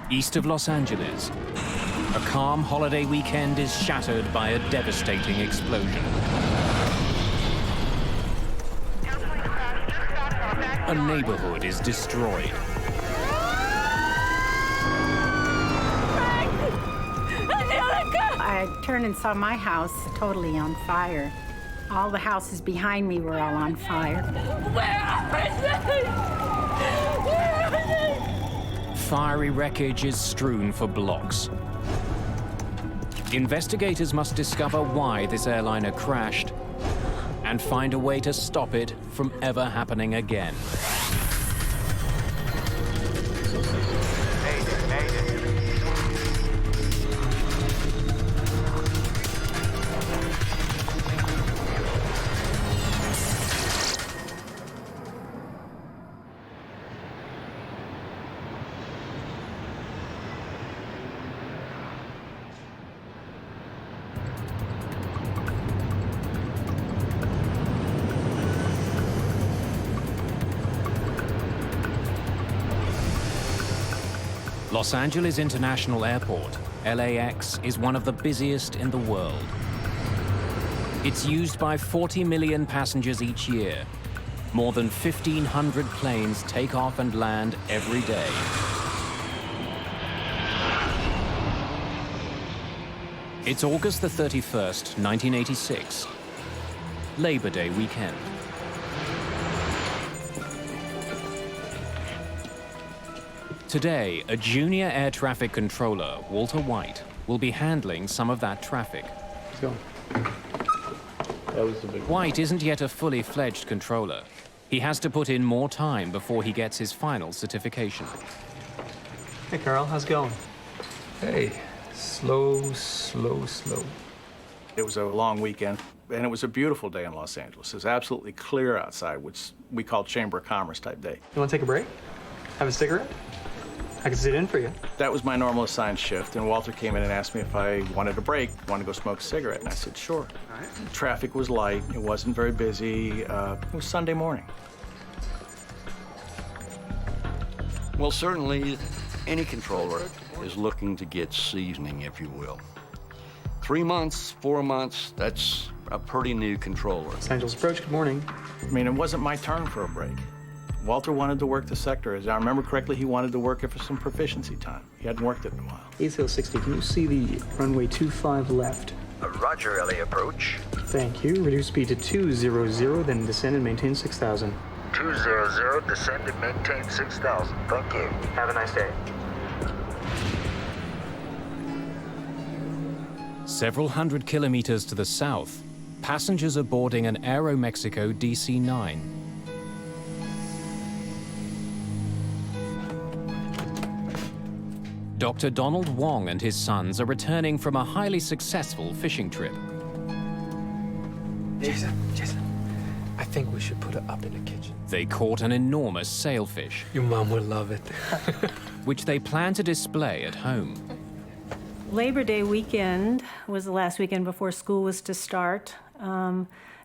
East of Los Angeles, a calm holiday weekend is shattered by a devastating explosion. A neighborhood is destroyed. I turned and saw my house totally on fire. All the houses behind me were all on fire. Where are they? Where are they? Fiery wreckage is strewn for blocks. Investigators must discover why this airliner crashed and find a way to stop it from ever happening again. Mayday, Mayday. Los Angeles International Airport, LAX, is one of the busiest in the world. It's used by 40 million passengers each year. More than 1,500 planes take off and land every day. It's August the 31st, 1986, Labor Day weekend. Today, a junior air traffic controller, Walter White, will be handling some of that traffic. Let's go. That was the big one. White isn't yet a fully fledged controller. He has to put in more time before he gets his final certification. Hey, Carl, how's it going? Hey, slow, slow, slow. It was a long weekend, and it was a beautiful day in Los Angeles. It was absolutely clear outside, which we call Chamber of Commerce type day. You want to take a break? Have a cigarette? I can sit in for you. That was my normal assigned shift, and Walter came in and asked me if I wanted a break, wanted to go smoke a cigarette, and I said, sure. All right. Traffic was light, it wasn't very busy, it was Sunday morning. Well, certainly, any controller is looking to get seasoning, if you will. 3 months, 4 months, that's a pretty new controller. Los Angeles approach, good morning. I mean, it wasn't my turn for a break. Walter wanted to work the sector. As I remember correctly, he wanted to work it for some proficiency time. He hadn't worked it in a while. ACL 60, can you see the runway 25 left? Roger, LA approach. Thank you. Reduce speed to 200, then descend and maintain 6,000. 200, descend and maintain 6,000. Thank you. Have a nice day. Several hundred kilometers to the south, passengers are boarding an Aeroméxico DC-9. Dr. Donald Wong and his sons are returning from a highly successful fishing trip. Jason, I think we should put it up in the kitchen. They caught an enormous sailfish, Your mom will love it. which they plan to display at home. Labor Day weekend was the last weekend before school was to start.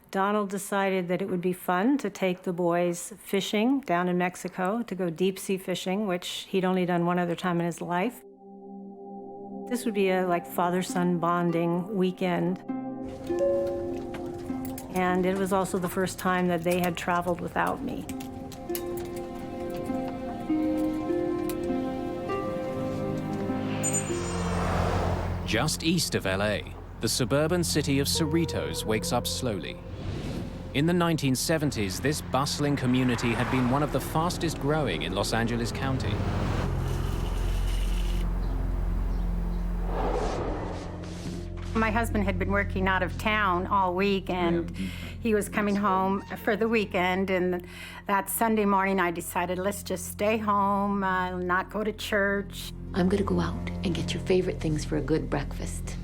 Donald decided that it would be fun to take the boys fishing down in Mexico, to go deep sea fishing, which he'd only done one other time in his life. This would be a father-son bonding weekend. And it was also the first time that they had traveled without me. Just east of LA, the suburban city of Cerritos wakes up slowly. In the 1970s, this bustling community had been one of the fastest growing in Los Angeles County. My husband had been working out of town all week, and he was coming home for the weekend. And that Sunday morning, I decided, let's just stay home, not go to church. I'm gonna go out and get your favorite things for a good breakfast.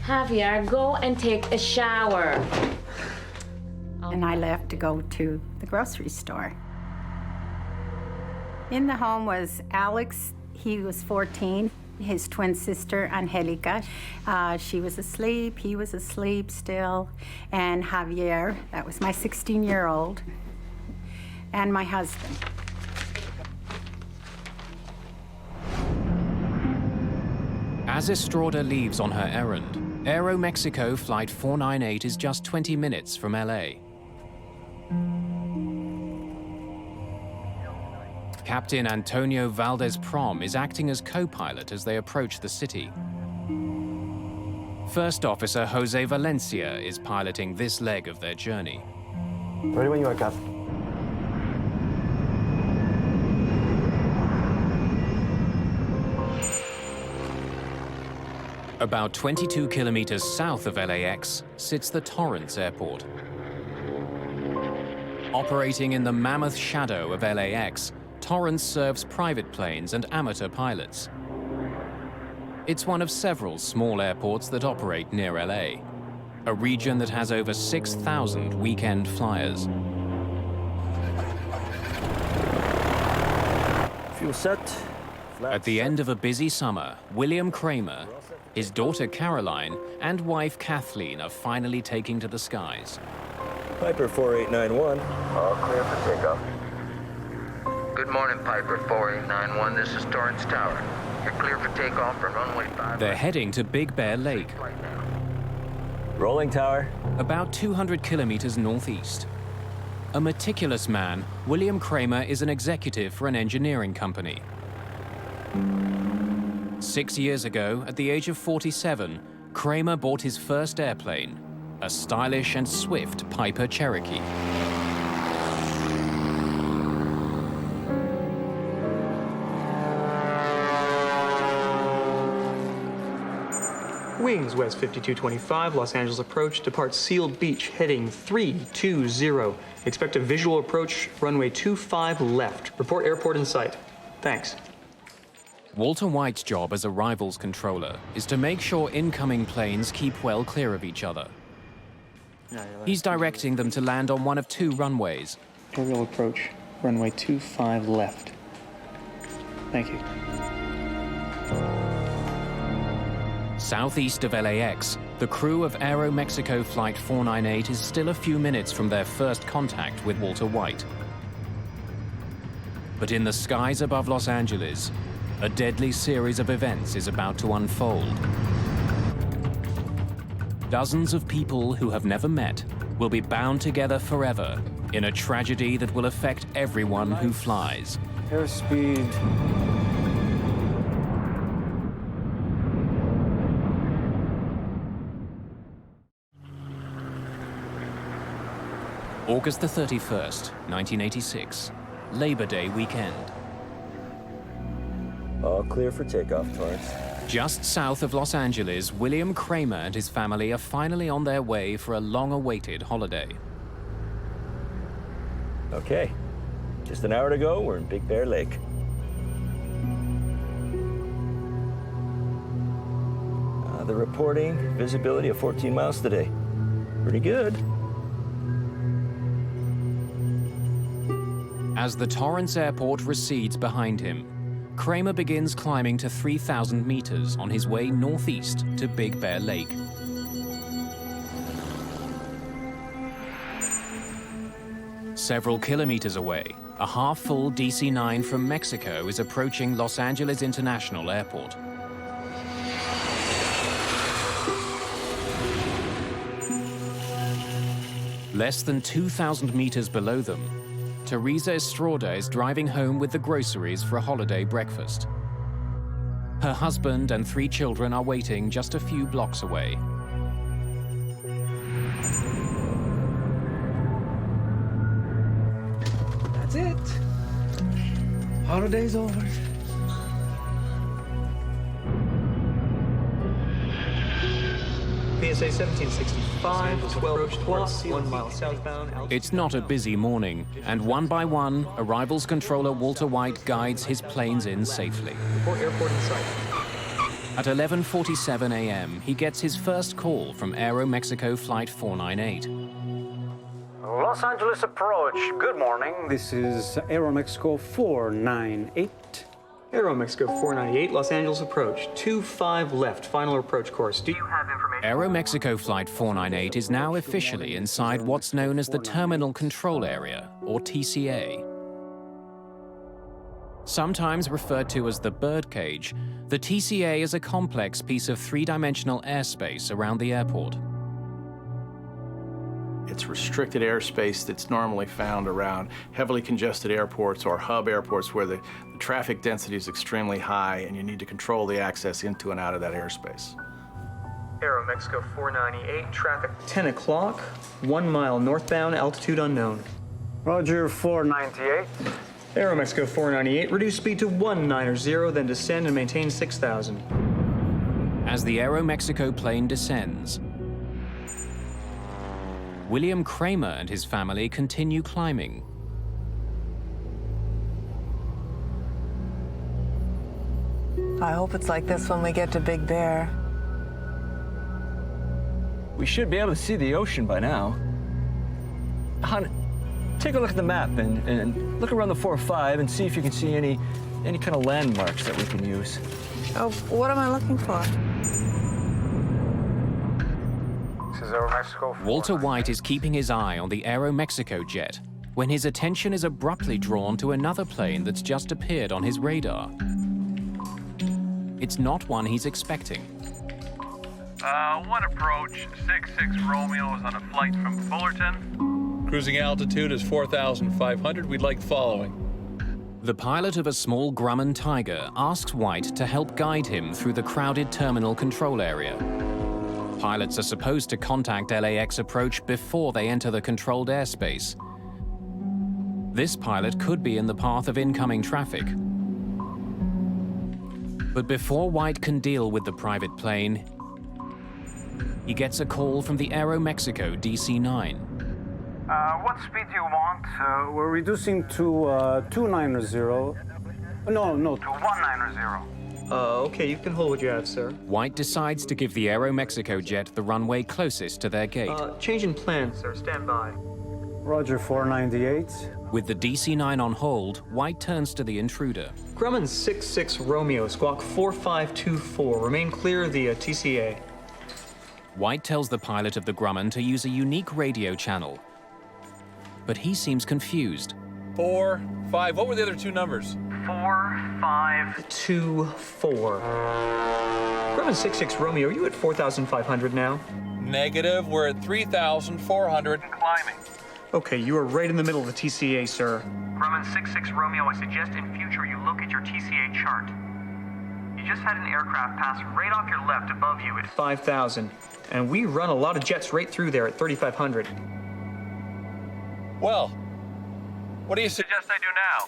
Javier, go and take a shower. And I left to go to the grocery store. In the home was Alex. He was 14. His twin sister, Angelica. She was asleep. He was asleep still. And Javier, that was my 16-year-old, and my husband. As Estrada leaves on her errand, Aeroméxico Flight 498 is just 20 minutes from LA. Captain Antonio Valdez-Prom is acting as co-pilot as they approach the city. First Officer Jose Valencia is piloting this leg of their journey. Ready when you are, Cap. About 22 kilometers south of LAX sits the Torrance Airport. Operating in the mammoth shadow of LAX, Torrance serves private planes and amateur pilots. It's one of several small airports that operate near LA, a region that has over 6,000 weekend flyers. Fuel set. At the end of a busy summer, William Kramer, his daughter Caroline, and wife Kathleen are finally taking to the skies. Piper 4891. All clear for takeoff. Good morning, Piper 4891. This is Torrance Tower. You're clear for takeoff from runway 5. They're heading to Big Bear Lake, Rolling tower. about 200 kilometers northeast. A meticulous man, William Kramer is an executive for an engineering company. 6 years ago, at the age of 47, Kramer bought his first airplane, a stylish and swift Piper Cherokee. Wings West 5225, Los Angeles approach, depart Seal Beach, heading 320. Expect a visual approach, runway 25 left. Report airport in sight. Thanks. Walter White's job as arrivals controller is to make sure incoming planes keep well clear of each other. He's directing them to land on one of two runways. Aerial approach, runway 25 left. Thank you. Southeast of LAX, the crew of Aeroméxico Flight 498 is still a few minutes from their first contact with Walter White. But in the skies above Los Angeles, a deadly series of events is about to unfold. Dozens of people who have never met will be bound together forever in a tragedy that will affect everyone who flies. Airspeed. August the 31st, 1986, Labor Day weekend. All clear for takeoff, Torrance. Just south of Los Angeles, William Kramer and his family are finally on their way for a long-awaited holiday. Okay. Just an hour to go, we're in Big Bear Lake. The reporting, visibility of 14 miles today. Pretty good. As the Torrance Airport recedes behind him, Kramer begins climbing to 3,000 meters on his way northeast to Big Bear Lake. Several kilometers away, a half-full DC-9 from Mexico is approaching Los Angeles International Airport. Less than 2,000 meters below them, Teresa Estrada is driving home with the groceries for a holiday breakfast. Her husband and 3 children are waiting just a few blocks away. That's it. Holiday's over. PSA 1765, 12 plus, 1 mile southbound. It's not a busy morning, and one by one, arrivals controller Walter White guides his planes in safely. Report airport in sight. At 11:47 a.m., he gets his first call from Aeroméxico Flight 498. Los Angeles approach, good morning. This is Aeroméxico 498. Aeroméxico 498, Los Angeles approach, 25 left, final approach course. Do you have information? Aeroméxico Flight 498 is now officially inside what's known as the Terminal Control Area, or TCA. Sometimes referred to as the birdcage, the TCA is a complex piece of three-dimensional airspace around the airport. It's restricted airspace that's normally found around heavily congested airports or hub airports where the traffic density is extremely high and you need to control the access into and out of that airspace. Aeroméxico 498, traffic 10 o'clock, 1 mile northbound, altitude unknown. Roger, 498. Aeroméxico 498, reduce speed to 190, then descend and maintain 6,000. As the Aeromexico plane descends, William Kramer and his family continue climbing. I hope it's like this when we get to Big Bear. We should be able to see the ocean by now. Hon, take a look at the map and look around the 4-5 and see if you can see any kind of landmarks that we can use. Oh, what am I looking for? This is Aeromexico. Walter White is keeping his eye on the Aeromexico jet when his attention is abruptly drawn to another plane that's just appeared on his radar. It's not one he's expecting. One approach, 66 Romeo is on a flight from Fullerton. Cruising altitude is 4,500. We'd like following. The pilot of a small Grumman Tiger asks White to help guide him through the crowded terminal control area. Pilots are supposed to contact LAX approach before they enter the controlled airspace. This pilot could be in the path of incoming traffic. But before White can deal with the private plane, he gets a call from the Aeromexico DC-9. What speed do you want? We're reducing to 290. No, to 190. Okay, you can hold what you have, sir. White decides to give the Aeromexico jet the runway closest to their gate. Change in plan, sir. Stand by. Roger, 498. With the DC-9 on hold, White turns to the intruder. Grumman 66 Romeo, squawk 4524. Remain clear of the TCA. White tells the pilot of the Grumman to use a unique radio channel. But he seems confused. 4, 5, what were the other two numbers? 4524. Grumman 66 Romeo, are you at 4,500 now? Negative, we're at 3,400 and climbing. Okay, you are right in the middle of the TCA, sir. Grumman 66 Romeo, I suggest in future you look at your TCA chart. You just had an aircraft pass right off your left above you at 5,000. And we run a lot of jets right through there at 3,500. Well, what do you suggest I do now?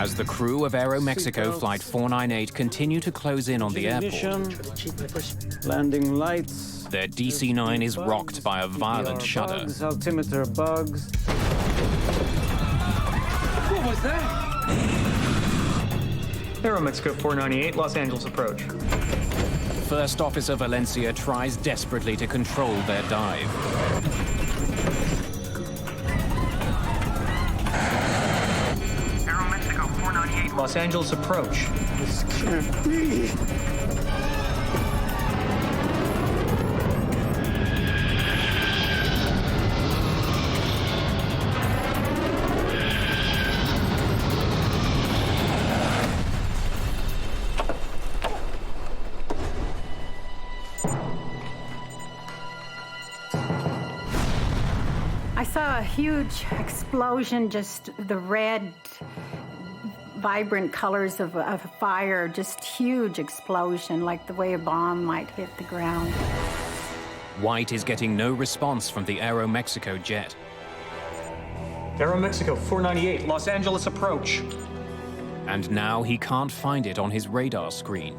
As the crew of Aeromexico Flight 498 continue to close in on the airport, Landing lights. their DC-9 is rocked by a violent shudder. Bugs, altimeter bugs. What was that? Aeromexico 498, Los Angeles approach. First Officer Valencia tries desperately to control their dive. Aeromexico 498. Los Angeles approach. This can't be. I saw a huge explosion, just the red, vibrant colors of a fire, just huge explosion, like the way a bomb might hit the ground. White is getting no response from the Aeromexico jet. Aeromexico 498, Los Angeles approach. And now he can't find it on his radar screen.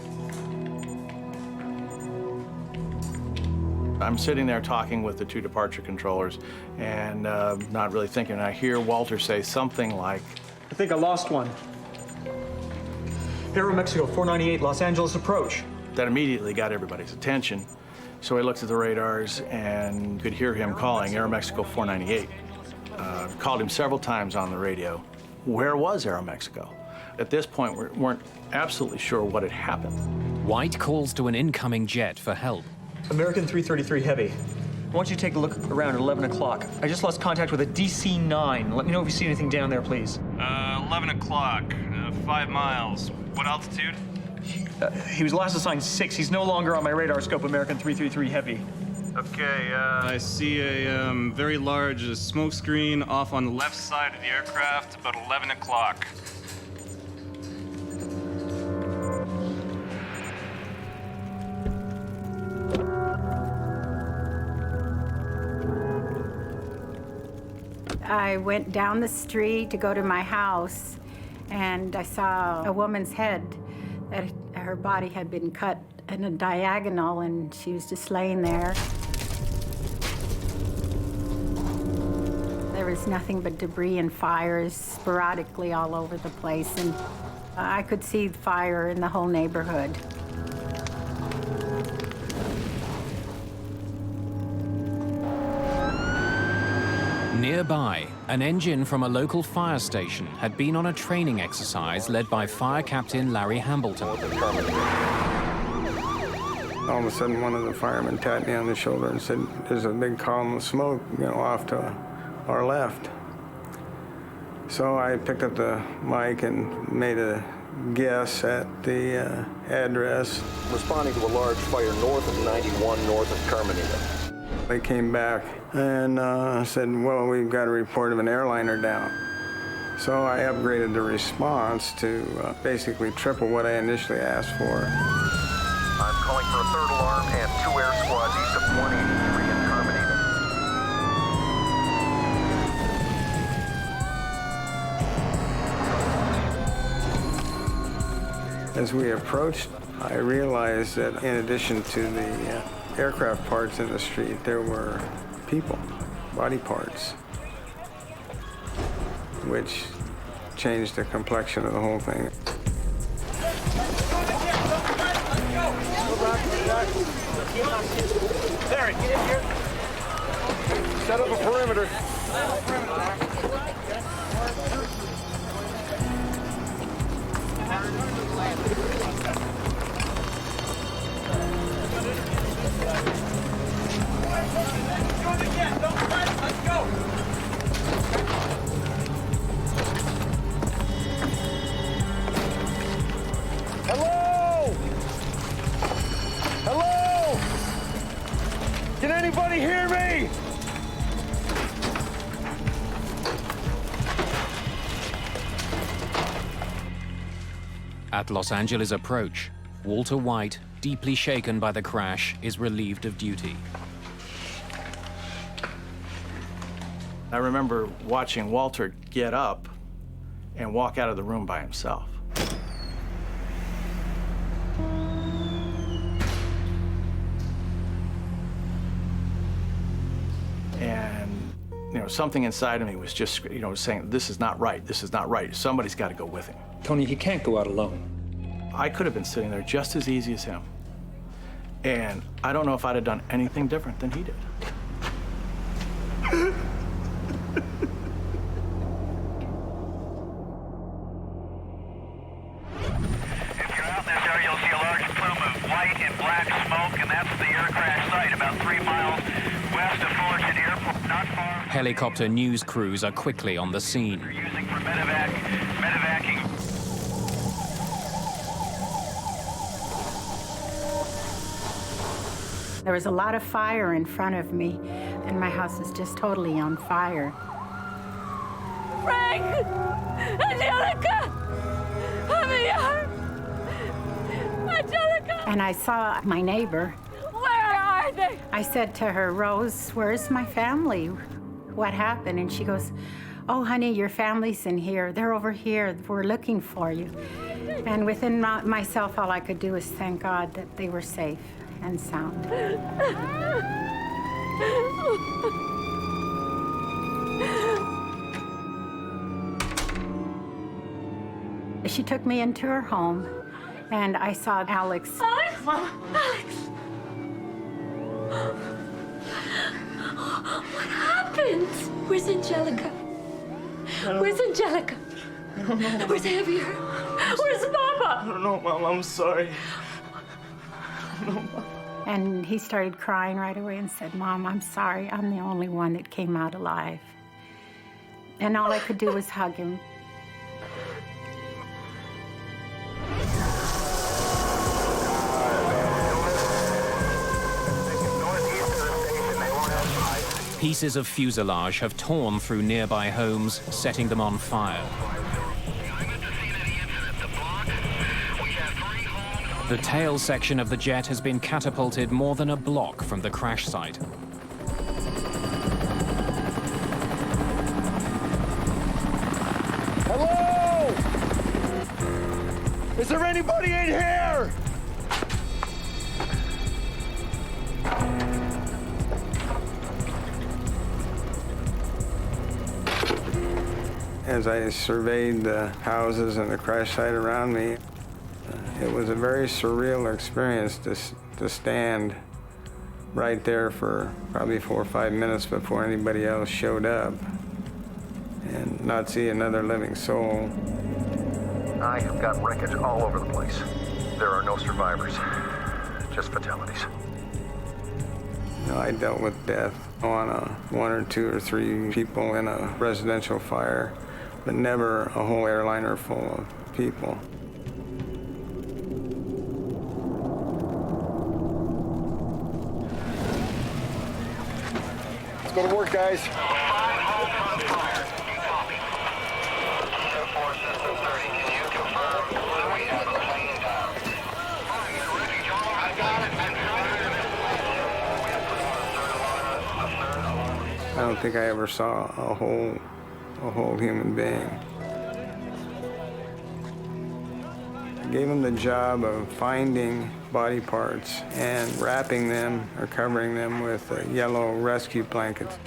I'm sitting there talking with the two departure controllers and not really thinking. And I hear Walter say something like, I think I lost one. Aeromexico 498, Los Angeles approach. That immediately got everybody's attention. So I looked at the radars and could hear him calling Aeromexico 498. Called him several times on the radio. Where was Aeromexico? At this point, we weren't absolutely sure what had happened. White calls to an incoming jet for help. American 333 Heavy. want you to take a look around at 11 o'clock. I just lost contact with a DC-9. Let me know if you see anything down there, please. 11 o'clock, 5 miles. What altitude? He was last assigned 6. He's no longer on my radar scope, American 333 Heavy. Okay, I see a very large smoke screen off on the left side of the aircraft, about 11 o'clock. I went down the street to go to my house, and I saw a woman's head. That her body had been cut in a diagonal, and she was just laying there. There was nothing but debris and fires sporadically all over the place, and I could see fire in the whole neighborhood. Nearby, an engine from a local fire station had been on a training exercise led by Fire Captain Larry Hambleton. All of a sudden, one of the firemen tapped me on the shoulder and said, "There's a big column of smoke, off to our left." So I picked up the mic and made a guess at the address. Responding to a large fire north of 91, north of Terminator. They came back and said, "Well, we've got a report of an airliner down." So I upgraded the response to basically triple what I initially asked for. I'm calling for a third alarm and 2 air squads east of 183 in Terminator. As we approached, I realized that in addition to the aircraft parts in the street, there were people, body parts, which changed the complexion of the whole thing. Larry, get in here. Set up a perimeter. Hello? Hello? Can anybody hear me? At Los Angeles approach, Walter White, deeply shaken by the crash, is relieved of duty. I remember watching Walter get up and walk out of the room by himself. And, something inside of me was just, saying, this is not right, this is not right. Somebody's got to go with him. Tony, he can't go out alone. I could have been sitting there just as easy as him. And I don't know if I'd have done anything different than he did. Helicopter news crews are quickly on the scene. There was a lot of fire in front of me, and my house is just totally on fire. Frank! Angelica! Javier! Angelica! And I saw my neighbor. Where are they? I said to her, "Rose, where's my family? What happened?" And she goes, "Oh, honey, your family's in here. They're over here. We're looking for you." And within myself, all I could do was thank God that they were safe and sound. She took me into her home, and I saw Alex. Alex? Alex! What happened? Where's Angelica? Where's Angelica? I don't know. Where's Javier? Where's Papa? I don't know, Mom. I'm sorry. I don't know, Mom. And he started crying right away and said, "Mom, I'm sorry. I'm the only one that came out alive." And all I could do was hug him. Pieces of fuselage have torn through nearby homes, setting them on fire. The tail section of the jet has been catapulted more than a block from the crash site. Hello? Is there anybody in here? As I surveyed the houses and the crash site around me, it was a very surreal experience to stand right there for probably 4 or 5 minutes before anybody else showed up and not see another living soul. I have got wreckage all over the place. There are no survivors, just fatalities. You know, I dealt with death on 1 or 2 or 3 people in a residential fire, but never a whole airliner full of people. Let's go to work, guys. I don't think I ever saw a whole human being. I gave him the job of finding body parts and wrapping them or covering them with yellow rescue blankets.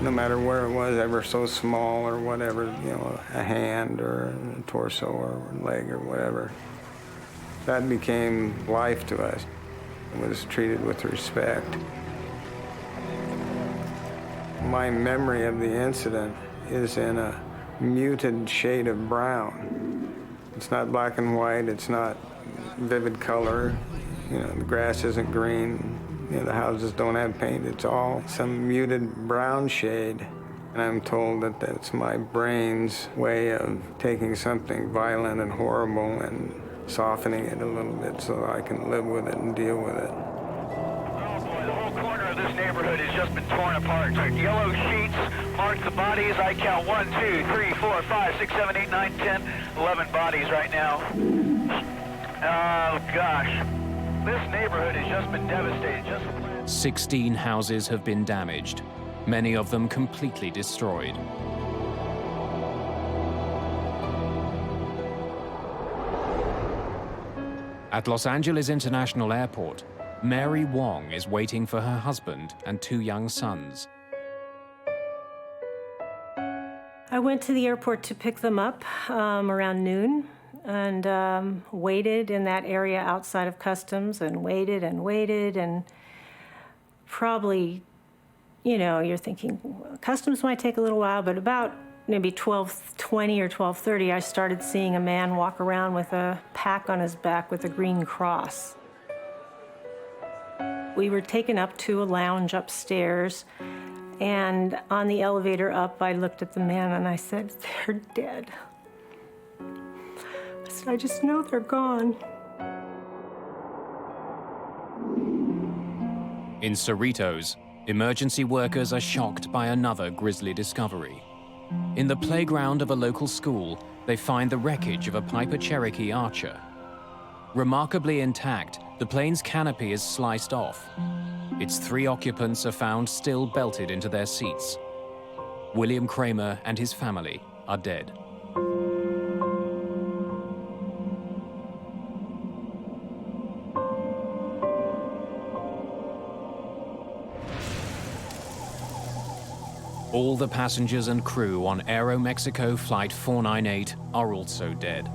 No matter where it was, ever so small or whatever, you know, a hand or a torso or a leg or whatever. That became life to us. It was treated with respect. My memory of the incident is in a muted shade of brown. It's not black and white, it's not vivid color. You know, the grass isn't green, you know, the houses don't have paint. It's all some muted brown shade. And I'm told that that's my brain's way of taking something violent and horrible and softening it a little bit so I can live with it and deal with it. This neighborhood has just been torn apart. Yellow sheets mark the bodies. I count 1, 2, 3, 4, 5, 6, 7, 8, 9, 10, 11 bodies right now. Oh, gosh. This neighborhood has just been devastated. 16 houses have been damaged, many of them completely destroyed. At Los Angeles International Airport, Mary Wong is waiting for her husband and 2 young sons. I went to the airport to pick them up around noon and waited in that area outside of customs and waited and probably, you know, you're thinking customs might take a little while, but about maybe 12:20 or 12:30, I started seeing a man walk around with a pack on his back with a green cross. We were taken up to a lounge upstairs, and on the elevator up, I looked at the man and I said, "They're dead." I said, "I just know they're gone." In Cerritos, emergency workers are shocked by another grisly discovery. In the playground of a local school, they find the wreckage of a Piper Cherokee Archer. Remarkably intact, the plane's canopy is sliced off. Its 3 occupants are found still belted into their seats. William Kramer and his family are dead. All the passengers and crew on Aeroméxico Flight 498 are also dead.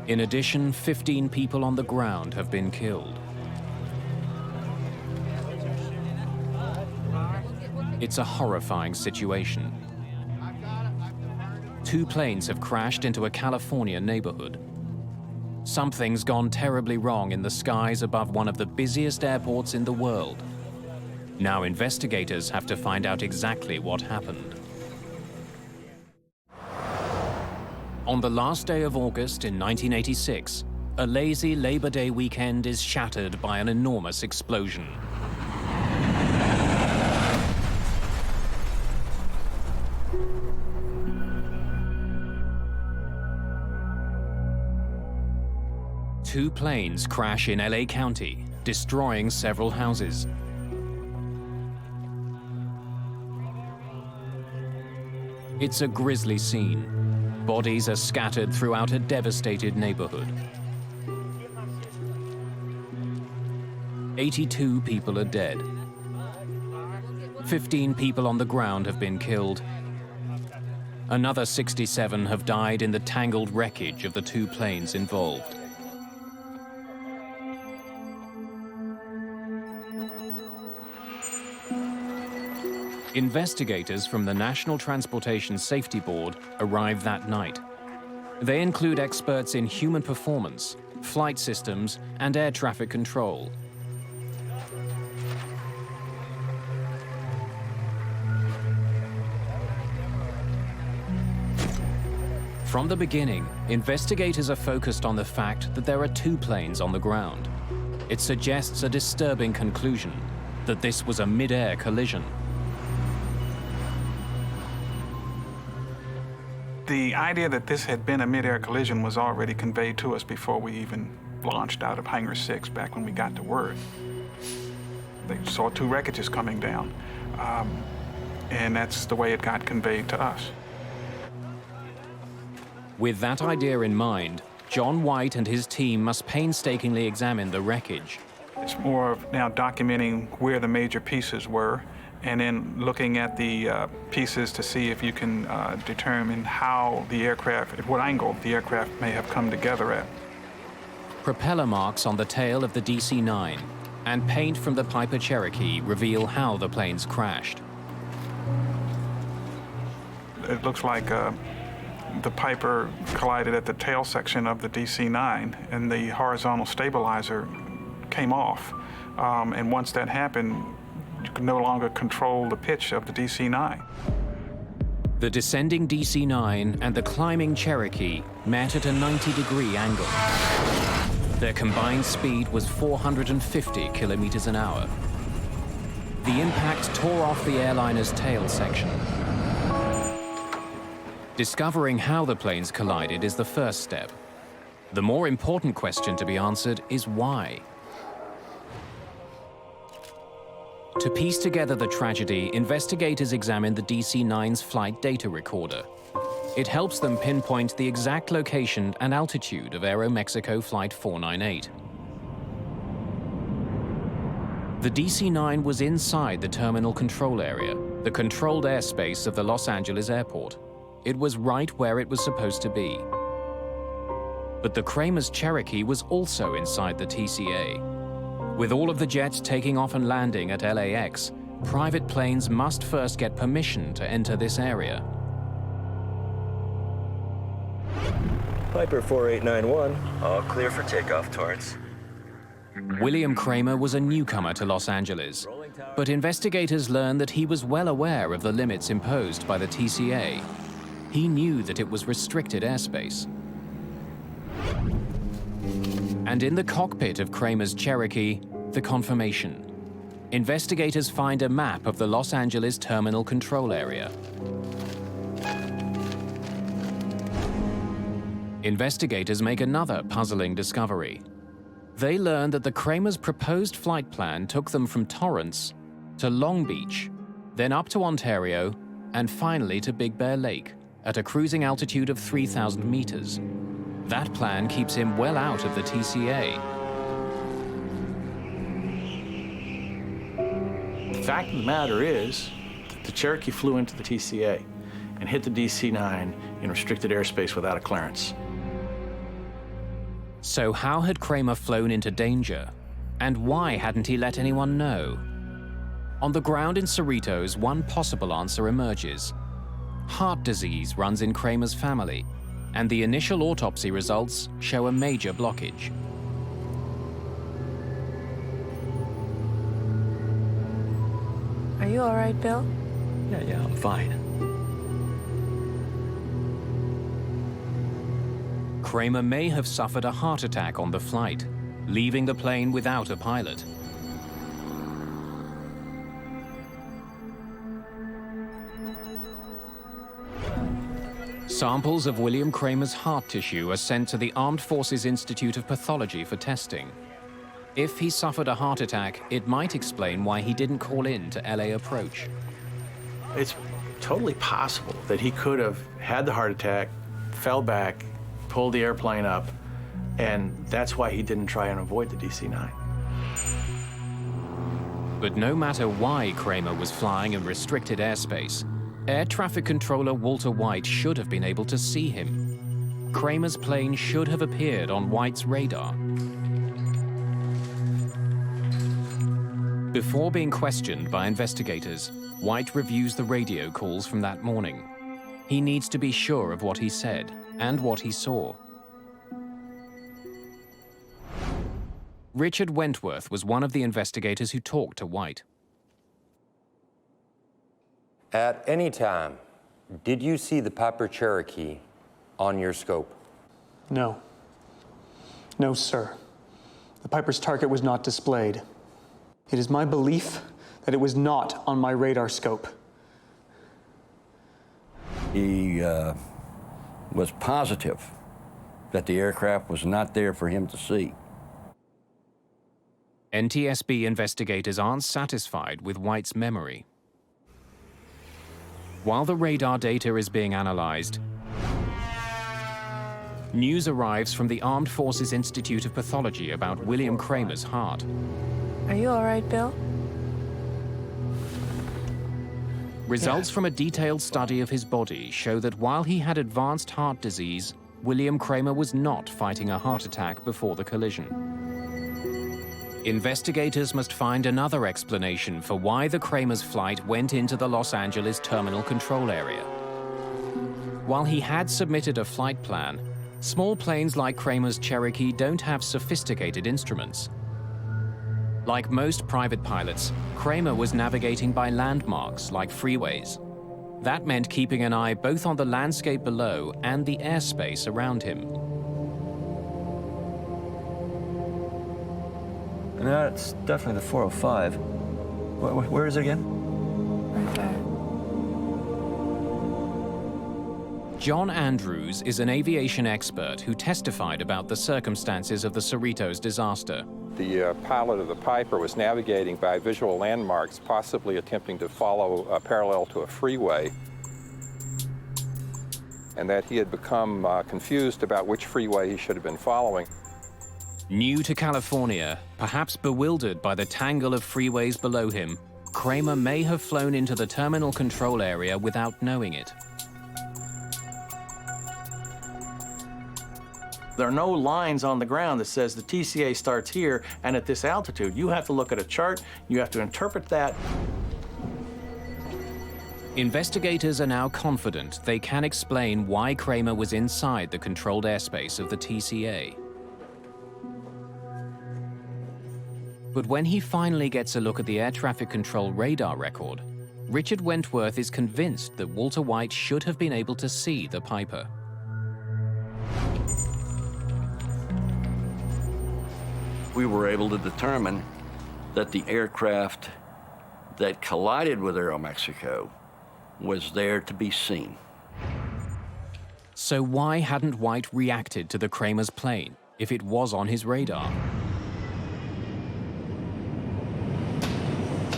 In addition, 15 people on the ground have been killed. It's a horrifying situation. 2 planes have crashed into a California neighborhood. Something's gone terribly wrong in the skies above one of the busiest airports in the world. Now investigators have to find out exactly what happened. On the last day of August in 1986, a lazy Labor Day weekend is shattered by an enormous explosion. Two planes crash in LA County, destroying several houses. It's a grisly scene. Bodies are scattered throughout a devastated neighborhood. 82 people are dead. 15 people on the ground have been killed. Another 67 have died in the tangled wreckage of the 2 planes involved. Investigators from the National Transportation Safety Board arrive that night. They include experts in human performance, flight systems, and air traffic control. From the beginning, investigators are focused on the fact that there are 2 planes on the ground. It suggests a disturbing conclusion, that this was a mid-air collision. The idea that this had been a mid-air collision was already conveyed to us before we even launched out of Hangar 6 back when we got to Word. They saw 2 wreckages coming down, and that's the way it got conveyed to us. With that idea in mind, John White and his team must painstakingly examine the wreckage. It's more of now documenting where the major pieces were, and then looking at the pieces to see if you can determine how the aircraft, at what angle the aircraft may have come together at. Propeller marks on the tail of the DC-9 and paint from the Piper Cherokee reveal how the planes crashed. It looks like the Piper collided at the tail section of the DC-9, and the horizontal stabilizer came off. And once that happened, you could no longer control the pitch of the DC-9. The descending DC-9 and the climbing Cherokee met at a 90-degree angle. Their combined speed was 450 kilometers an hour. The impact tore off the airliner's tail section. Discovering how the planes collided is the first step. The more important question to be answered is why. To piece together the tragedy, investigators examine the DC-9's flight data recorder. It helps them pinpoint the exact location and altitude of Aeroméxico Flight 498. The DC-9 was inside the terminal control area, the controlled airspace of the Los Angeles airport. It was right where it was supposed to be. But the Kramer's Cherokee was also inside the TCA. With all of the jets taking off and landing at LAX, private planes must first get permission to enter this area. Piper 4891, all clear for takeoff, Torrance. William Kramer was a newcomer to Los Angeles, but investigators learned that he was well aware of the limits imposed by the TCA. He knew that it was restricted airspace. And in the cockpit of Kramer's Cherokee, the confirmation. Investigators find a map of the Los Angeles terminal control area. Investigators make another puzzling discovery. They learn that the Kramer's proposed flight plan took them from Torrance to Long Beach, then up to Ontario, and finally to Big Bear Lake at a cruising altitude of 3,000 meters. That plan keeps him well out of the TCA. The fact of the matter is that the Cherokee flew into the TCA and hit the DC-9 in restricted airspace without a clearance. So how had Kramer flown into danger? And why hadn't he let anyone know? On the ground in Cerritos, one possible answer emerges. Heart disease runs in Kramer's family, and the initial autopsy results show a major blockage. Are you all right, Bill? Yeah, I'm fine. Kramer may have suffered a heart attack on the flight, leaving the plane without a pilot. Samples of William Kramer's heart tissue are sent to the Armed Forces Institute of Pathology for testing. If he suffered a heart attack, it might explain why he didn't call in to LA approach. It's totally possible that he could have had the heart attack, fell back, pulled the airplane up, and that's why he didn't try and avoid the DC-9. But no matter why Kramer was flying in restricted airspace, Air Traffic Controller Walter White should have been able to see him. Kramer's plane should have appeared on White's radar. Before being questioned by investigators, White reviews the radio calls from that morning. He needs to be sure of what he said and what he saw. Richard Wentworth was one of the investigators who talked to White. At any time, did you see the Piper Cherokee on your scope? No. No, sir. The Piper's target was not displayed. It is my belief that it was not on my radar scope. He was positive that the aircraft was not there for him to see. NTSB investigators aren't satisfied with White's memory. While the radar data is being analyzed, news arrives from the Armed Forces Institute of Pathology about William Kramer's heart. Are you all right, Bill? Results from a detailed study of his body show that while he had advanced heart disease, William Kramer was not fighting a heart attack before the collision. Investigators must find another explanation for why the Kramer's flight went into the Los Angeles terminal control area. While he had submitted a flight plan, small planes like Kramer's Cherokee don't have sophisticated instruments. Like most private pilots, Kramer was navigating by landmarks like freeways. That meant keeping an eye both on the landscape below and the airspace around him. That's definitely the 405. Where is it again? Right there. John Andrews is an aviation expert who testified about the circumstances of the Cerritos disaster. The pilot of the Piper was navigating by visual landmarks, possibly attempting to follow parallel to a freeway, and that he had become confused about which freeway he should have been following. New to California, perhaps bewildered by the tangle of freeways below him, Kramer may have flown into the terminal control area without knowing it. There are no lines on the ground that says the TCA starts here and at this altitude. You have to look at a chart, you have to interpret that. Investigators are now confident they can explain why Kramer was inside the controlled airspace of the TCA. But when he finally gets a look at the air traffic control radar record, Richard Wentworth is convinced that Walter White should have been able to see the Piper. We were able to determine that the aircraft that collided with Aeroméxico was there to be seen. So why hadn't White reacted to the Kramer's plane if it was on his radar?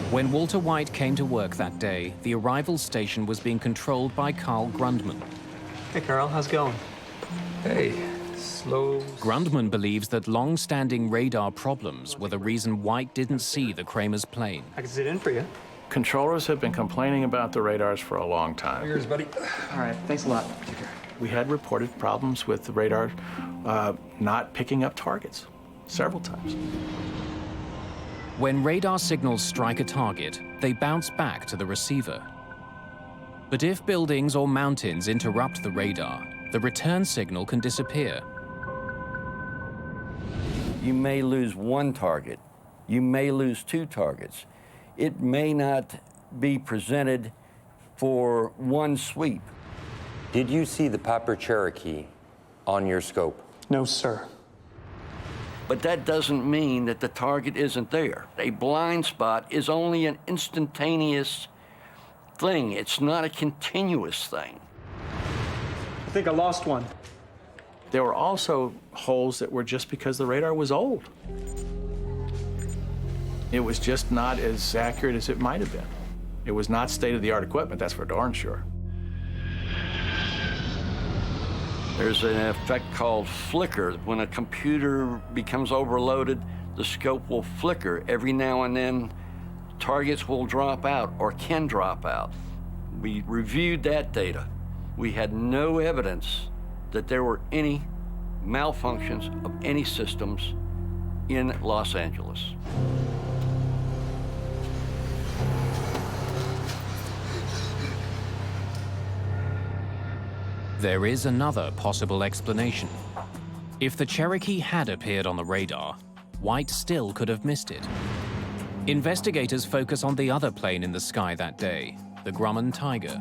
When Walter White came to work that day, the arrival station was being controlled by Carl Grundman. Hey, Carl, how's it going? Hey, slow. Grundman believes that long-standing radar problems were the reason White didn't see the Kramer's plane. I can sit in for you. Controllers have been complaining about the radars for a long time. Yours, buddy. All right, thanks a lot. Take care. We had reported problems with the radar not picking up targets several times. When radar signals strike a target, they bounce back to the receiver. But if buildings or mountains interrupt the radar, the return signal can disappear. You may lose one target. You may lose two targets. It may not be presented for one sweep. Did you see the Piper Cherokee on your scope? No, sir. But that doesn't mean that the target isn't there. A blind spot is only an instantaneous thing. It's not a continuous thing. I think I lost one. There were also holes that were just because the radar was old. It was just not as accurate as it might have been. It was not state-of-the-art equipment, that's for darn sure. There's an effect called flicker. When a computer becomes overloaded, the scope will flicker. Every now and then, targets will drop out or can drop out. We reviewed that data. We had no evidence that there were any malfunctions of any systems in Los Angeles. There is another possible explanation. If the Cherokee had appeared on the radar, White still could have missed it. Investigators focus on the other plane in the sky that day, the Grumman Tiger.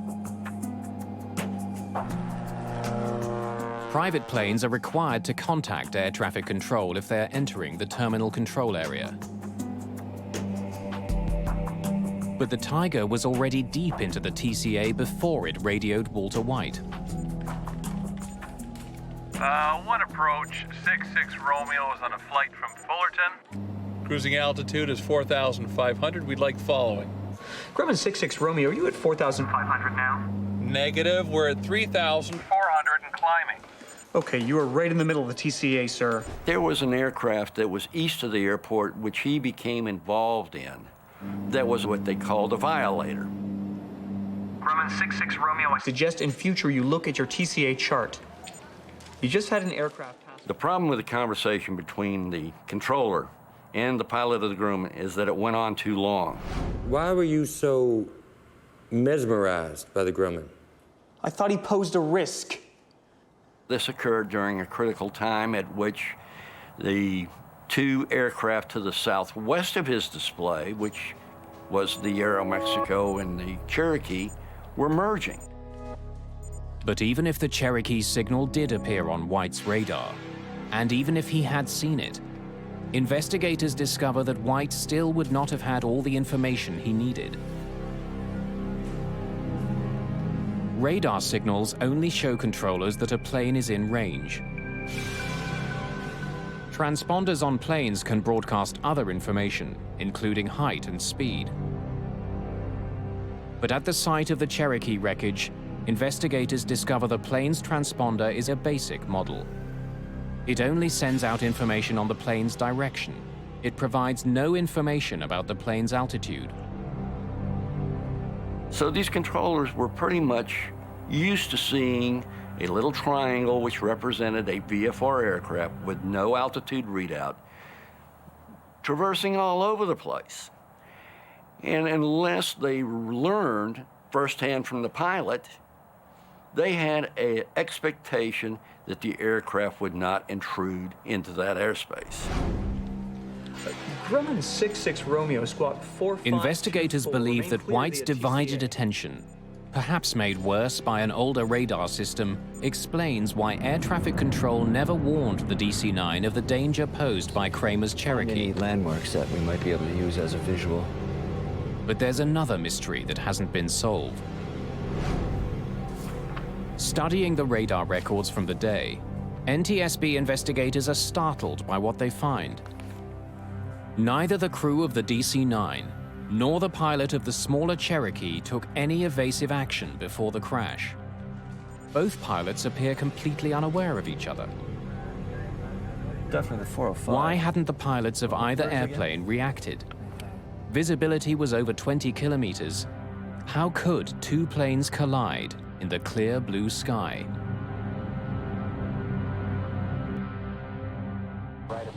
Private planes are required to contact air traffic control if they're entering the terminal control area. But the Tiger was already deep into the TCA before it radioed Walter White. One approach, 66 Romeo is on a flight from Fullerton. Cruising altitude is 4,500. We'd like following. Grumman 66 Romeo, are you at 4,500 now? Negative, we're at 3,400 and climbing. Okay, you are right in the middle of the TCA, sir. There was an aircraft that was east of the airport, which he became involved in. That was what they called a violator. Grumman 66 Romeo, I suggest in future you look at your TCA chart. You just had an aircraft pass. The problem with the conversation between the controller and the pilot of the Grumman is that it went on too long. Why were you so mesmerized by the Grumman? I thought he posed a risk. This occurred during a critical time at which the two aircraft to the southwest of his display, which was the Aeroméxico and the Cherokee, were merging. But even if the Cherokee signal did appear on White's radar, and even if he had seen it, investigators discover that White still would not have had all the information he needed. Radar signals only show controllers that a plane is in range. Transponders on planes can broadcast other information, including height and speed. But at the site of the Cherokee wreckage, investigators discover the plane's transponder is a basic model. It only sends out information on the plane's direction. It provides no information about the plane's altitude. So these controllers were pretty much used to seeing a little triangle which represented a VFR aircraft with no altitude readout, traversing all over the place. And unless they learned firsthand from the pilot, they had an expectation that the aircraft would not intrude into that airspace. Grumman 66 Romeo, squawk 4524. Investigators believe that White's divided attention, perhaps made worse by an older radar system, explains why air traffic control never warned the DC-9 of the danger posed by Kramer's Cherokee. Any landmarks that we might be able to use as a visual. But there's another mystery that hasn't been solved. Studying the radar records from the day, NTSB investigators are startled by what they find. Neither the crew of the DC-9 nor the pilot of the smaller Cherokee took any evasive action before the crash. Both pilots appear completely unaware of each other. Definitely the 405. Why hadn't the pilots of either airplane reacted? Visibility was over 20 kilometers. How could two planes collide in the clear blue sky?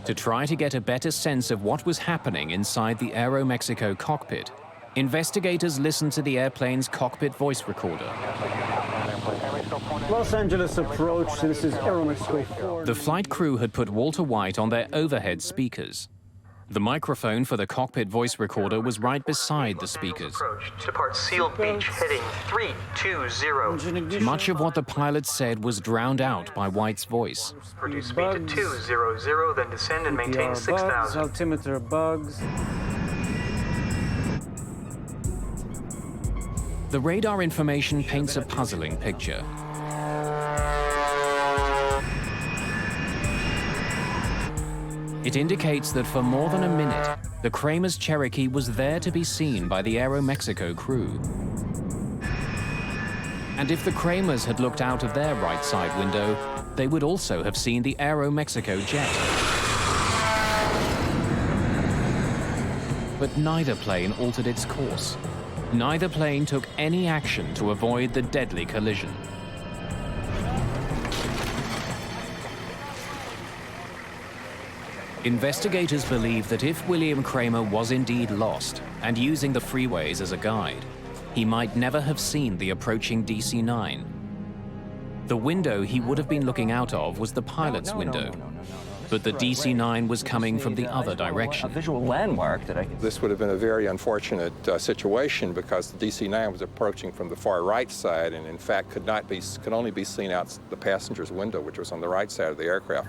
To try to get a better sense of what was happening inside the Aeroméxico cockpit, investigators listened to the airplane's cockpit voice recorder. Los Angeles approach, this is Aeroméxico Flight. The flight crew had put Walter White on their overhead speakers. The microphone for the cockpit voice recorder was right beside the speakers. Depart sealed beach, heading 320. Much of what the pilot said was drowned out by White's voice. Reduce speed to 200, then descend and maintain 6,000. Altimeter bugs. The radar information paints a puzzling picture. It indicates that for more than a minute, the Kramer's Cherokee was there to be seen by the Aeroméxico crew. And if the Kramers had looked out of their right side window, they would also have seen the Aeroméxico jet. But neither plane altered its course. Neither plane took any action to avoid the deadly collision. Investigators believe that if William Kramer was indeed lost and using the freeways as a guide, he might never have seen the approaching DC-9. The window he would have been looking out of was the pilot's window, but the DC-9 was coming from the other direction. A visual landmark This would have been a very unfortunate situation because the DC-9 was approaching from the far right side and in fact could only be seen out the passenger's window, which was on the right side of the aircraft.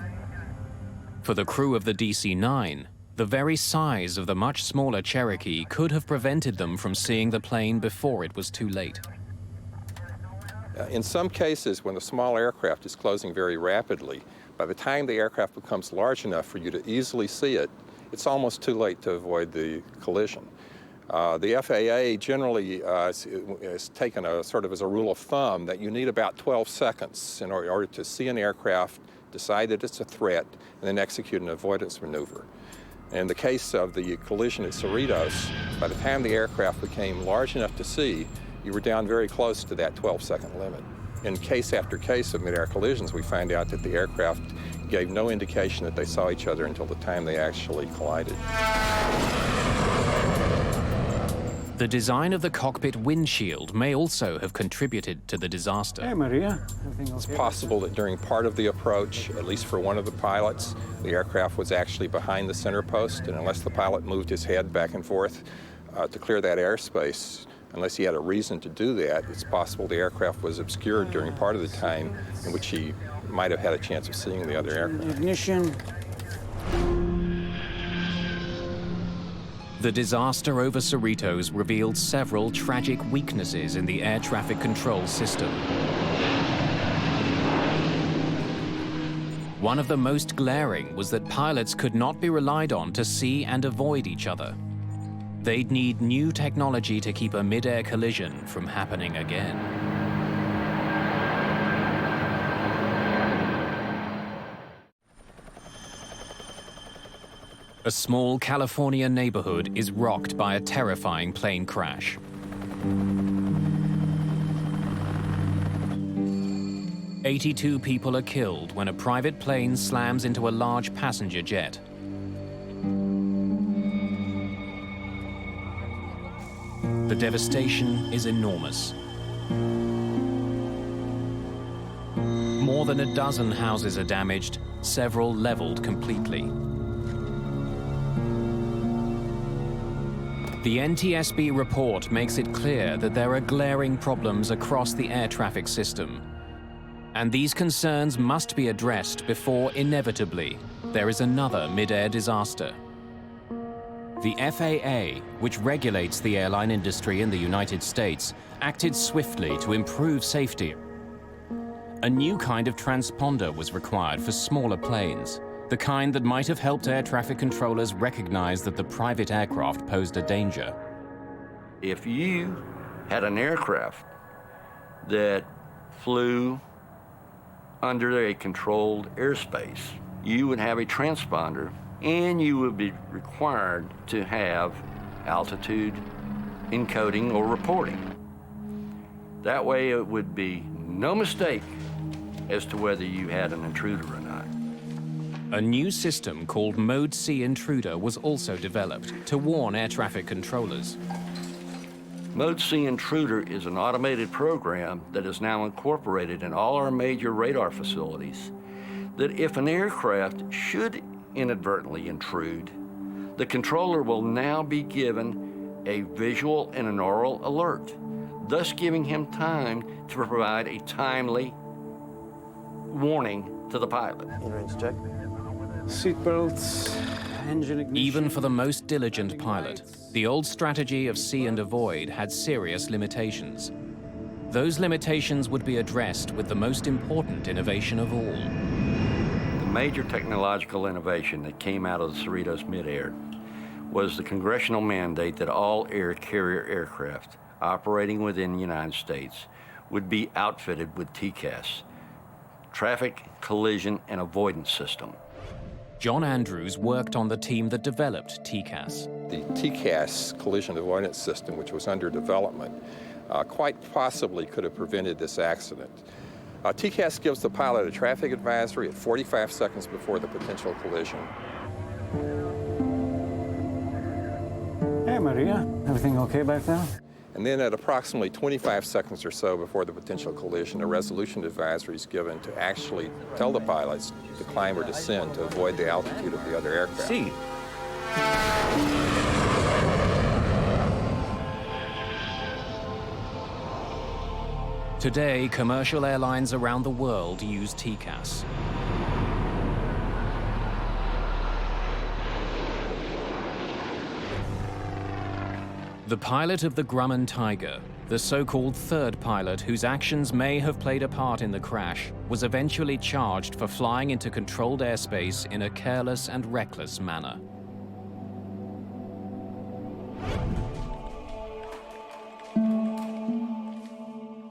For the crew of the DC-9, the very size of the much smaller Cherokee could have prevented them from seeing the plane before it was too late. In some cases, when a small aircraft is closing very rapidly, by the time the aircraft becomes large enough for you to easily see it, it's almost too late to avoid the collision. The FAA generally has taken a sort of as a rule of thumb that you need about 12 seconds in order to see an aircraft, decide that it's a threat, and then execute an avoidance maneuver. In the case of the collision at Cerritos, by the time the aircraft became large enough to see, you were down very close to that 12-second limit. In case after case of mid-air collisions, we find out that the aircraft gave no indication that they saw each other until the time they actually collided. The design of the cockpit windshield may also have contributed to the disaster. Hey, Maria. It's possible that during part of the approach, at least for one of the pilots, the aircraft was actually behind the center post, and unless the pilot moved his head back and forth to clear that airspace, unless he had a reason to do that, it's possible the aircraft was obscured during part of the time in which he might have had a chance of seeing the other aircraft. Ignition. The disaster over Cerritos revealed several tragic weaknesses in the air traffic control system. One of the most glaring was that pilots could not be relied on to see and avoid each other. They'd need new technology to keep a mid-air collision from happening again. A small California neighborhood is rocked by a terrifying plane crash. "82 people are killed when a private plane slams into a large passenger jet. The devastation is enormous. More than a dozen houses are damaged, several leveled completely. The NTSB report makes it clear that there are glaring problems across the air traffic system, and these concerns must be addressed before, inevitably, there is another mid-air disaster. The FAA, which regulates the airline industry in the United States, acted swiftly to improve safety. A new kind of transponder was required for smaller planes, the kind that might have helped air traffic controllers recognize that the private aircraft posed a danger. If you had an aircraft that flew under a controlled airspace, you would have a transponder and you would be required to have altitude encoding or reporting. That way it would be no mistake as to whether you had an intruder or not. A new system called Mode C Intruder was also developed to warn air traffic controllers. Mode C Intruder is an automated program that is now incorporated in all our major radar facilities, that if an aircraft should inadvertently intrude, the controller will now be given a visual and an oral alert, thus giving him time to provide a timely warning to the pilot. Range check. Seatbelts, engine ignition. Even for the most diligent pilot, the old strategy of see and avoid had serious limitations. Those limitations would be addressed with the most important innovation of all. The major technological innovation that came out of the Cerritos midair was the congressional mandate that all air carrier aircraft operating within the United States would be outfitted with TCAS, Traffic Collision and Avoidance System. John Andrews worked on the team that developed TCAS. The TCAS collision avoidance system, which was under development, quite possibly could have prevented this accident. TCAS gives the pilot a traffic advisory at 45 seconds before the potential collision. Hey, Maria. Everything okay back there? And then at approximately 25 seconds or so before the potential collision, a resolution advisory is given to actually tell the pilots to climb or descend to avoid the altitude of the other aircraft. See. Today, commercial airlines around the world use TCAS. The pilot of the Grumman Tiger, the so-called third pilot whose actions may have played a part in the crash, was eventually charged for flying into controlled airspace in a careless and reckless manner.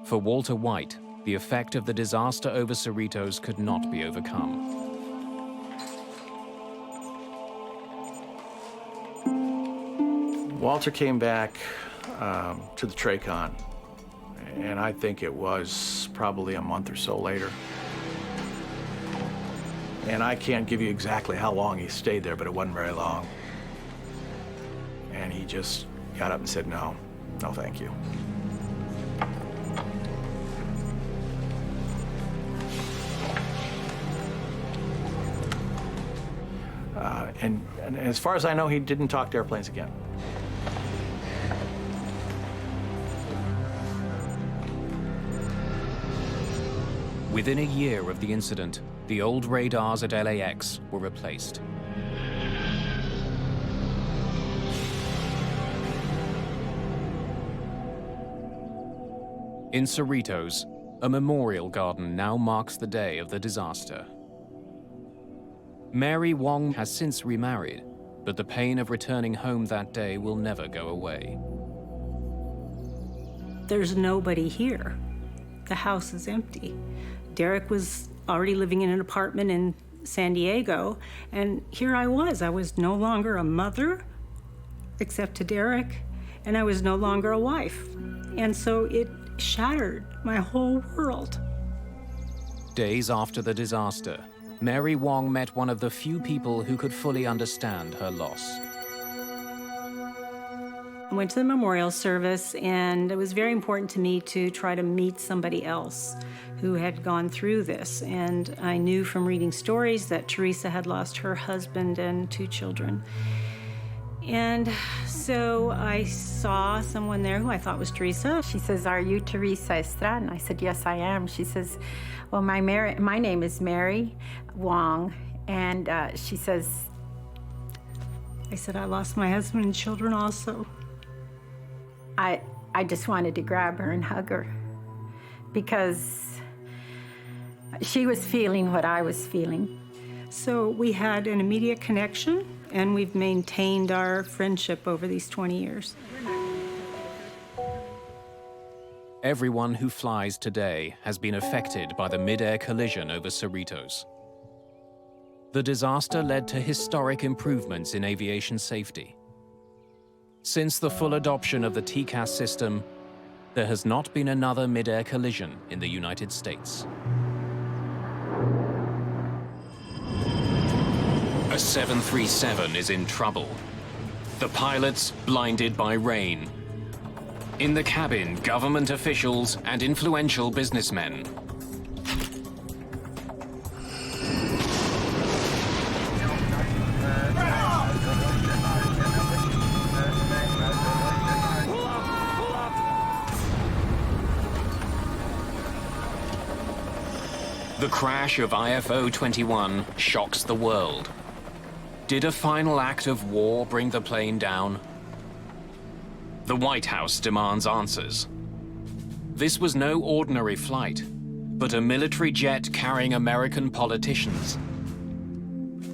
For Walter White, the effect of the disaster over Cerritos could not be overcome. Walter came back to the TRACON, and I think it was probably a month or so later. And I can't give you exactly how long he stayed there, but it wasn't very long. And he just got up and said, no, thank you. And as far as I know, he didn't talk to airplanes again. Within a year of the incident, the old radars at LAX were replaced. In Cerritos, a memorial garden now marks the day of the disaster. Mary Wong has since remarried, but the pain of returning home that day will never go away. There's nobody here. The house is empty. Derek was already living in an apartment in San Diego, and here I was. I was no longer a mother, except to Derek, and I was no longer a wife. And so it shattered my whole world. Days after the disaster, Mary Wong met one of the few people who could fully understand her loss. I went to the memorial service, and it was very important to me to try to meet somebody else who had gone through this. And I knew from reading stories that Teresa had lost her husband and 2 children. And so I saw someone there who I thought was Teresa. She says, "Are you Teresa Estrada?" I said, "Yes, I am." She says, "Well, my name is Mary Wong." And she says, I said, "I lost my husband and children also." I just wanted to grab her and hug her because she was feeling what I was feeling. So we had an immediate connection, and we've maintained our friendship over these 20 years. Everyone who flies today has been affected by the mid-air collision over Cerritos. The disaster led to historic improvements in aviation safety. Since the full adoption of the TCAS system, there has not been another mid-air collision in the United States. A 737 is in trouble. The pilots blinded by rain. In the cabin, government officials and influential businessmen. The crash of IFO-21 shocks the world. Did a final act of war bring the plane down? The White House demands answers. This was no ordinary flight, but a military jet carrying American politicians.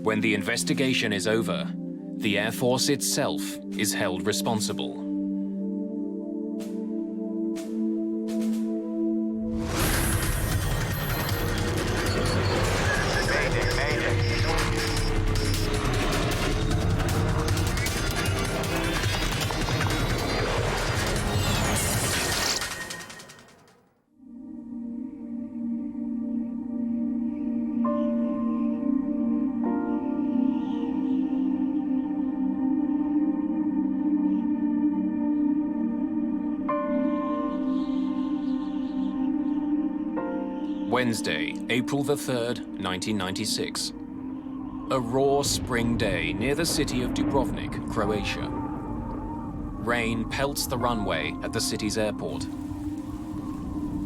When the investigation is over, the Air Force itself is held responsible. Wednesday, April the 3rd, 1996. A raw spring day near the city of Dubrovnik, Croatia. Rain pelts the runway at the city's airport.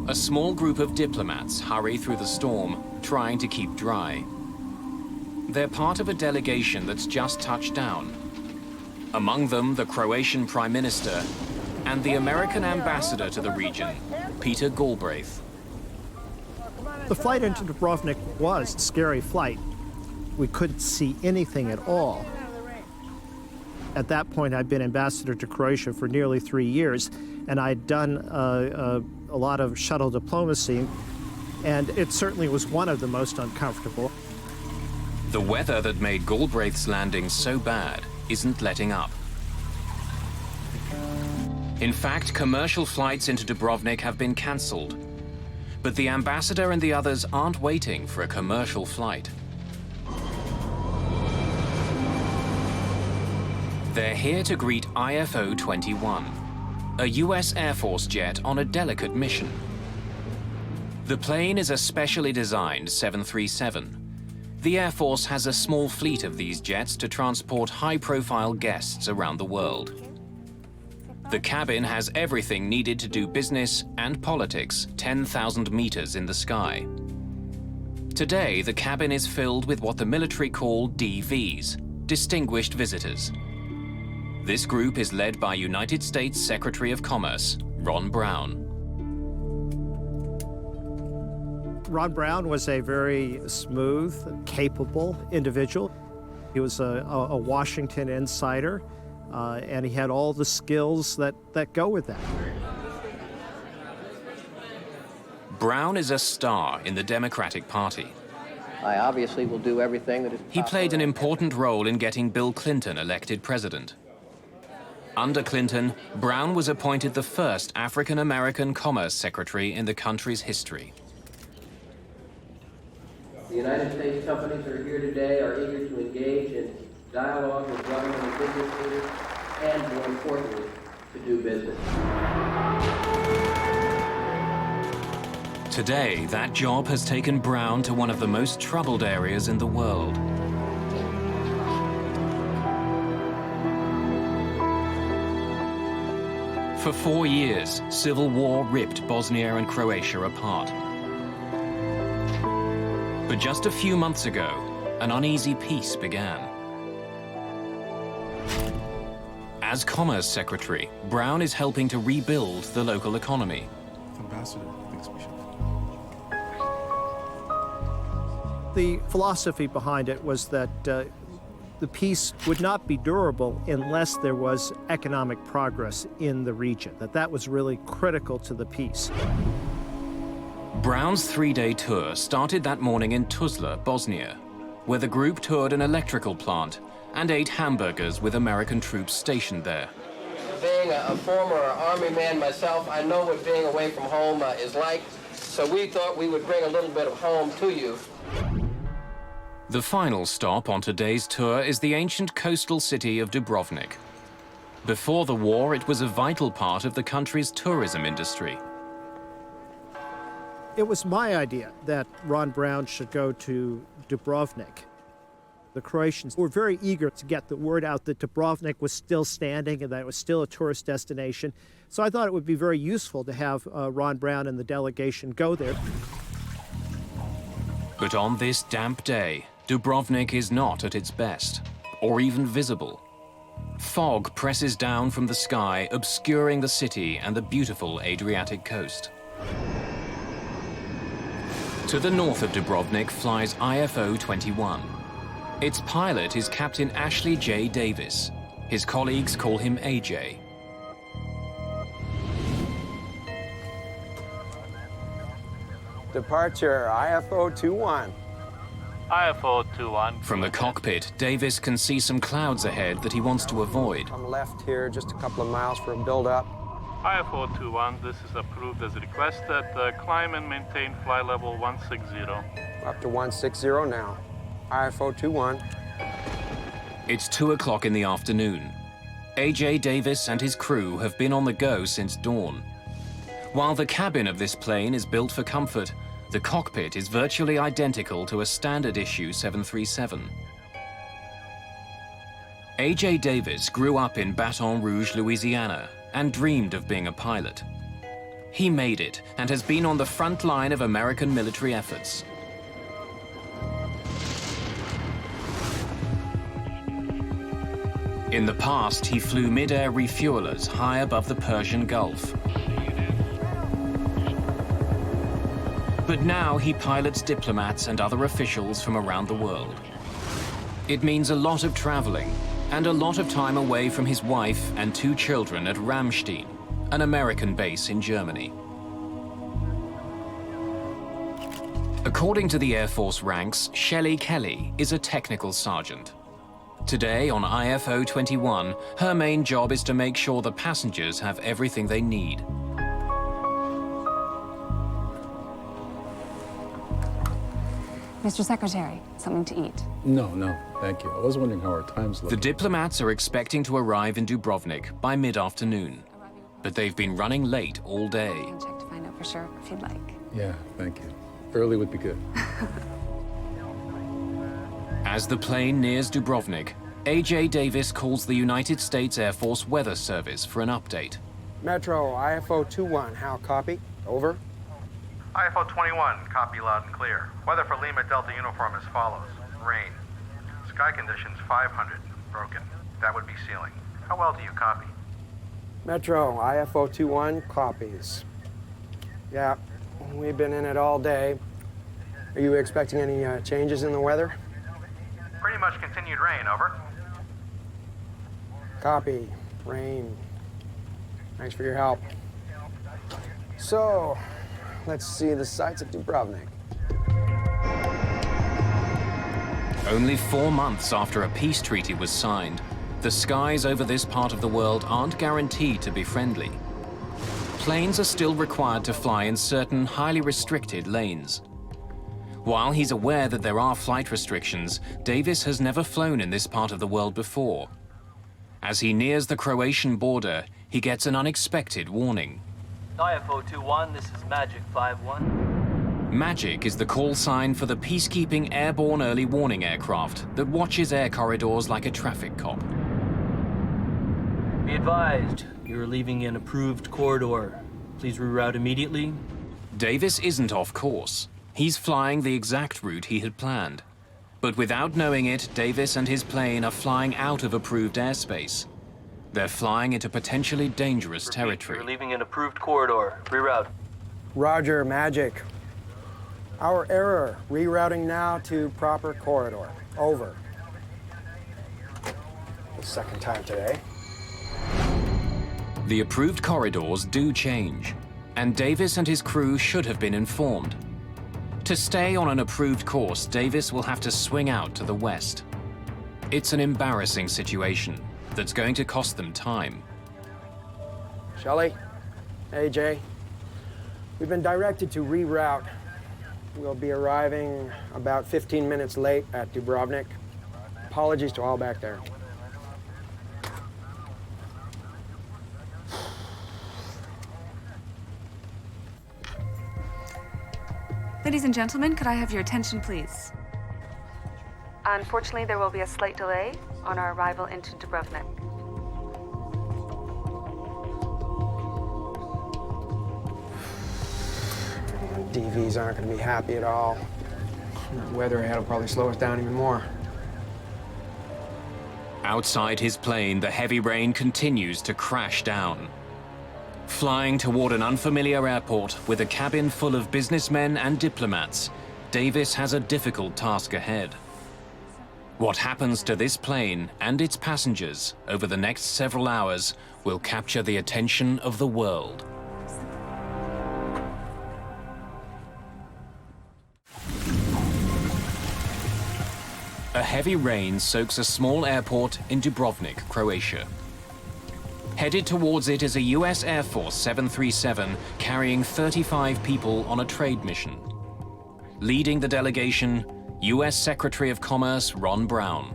A small group of diplomats hurry through the storm, trying to keep dry. They're part of a delegation that's just touched down. Among them, the Croatian Prime Minister and the American ambassador to the region, Peter Galbraith. The flight into Dubrovnik was a scary flight. We couldn't see anything at all. At that point, I'd been ambassador to Croatia for nearly 3 years, and I'd done a lot of shuttle diplomacy, and it certainly was one of the most uncomfortable. The weather that made Galbraith's landing so bad isn't letting up. In fact, commercial flights into Dubrovnik have been cancelled. But the ambassador and the others aren't waiting for a commercial flight. They're here to greet IFO-21, a US Air Force jet on a delicate mission. The plane is a specially designed 737. The Air Force has a small fleet of these jets to transport high-profile guests around the world. The cabin has everything needed to do business and politics 10,000 meters in the sky. Today, the cabin is filled with what the military call DVs, Distinguished Visitors. This group is led by United States Secretary of Commerce, Ron Brown. Ron Brown was a very smooth, capable individual. He was a Washington insider. And he had all the skills that go with that. Brown is a star in the Democratic Party. I obviously will do everything that is He played an important role in getting Bill Clinton elected president. Under Clinton, Brown was appointed the first African-American Commerce Secretary in the country's history. The United States companies that are here today are eager to engage in dialogue with government and business leaders, and more importantly, to do business. Today, that job has taken Brown to one of the most troubled areas in the world. For 4 years, civil war ripped Bosnia and Croatia apart. But just a few months ago, an uneasy peace began. As Commerce Secretary, Brown is helping to rebuild the local economy. Ambassador thinks we should. The philosophy behind it was that the peace would not be durable unless there was economic progress in the region, that was really critical to the peace. Brown's 3-day tour started that morning in Tuzla, Bosnia, where the group toured an electrical plant and ate hamburgers with American troops stationed there. Being a former Army man myself, I know what being away from home is like, so we thought we would bring a little bit of home to you. The final stop on today's tour is the ancient coastal city of Dubrovnik. Before the war, it was a vital part of the country's tourism industry. It was my idea that Ron Brown should go to Dubrovnik. The Croatians were very eager to get the word out that Dubrovnik was still standing and that it was still a tourist destination. So I thought it would be very useful to have Ron Brown and the delegation go there. But on this damp day, Dubrovnik is not at its best, or even visible. Fog presses down from the sky, obscuring the city and the beautiful Adriatic coast. To the north of Dubrovnik flies IFO 21. Its pilot is Captain Ashley J. Davis. His colleagues call him AJ. Departure, IFO 21. IFO 21. From the cockpit, Davis can see some clouds ahead that he wants to avoid. I'm left here just a couple of miles for a build-up. IFO 21, this is approved as requested. Climb and maintain flight level 160. Up to 160 now. IFO 21. It's 2 o'clock in the afternoon. AJ Davis and his crew have been on the go since dawn. While the cabin of this plane is built for comfort, the cockpit is virtually identical to a standard issue 737. AJ Davis grew up in Baton Rouge, Louisiana, and dreamed of being a pilot. He made it and has been on the front line of American military efforts. In the past, he flew mid-air refuelers high above the Persian Gulf. But now he pilots diplomats and other officials from around the world. It means a lot of traveling and a lot of time away from his wife and 2 children at Ramstein, an American base in Germany. According to the Air Force ranks, Shelley Kelly is a technical sergeant. Today on IFO 21, her main job is to make sure the passengers have everything they need. Mr. Secretary, something to eat. No, thank you. I was wondering how our time's looking. The diplomats are expecting to arrive in Dubrovnik by mid-afternoon, but they've been running late all day. I can check to find out for sure if you'd like. Yeah, thank you. Early would be good. As the plane nears Dubrovnik, AJ Davis calls the United States Air Force Weather Service for an update. Metro, IFO 21, how copy? Over. IFO 21, copy loud and clear. Weather for Lima Delta uniform as follows. Rain. Sky conditions 500, broken. That would be ceiling. How well do you copy? Metro, IFO 21, copies. Yeah, we've been in it all day. Are you expecting any changes in the weather? Pretty much continued rain, over. Copy. Rain. Thanks for your help. So, let's see the sights of Dubrovnik. Only 4 months after a peace treaty was signed, the skies over this part of the world aren't guaranteed to be friendly. Planes are still required to fly in certain highly restricted lanes. While he's aware that there are flight restrictions, Davis has never flown in this part of the world before. As he nears the Croatian border, he gets an unexpected warning. IFO 21, this is Magic 51. Magic is the call sign for the peacekeeping airborne early warning aircraft that watches air corridors like a traffic cop. Be advised, you're leaving an approved corridor. Please reroute immediately. Davis isn't off course. He's flying the exact route he had planned. But without knowing it, Davis and his plane are flying out of approved airspace. They're flying into potentially dangerous territory. You're leaving an approved corridor. Reroute. Roger, Magic. Our error. Rerouting now to proper corridor. Over. The second time today. The approved corridors do change, and Davis and his crew should have been informed. To stay on an approved course, Davis will have to swing out to the west. It's an embarrassing situation that's going to cost them time. Shelley, AJ, we've been directed to reroute. We'll be arriving about 15 minutes late at Dubrovnik. Apologies to all back there. Ladies and gentlemen, could I have your attention, please? Unfortunately, there will be a slight delay on our arrival into Dubrovnik. DVs aren't going to be happy at all. That weather ahead will probably slow us down even more. Outside his plane, the heavy rain continues to crash down. Flying toward an unfamiliar airport with a cabin full of businessmen and diplomats, Davis has a difficult task ahead. What happens to this plane and its passengers over the next several hours will capture the attention of the world. A heavy rain soaks a small airport in Dubrovnik, Croatia. Headed towards it is a US Air Force 737 carrying 35 people on a trade mission. Leading the delegation, US Secretary of Commerce Ron Brown.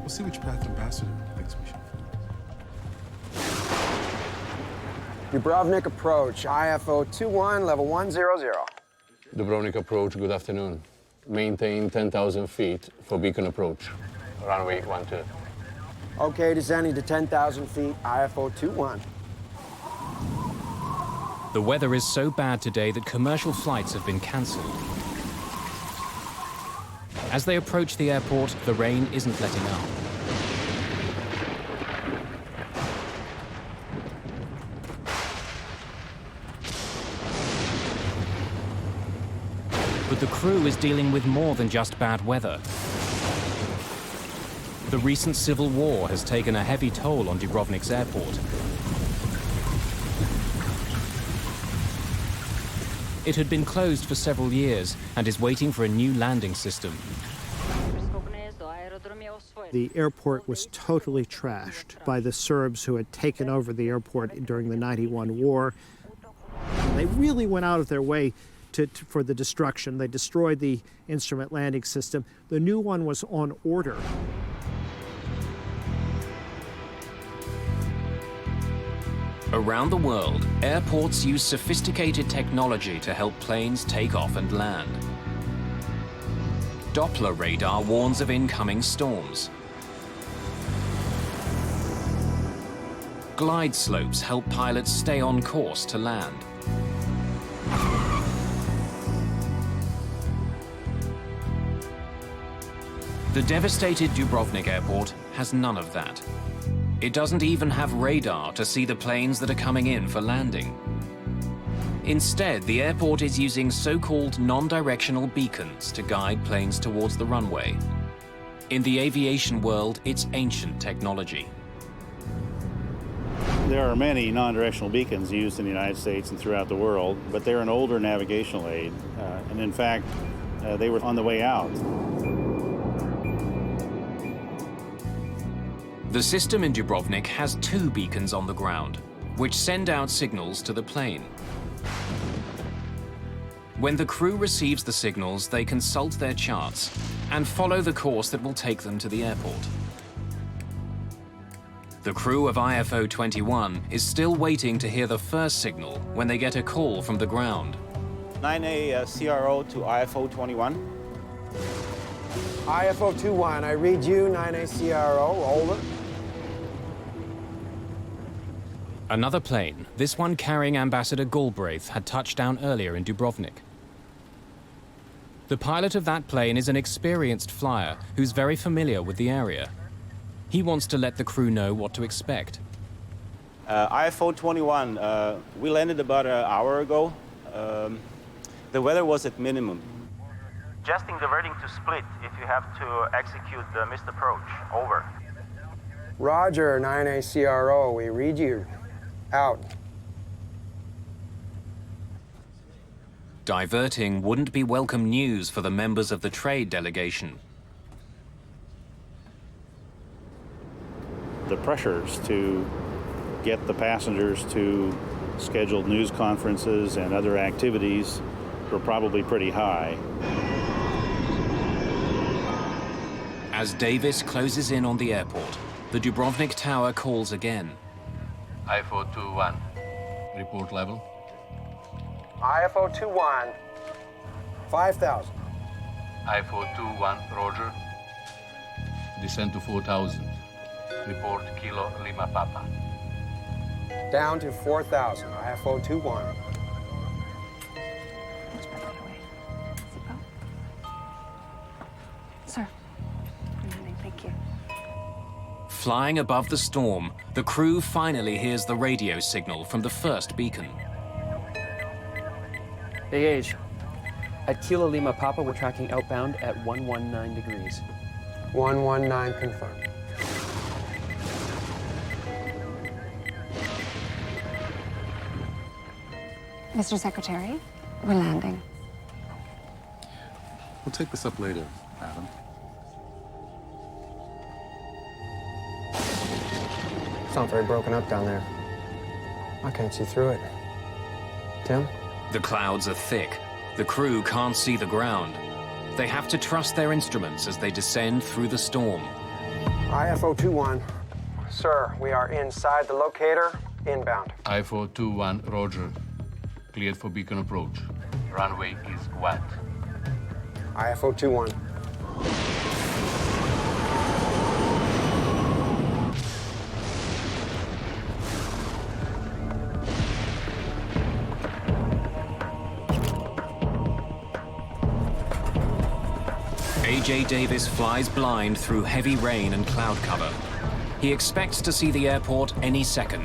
We'll see which path Ambassador thinks we should follow. Dubrovnik approach, IFO 21, level 100. Dubrovnik approach, good afternoon. Maintain 10,000 feet for beacon approach. Runway 12. Okay, descending to 10,000 feet, IFO 21. The weather is so bad today that commercial flights have been cancelled. As they approach the airport, the rain isn't letting up. But the crew is dealing with more than just bad weather. The recent civil war has taken a heavy toll on Dubrovnik's airport. It had been closed for several years and is waiting for a new landing system. The airport was totally trashed by the Serbs who had taken over the airport during the '91 war. They really went out of their way for the destruction. They destroyed the instrument landing system. The new one was on order. Around the world, airports use sophisticated technology to help planes take off and land. Doppler radar warns of incoming storms. Glide slopes help pilots stay on course to land. The devastated Dubrovnik airport has none of that. It doesn't even have radar to see the planes that are coming in for landing. Instead, the airport is using so-called non-directional beacons to guide planes towards the runway. In the aviation world, it's ancient technology. There are many non-directional beacons used in the United States and throughout the world, but they're an older navigational aid, and in fact, they were on the way out. The system in Dubrovnik has 2 beacons on the ground, which send out signals to the plane. When the crew receives the signals, they consult their charts and follow the course that will take them to the airport. The crew of IFO 21 is still waiting to hear the first signal when they get a call from the ground. 9A CRO to IFO 21. IFO 21, I read you, 9A CRO, over. Another plane, this one carrying Ambassador Galbraith, had touched down earlier in Dubrovnik. The pilot of that plane is an experienced flyer who's very familiar with the area. He wants to let the crew know what to expect. IFO 21, we landed about an hour ago. The weather was at minimum. Adjusting the wording to split if you have to execute the missed approach. Over. Roger, 9A CRO, we read you. Out. Diverting wouldn't be welcome news for the members of the trade delegation. The pressures to get the passengers to scheduled news conferences and other activities were probably pretty high. As Davis closes in on the airport, the Dubrovnik tower calls again. IFO 21. Report level. IFO 21, 5,000. IFO 21, roger. Descend to 4,000. Report Kilo Lima Papa. Down to 4,000, IFO 21. Sir. Thank you. Flying above the storm, the crew finally hears the radio signal from the first beacon. Big Age. At Kilo Lima Papa, we're tracking outbound at 119 degrees. 119 confirmed. Mr. Secretary, we're landing. We'll take this up later, Adam. It's not very broken up down there. I can't see through it. Tim? The clouds are thick. The crew can't see the ground. They have to trust their instruments as they descend through the storm. IFO 21. Sir, we are inside the locator, inbound. IFO 21, roger. Cleared for beacon approach. Runway is wet. IFO 21. A.J. Davis flies blind through heavy rain and cloud cover. He expects to see the airport any second.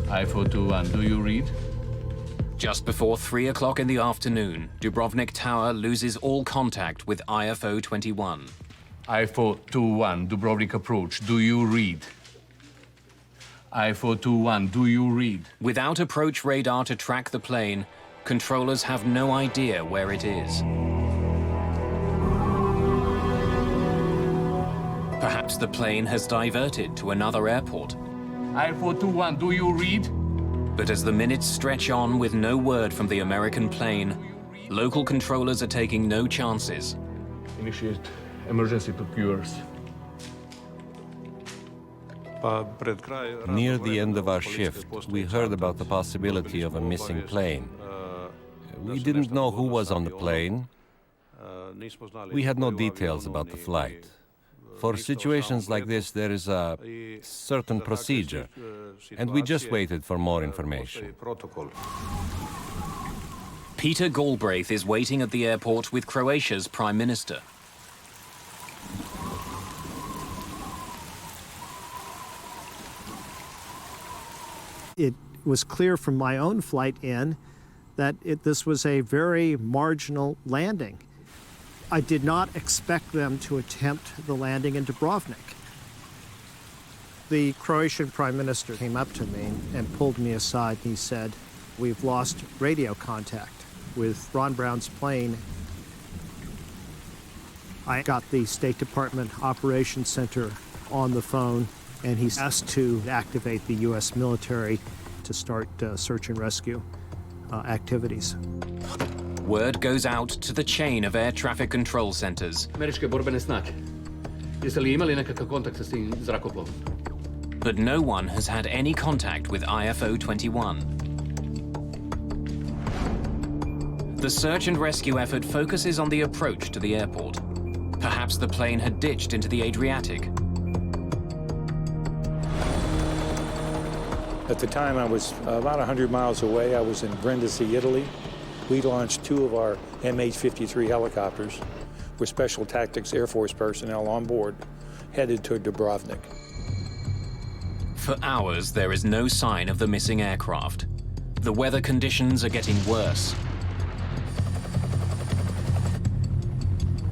IFO 21, do you read? Just before 3 o'clock in the afternoon, Dubrovnik Tower loses all contact with IFO 21. IFO 21, Dubrovnik approach, do you read? IFO 21, do you read? Without approach radar to track the plane, controllers have no idea where it is. Perhaps the plane has diverted to another airport. IFO 21, do you read? But as the minutes stretch on with no word from the American plane, local controllers are taking no chances. Initiate emergency procedures. Near the end of our shift, we heard about the possibility of a missing plane. We didn't know who was on the plane. We had no details about the flight. For situations like this, there is a certain procedure, and we just waited for more information. Peter Galbraith is waiting at the airport with Croatia's Prime Minister. It was clear from my own flight in that this was a very marginal landing. I did not expect them to attempt the landing in Dubrovnik. The Croatian Prime Minister came up to me and pulled me aside, and he said, "We've lost radio contact with Ron Brown's plane." I got the State Department Operations Center on the phone, and he's asked to activate the U.S. military to start search and rescue activities. Word goes out to the chain of air traffic control centers. Američke borbene snage. Jeste li imali nekakav kontakt sa tim zrakoplovom? But no one has had any contact with IFO 21. The search and rescue effort focuses on the approach to the airport. Perhaps the plane had ditched into the Adriatic. At the time, I was about 100 miles away. I was in Brindisi, Italy. We launched 2 of our MH-53 helicopters with Special Tactics Air Force personnel on board, headed to Dubrovnik. For hours, there is no sign of the missing aircraft. The weather conditions are getting worse.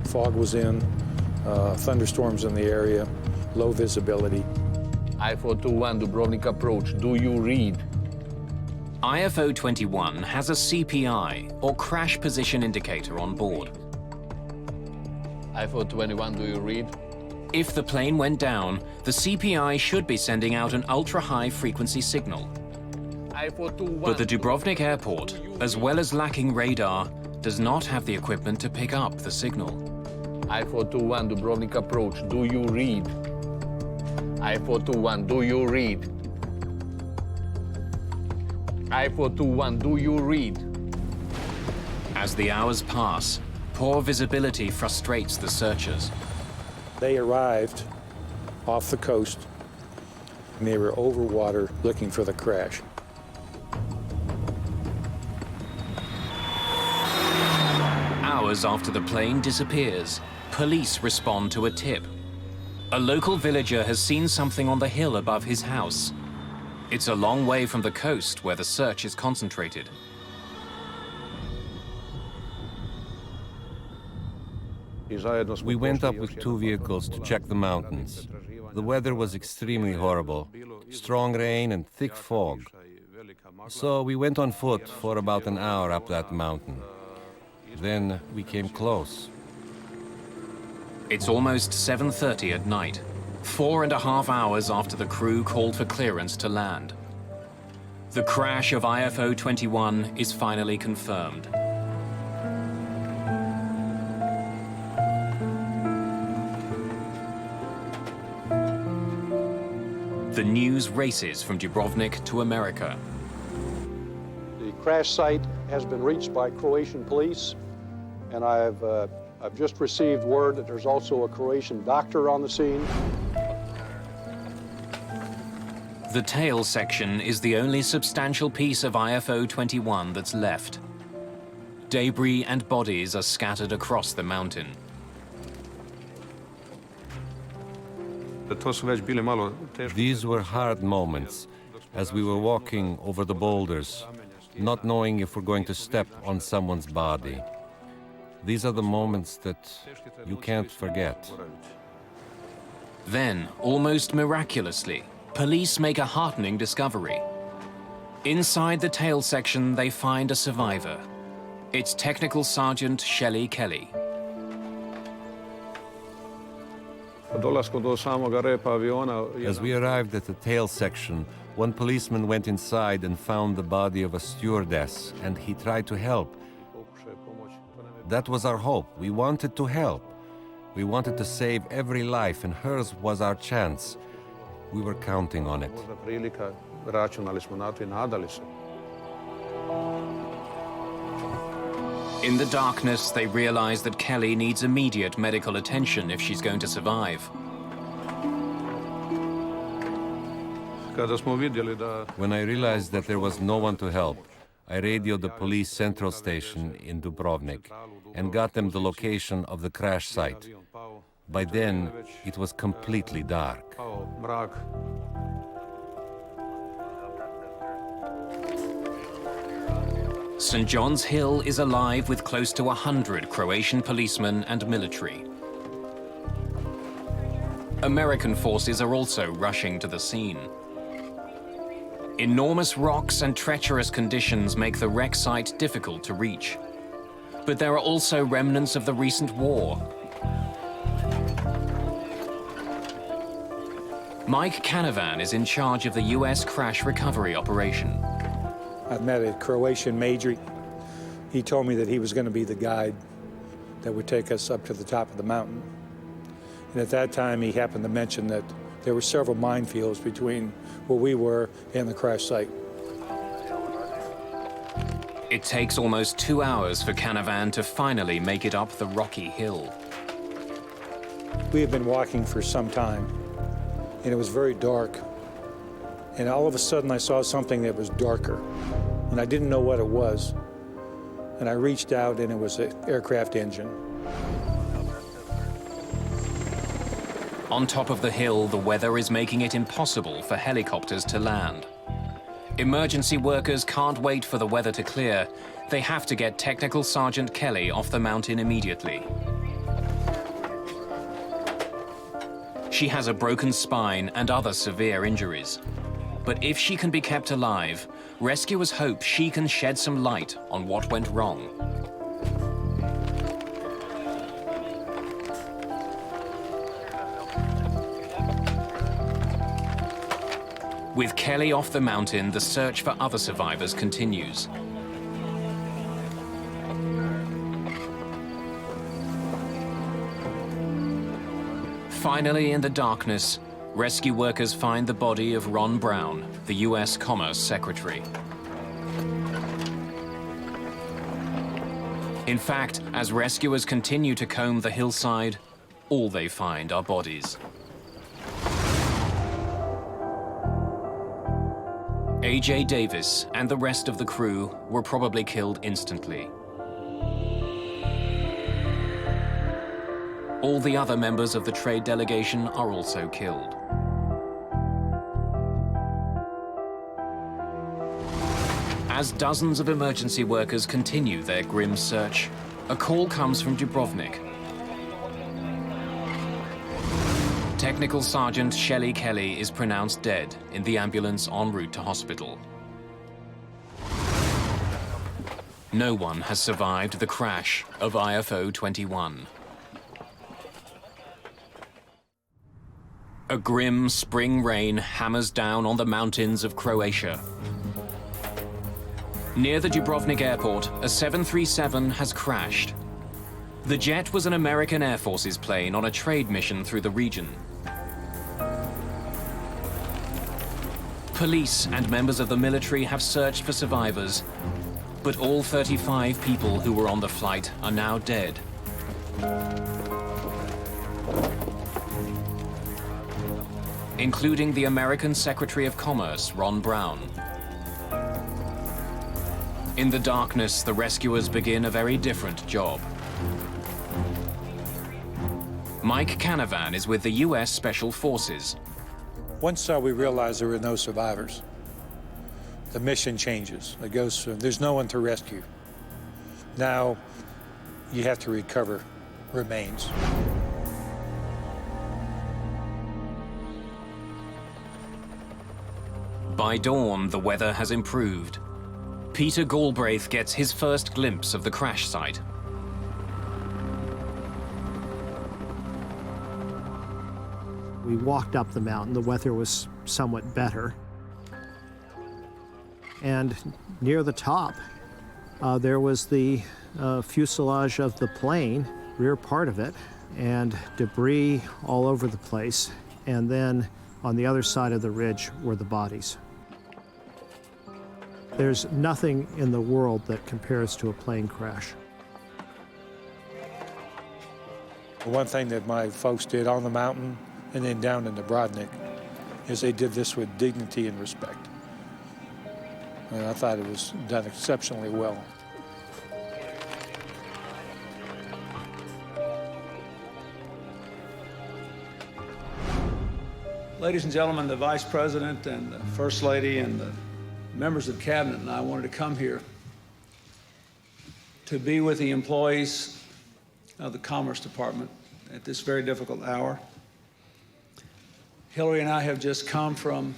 Fog was in. thunderstorms in the area, low visibility. IFO-21 Dubrovnik approach, do you read? IFO-21 has a CPI, or crash position indicator, on board. IFO-21, do you read? If the plane went down, the CPI should be sending out an ultra-high frequency signal. But the Dubrovnik airport, as well as lacking radar, does not have the equipment to pick up the signal. IFO-21 Dubrovnik approach, do you read? IFO-21, do you read? IFO-21, do you read? As the hours pass, poor visibility frustrates the searchers. They arrived off the coast, and they were over water looking for the crash. Hours after the plane disappears, police respond to a tip. A local villager has seen something on the hill above his house. It's a long way from the coast where the search is concentrated. We went up with 2 vehicles to check the mountains. The weather was extremely horrible, strong rain and thick fog. So we went on foot for about an hour up that mountain. Then we came close. It's almost 7:30 at night, 4.5 hours after the crew called for clearance to land. The crash of IFO-21 is finally confirmed. The news races from Dubrovnik to America. The crash site has been reached by Croatian police, and I've just received word that there's also a Croatian doctor on the scene. The tail section is the only substantial piece of IFO-21 that's left. Debris and bodies are scattered across the mountain. These were hard moments as we were walking over the boulders, not knowing if we're going to step on someone's body. These are the moments that you can't forget. Then, almost miraculously, police make a heartening discovery. Inside the tail section, they find a survivor. It's Technical Sergeant Shelley Kelly. As we arrived at the tail section, one policeman went inside and found the body of a stewardess, and he tried to help. That was our hope. We wanted to help. We wanted to save every life, and hers was our chance. We were counting on it. In the darkness, they realize that Kelly needs immediate medical attention if she's going to survive. When I realized that there was no one to help, I radioed the police central station in Dubrovnik and got them the location of the crash site. By then, it was completely dark. St. John's Hill is alive with close to 100 Croatian policemen and military. American forces are also rushing to the scene. Enormous rocks and treacherous conditions make the wreck site difficult to reach. But there are also remnants of the recent war. Mike Canavan is in charge of the U.S. crash recovery operation. I met a Croatian major. He told me that he was going to be the guide that would take us up to the top of the mountain. And at that time, he happened to mention that there were several minefields between where we were and the crash site. It takes almost 2 hours for Canavan to finally make it up the rocky hill. We had been walking for some time, and it was very dark. And all of a sudden, I saw something that was darker, and I didn't know what it was. And I reached out, and it was an aircraft engine. On top of the hill, the weather is making it impossible for helicopters to land. Emergency workers can't wait for the weather to clear. They have to get Technical Sergeant Kelly off the mountain immediately. She has a broken spine and other severe injuries. But if she can be kept alive, rescuers hope she can shed some light on what went wrong. With Kelly off the mountain, the search for other survivors continues. Finally, in the darkness, rescue workers find the body of Ron Brown, the U.S. Commerce Secretary. In fact, as rescuers continue to comb the hillside, all they find are bodies. A.J. Davis and the rest of the crew were probably killed instantly. All the other members of the trade delegation are also killed. As dozens of emergency workers continue their grim search, a call comes from Dubrovnik. Technical Sergeant Shelley Kelly is pronounced dead in the ambulance en route to hospital. No one has survived the crash of IFO 21. A grim spring rain hammers down on the mountains of Croatia. Near the Dubrovnik airport, a 737 has crashed. The jet was an American Air Force's plane on a trade mission through the region. Police and members of the military have searched for survivors, but all 35 people who were on the flight are now dead. Including the American Secretary of Commerce, Ron Brown. In the darkness, the rescuers begin a very different job. Mike Canavan is with the U.S. Special Forces. Once we realized there were no survivors, the mission changes. It goes from there's no one to rescue. Now you have to recover remains. By dawn, the weather has improved. Peter Galbraith gets his first glimpse of the crash site. We walked up the mountain. The weather was somewhat better. And near the top, there was the fuselage of the plane, rear part of it, and debris all over the place. And then on the other side of the ridge were the bodies. There's nothing in the world that compares to a plane crash. One thing that my folks did on the mountain and then down in Dubrovnik is they did this with dignity and respect. And I thought it was done exceptionally well. Ladies and gentlemen, the Vice President and the First Lady and the members of Cabinet and I wanted to come here to be with the employees of the Commerce Department at this very difficult hour. Hillary and I have just come from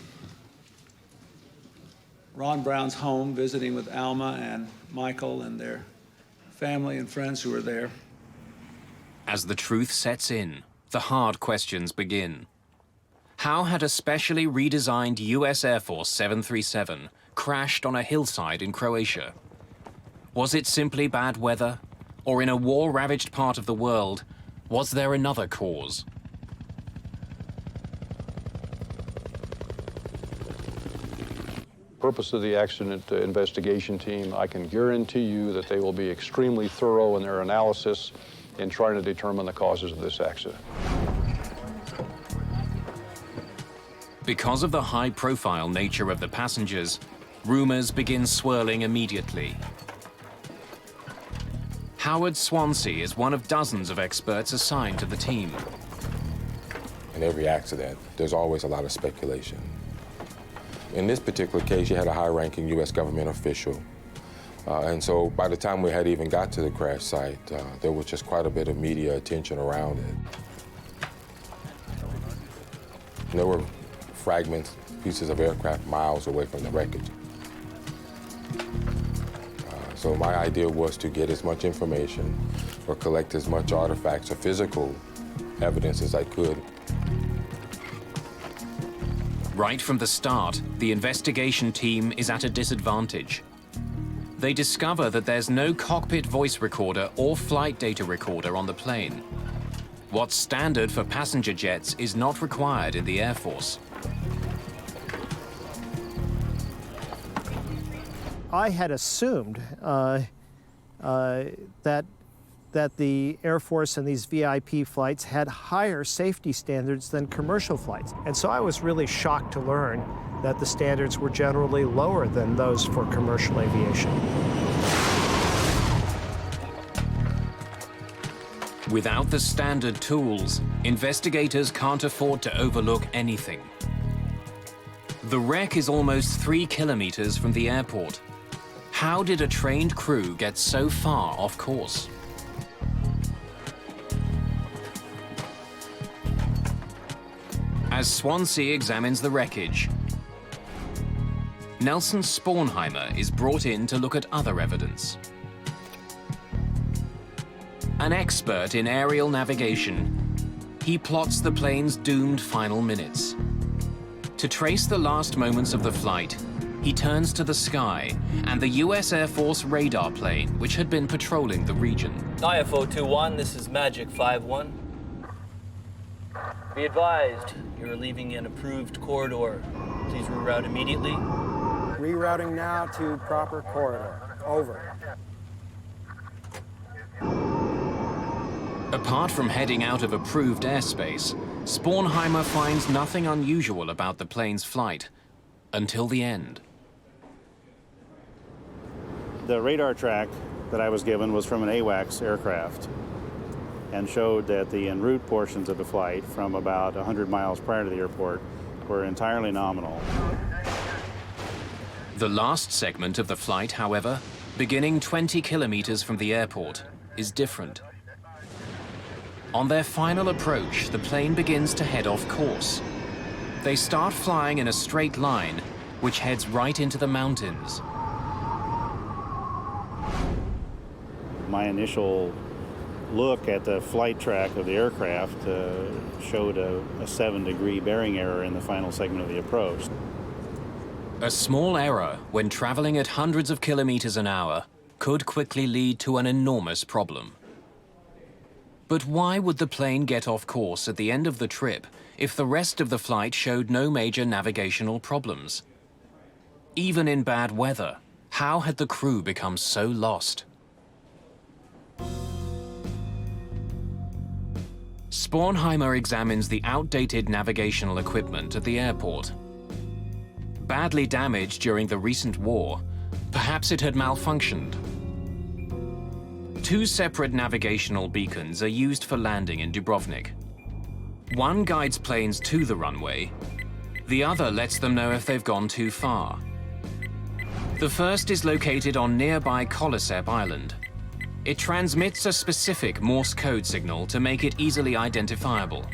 Ron Brown's home, visiting with Alma and Michael and their family and friends who are there. As the truth sets in, the hard questions begin. How had a specially redesigned U.S. Air Force 737 crashed on a hillside in Croatia? Was it simply bad weather? Or in a war-ravaged part of the world, was there another cause? Purpose of the accident investigation team, I can guarantee you that they will be extremely thorough in their analysis in trying to determine the causes of this accident. Because of the high-profile nature of the passengers, rumors begin swirling immediately. Howard Swansea is one of dozens of experts assigned to the team. In every accident, there's always a lot of speculation. In this particular case, you had a high-ranking U.S. government official. And so by the time we had even got to the crash site, there was just quite a bit of media attention around it. And there were fragments, pieces of aircraft miles away from the wreckage. So my idea was to get as much information or collect as much artifacts or physical evidence as I could. Right from the start, the investigation team is at a disadvantage. They discover that there's no cockpit voice recorder or flight data recorder on the plane. What's standard for passenger jets is not required in the Air Force. I had assumed that the Air Force and these VIP flights had higher safety standards than commercial flights. And so I was really shocked to learn that the standards were generally lower than those for commercial aviation. Without the standard tools, investigators can't afford to overlook anything. The wreck is almost 3 kilometers from the airport. How did a trained crew get so far off course? As Swansea examines the wreckage, Nelson Spornheimer is brought in to look at other evidence. An expert in aerial navigation, he plots the plane's doomed final minutes. To trace the last moments of the flight, he turns to the sky and the US Air Force radar plane, which had been patrolling the region. IFO-21, this is Magic 5-1. Be advised, you're leaving an approved corridor. Please reroute immediately. Rerouting now to proper corridor. Over. Apart from heading out of approved airspace, Spornheimer finds nothing unusual about the plane's flight until the end. The radar track that I was given was from an AWACS aircraft and showed that the en route portions of the flight from about 100 miles prior to the airport were entirely nominal. The last segment of the flight, however, beginning 20 kilometers from the airport, is different. On their final approach, the plane begins to head off course. They start flying in a straight line, which heads right into the mountains. My initial look at the flight track of the aircraft showed a 7-degree bearing error in the final segment of the approach. A small error when traveling at hundreds of kilometers an hour could quickly lead to an enormous problem. But why would the plane get off course at the end of the trip if the rest of the flight showed no major navigational problems? Even in bad weather, how had the crew become so lost? Spornheimer examines the outdated navigational equipment at the airport. Badly damaged during the recent war, perhaps it had malfunctioned. 2 separate navigational beacons are used for landing in Dubrovnik. One guides planes to the runway, the other lets them know if they've gone too far. The first is located on nearby Kolosep Island. It transmits a specific Morse code signal to make it easily identifiable.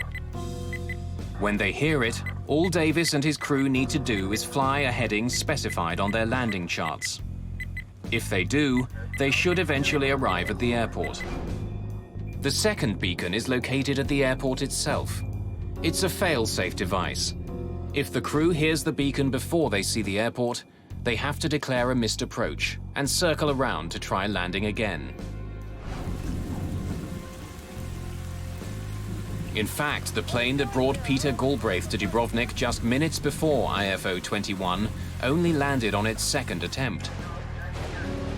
When they hear it, all Davis and his crew need to do is fly a heading specified on their landing charts. If they do, they should eventually arrive at the airport. The second beacon is located at the airport itself. It's a fail-safe device. If the crew hears the beacon before they see the airport, they have to declare a missed approach and circle around to try landing again. In fact, the plane that brought Peter Galbraith to Dubrovnik just minutes before IFO-21 only landed on its second attempt.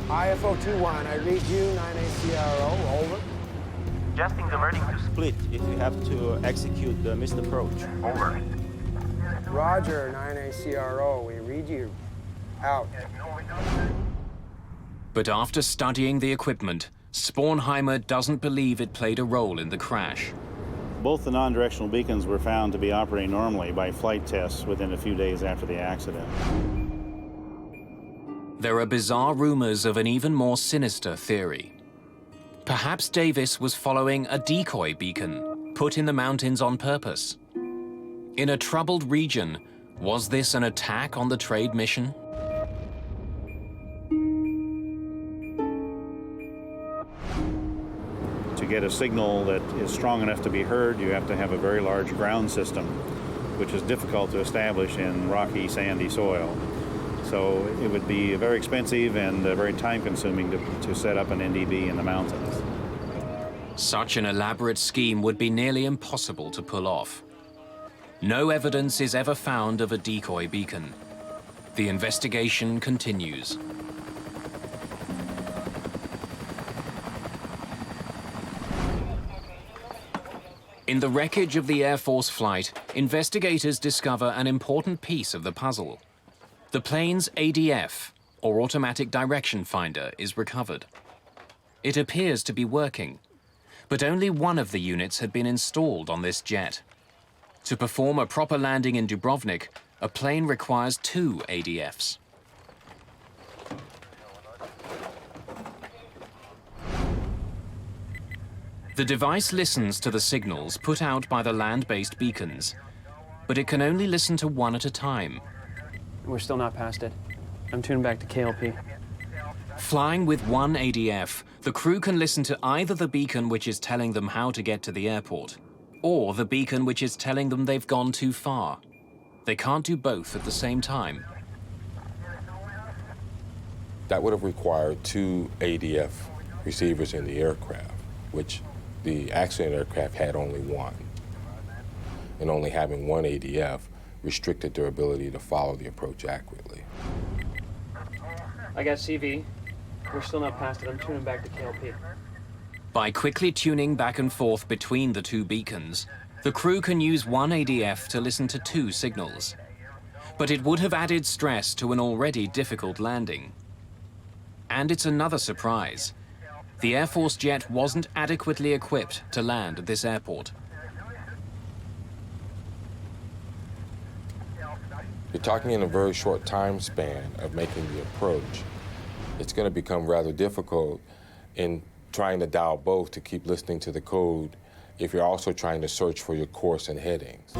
IFO-21, I read you, 9ACRO, over. Adjusting the verdict to Split if you have to execute the missed approach. over. Roger, 9ACRO, we read you. Out. But after studying the equipment, Spornheimer doesn't believe it played a role in the crash. Both the non-directional beacons were found to be operating normally by flight tests within a few days after the accident. There are bizarre rumors of an even more sinister theory. Perhaps Davis was following a decoy beacon put in the mountains on purpose. In a troubled region, was this an attack on the trade mission? To get a signal that is strong enough to be heard, you have to have a very large ground system, which is difficult to establish in rocky, sandy soil. So it would be very expensive and very time-consuming to set up an NDB in the mountains. Such an elaborate scheme would be nearly impossible to pull off. No evidence is ever found of a decoy beacon. The investigation continues. In the wreckage of the Air Force flight, investigators discover an important piece of the puzzle. The plane's ADF, or automatic direction finder, is recovered. It appears to be working, but only one of the units had been installed on this jet. To perform a proper landing in Dubrovnik, a plane requires 2 ADFs. The device listens to the signals put out by the land-based beacons, but it can only listen to one at a time. We're still not past it. I'm tuning back to KLP. Flying with 1 ADF, the crew can listen to either the beacon which is telling them how to get to the airport, or the beacon which is telling them they've gone too far. They can't do both at the same time. That would have required 2 ADF receivers in the aircraft, which the accident aircraft had only 1. And only having 1 ADF restricted their ability to follow the approach accurately. I got CV. We're still not past it. I'm tuning back to KLP. By quickly tuning back and forth between the 2 beacons, the crew can use 1 ADF to listen to 2 signals. But it would have added stress to an already difficult landing. And it's another surprise. The Air Force jet wasn't adequately equipped to land at this airport. You're talking in a very short time span of making the approach. It's going to become rather difficult in trying to dial both to keep listening to the code if you're also trying to search for your course and headings.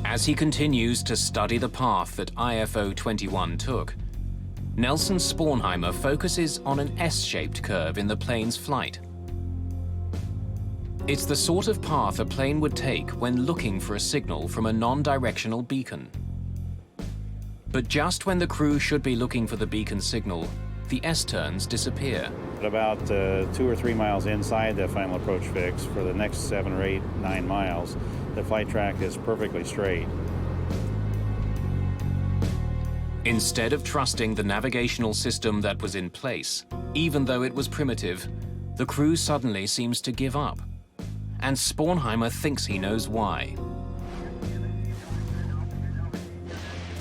As he continues to study the path that IFO 21 took, Nelson Spornheimer focuses on an S-shaped curve in the plane's flight. It's the sort of path a plane would take when looking for a signal from a non-directional beacon. But just when the crew should be looking for the beacon signal, the S-turns disappear. At about 2 or 3 miles inside the final approach fix, for the next 7 or 8, 9 miles, the flight track is perfectly straight. Instead of trusting the navigational system that was in place, even though it was primitive, the crew suddenly seems to give up. And Spornheimer thinks he knows why.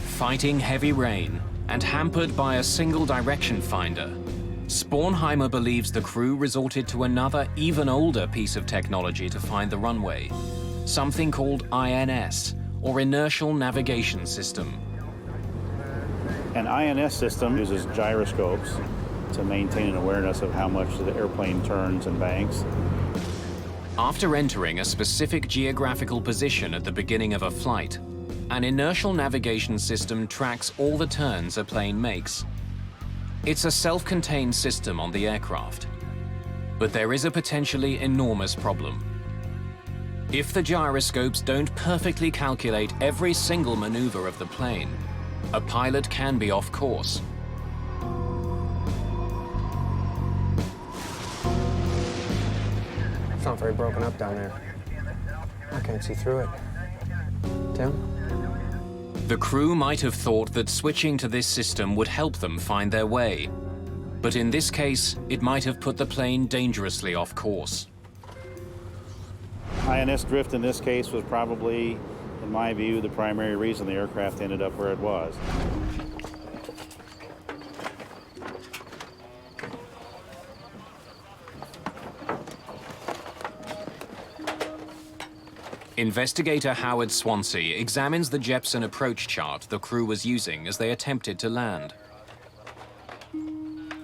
Fighting heavy rain and hampered by a single direction finder, Spornheimer believes the crew resorted to another, even older piece of technology to find the runway, something called INS, or Inertial Navigation System. An INS system uses gyroscopes to maintain an awareness of how much the airplane turns and banks. After entering a specific geographical position at the beginning of a flight, an inertial navigation system tracks all the turns a plane makes. It's a self-contained system on the aircraft. But there is a potentially enormous problem. If the gyroscopes don't perfectly calculate every single maneuver of the plane, a pilot can be off course. It's not very broken up down there. I can't see through it. Tim? The crew might have thought that switching to this system would help them find their way. But in this case, it might have put the plane dangerously off course. INS drift in this case was probably, in my view, the primary reason the aircraft ended up where it was. Investigator Howard Swansea examines the Jeppson approach chart the crew was using as they attempted to land.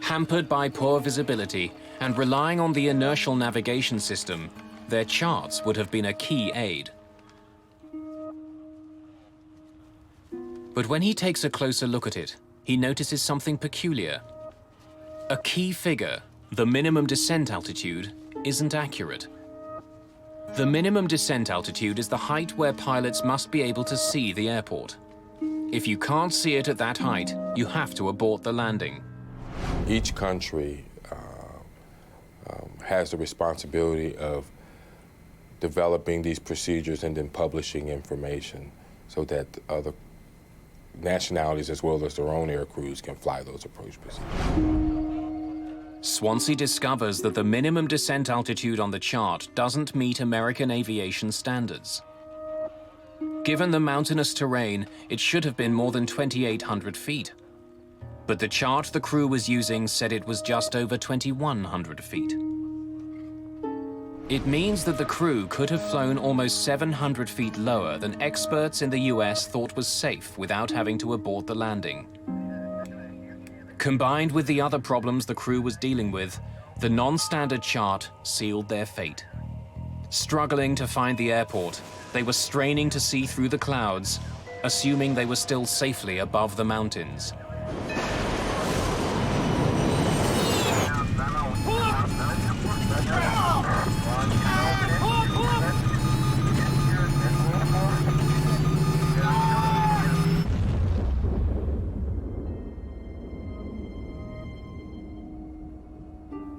Hampered by poor visibility and relying on the inertial navigation system, their charts would have been a key aid. But when he takes a closer look at it, he notices something peculiar. A key figure, the minimum descent altitude, isn't accurate. The minimum descent altitude is the height where pilots must be able to see the airport. If you can't see it at that height, you have to abort the landing. Each country has the responsibility of developing these procedures and then publishing information so that other nationalities as well as their own air crews can fly those approach procedures. Swansea discovers that the minimum descent altitude on the chart doesn't meet American aviation standards. Given the mountainous terrain, it should have been more than 2,800 feet. But the chart the crew was using said it was just over 2,100 feet. It means that the crew could have flown almost 700 feet lower than experts in the US thought was safe without having to abort the landing. Combined with the other problems the crew was dealing with, the non-standard chart sealed their fate. Struggling to find the airport, they were straining to see through the clouds, assuming they were still safely above the mountains.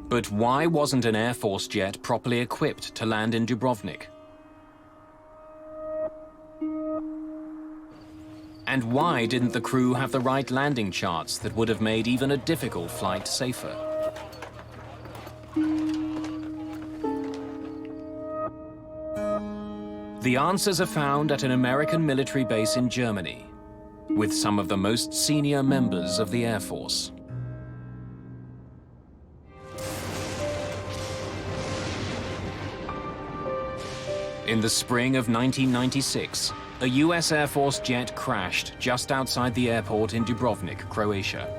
But why wasn't an Air Force jet properly equipped to land in Dubrovnik? And why didn't the crew have the right landing charts that would have made even a difficult flight safer? The answers are found at an American military base in Germany, with some of the most senior members of the Air Force. In the spring of 1996, a US Air Force jet crashed just outside the airport in Dubrovnik, Croatia.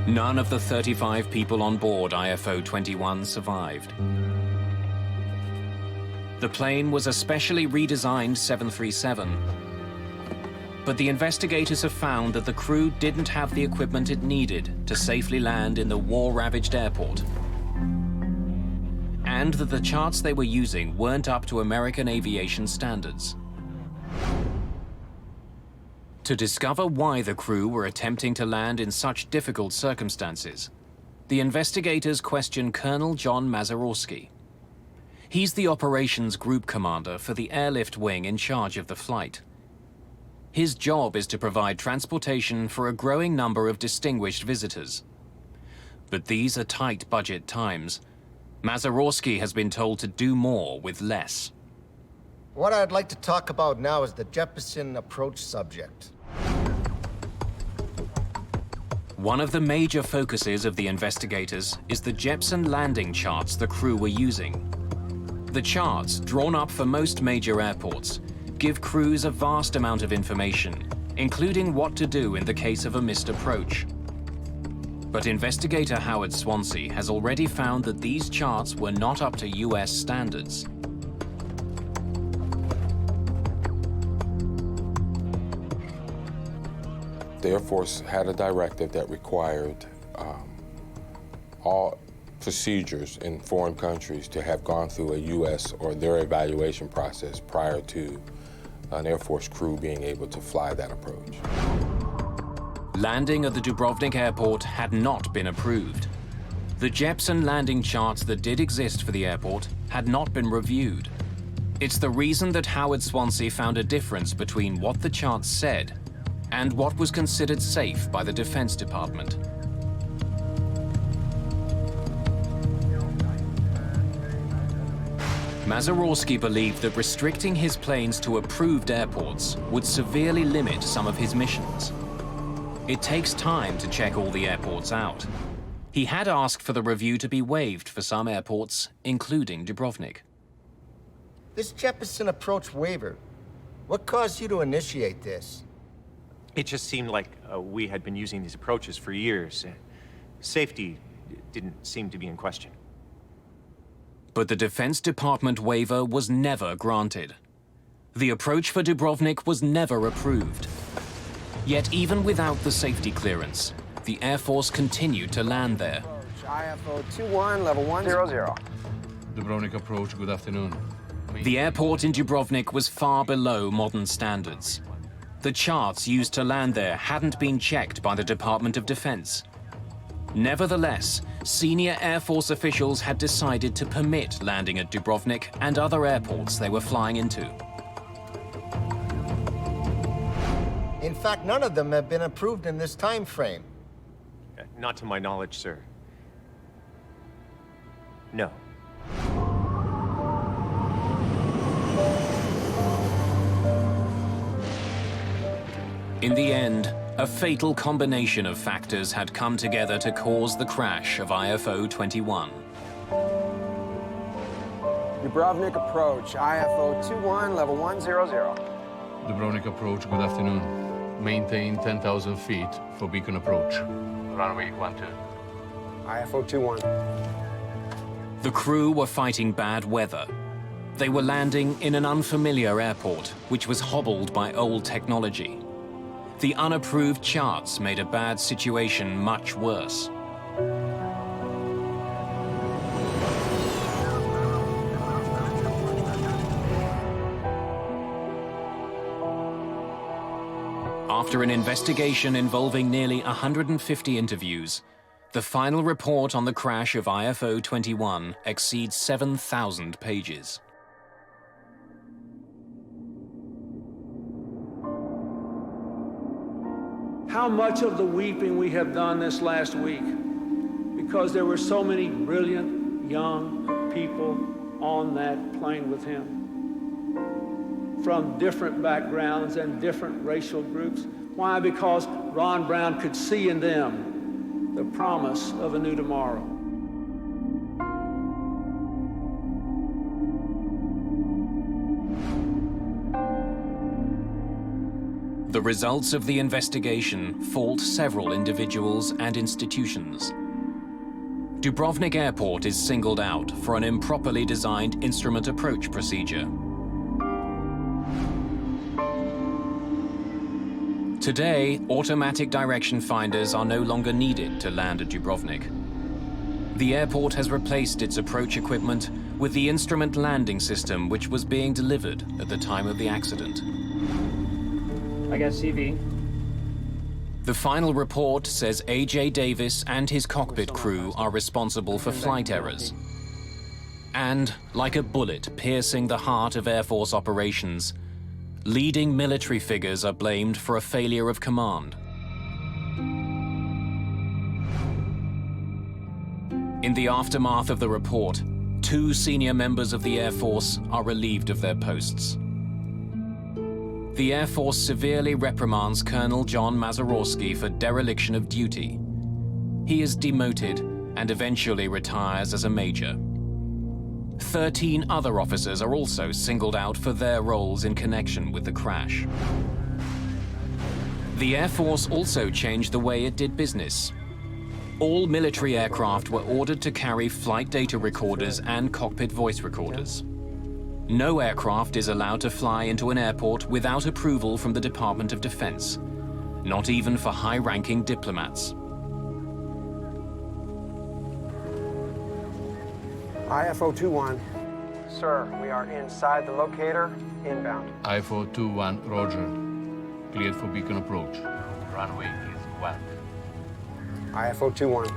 None of the 35 people on board IFO-21 survived. The plane was a specially redesigned 737, but the investigators have found that the crew didn't have the equipment it needed to safely land in the war-ravaged airport, and that the charts they were using weren't up to American aviation standards. To discover why the crew were attempting to land in such difficult circumstances, the investigators question Colonel John Mazurowski. He's the operations group commander for the airlift wing in charge of the flight. His job is to provide transportation for a growing number of distinguished visitors. But these are tight budget times. Mazurowski has been told to do more with less. What I'd like to talk about now is the Jeppesen approach subject. One of the major focuses of the investigators is the Jeppesen landing charts the crew were using. The charts, drawn up for most major airports, give crews a vast amount of information, including what to do in the case of a missed approach. But investigator Howard Swansea has already found that these charts were not up to US standards. The Air Force had a directive that required all procedures in foreign countries to have gone through a US or their evaluation process prior to an Air Force crew being able to fly that approach. Landing at the Dubrovnik airport had not been approved. The Jeppesen landing charts that did exist for the airport had not been reviewed. It's the reason that Howard Swansea found a difference between what the charts said and what was considered safe by the Defense Department. Mazurowski believed that restricting his planes to approved airports would severely limit some of his missions. It takes time to check all the airports out. He had asked for the review to be waived for some airports, including Dubrovnik. This Jeppesen approach waiver, What caused you to initiate this? It just seemed like we had been using these approaches for years. Safety didn't seem to be in question. But the Defense Department waiver was never granted. The approach for Dubrovnik was never approved. Yet even without the safety clearance, the Air Force continued to land there. IFO 21, level 100. Dubrovnik approach, good afternoon. The airport in Dubrovnik was far below modern standards. The charts used to land there hadn't been checked by the Department of Defense. Nevertheless, senior Air Force officials had decided to permit landing at Dubrovnik and other airports they were flying into. In fact, none of them have been approved in this time frame. Not to my knowledge, sir. No. In the end, a fatal combination of factors had come together to cause the crash of IFO 21. Dubrovnik approach, IFO 21, level 100. Dubrovnik approach, good afternoon. Maintain 10,000 feet for beacon approach. Runway 12. IFO 21. The crew were fighting bad weather. They were landing in an unfamiliar airport, which was hobbled by old technology. The unapproved charts made a bad situation much worse. After an investigation involving nearly 150 interviews, the final report on the crash of IFO 21 exceeds 7,000 pages. How much of the weeping we have done this last week because there were so many brilliant young people on that plane with him from different backgrounds and different racial groups. Why? Because Ron Brown could see in them the promise of a new tomorrow. The results of the investigation fault several individuals and institutions. Dubrovnik Airport is singled out for an improperly designed instrument approach procedure. Today, automatic direction finders are no longer needed to land at Dubrovnik. The airport has replaced its approach equipment with the instrument landing system which was being delivered at the time of the accident. I got CV. The final report says A.J. Davis and his cockpit crew are responsible for flight errors. And, like a bullet piercing the heart of Air Force operations, leading military figures are blamed for a failure of command. In the aftermath of the report, 2 senior members of the Air Force are relieved of their posts. The Air Force severely reprimands Colonel John Mazurowski for dereliction of duty. He is demoted and eventually retires as a major. 13 other officers are also singled out for their roles in connection with the crash. The Air Force also changed the way it did business. All military aircraft were ordered to carry flight data recorders and cockpit voice recorders. No aircraft is allowed to fly into an airport without approval from the Department of Defense, not even for high-ranking diplomats. IFO 21. Sir, we are inside the locator, inbound. IFO 21, roger. Cleared for beacon approach. Runway is 12. IFO 21.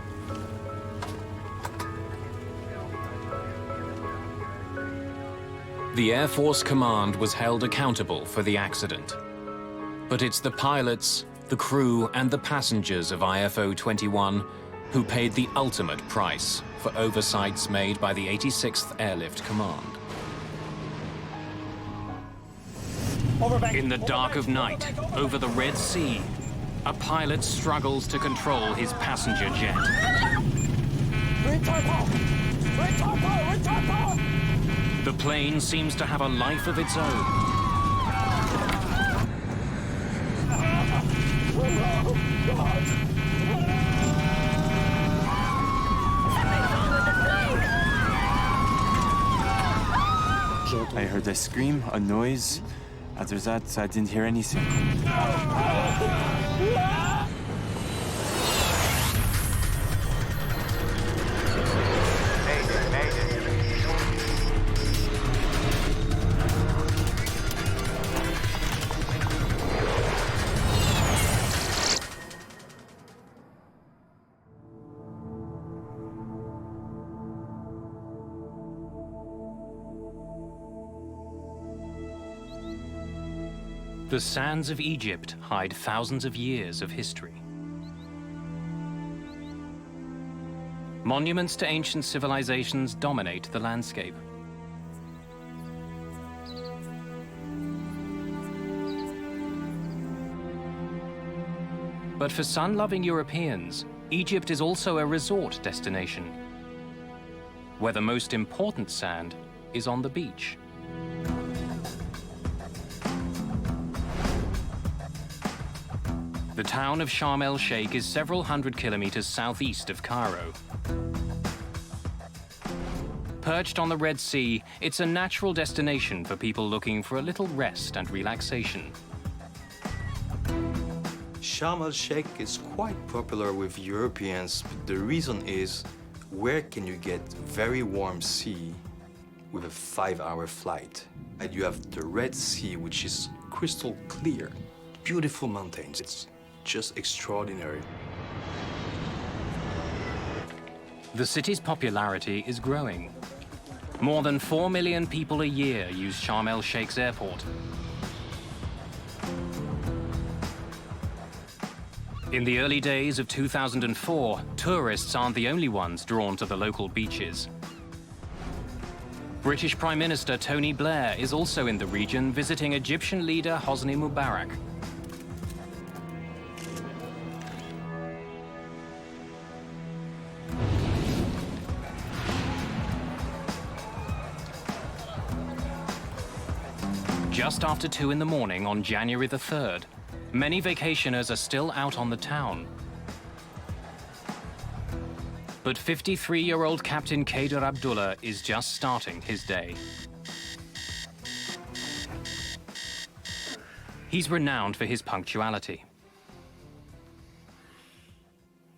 The Air Force Command was held accountable for the accident. But it's the pilots, the crew, and the passengers of IFO 21 who paid the ultimate price for oversights made by the 86th Airlift Command. In the dark of night, over the Red Sea, a pilot struggles to control his passenger jet. The plane seems to have a life of its own. I heard a scream, a noise. After that, I didn't hear anything. Mayday, Mayday. The sands of Egypt hide thousands of years of history. Monuments to ancient civilizations dominate the landscape. But for sun-loving Europeans, Egypt is also a resort destination, where the most important sand is on the beach. The town of Sharm el-Sheikh is several hundred kilometers southeast of Cairo. Perched on the Red Sea, it's a natural destination for people looking for a little rest and relaxation. Sharm el-Sheikh is quite popular with Europeans. The reason is, where can you get very warm sea with a 5-hour flight? And you have the Red Sea, which is crystal clear, beautiful mountains. It's just extraordinary. The city's popularity is growing. More than 4 million people a year use Sharm el-Sheikh's airport. In the early days of 2004, tourists aren't the only ones drawn to the local beaches. British Prime Minister Tony Blair is also in the region visiting Egyptian leader Hosni Mubarak. Just after 2 in the morning on January the 3rd, many vacationers are still out on the town. But 53-year-old Captain Kader Abdullah is just starting his day. He's renowned for his punctuality.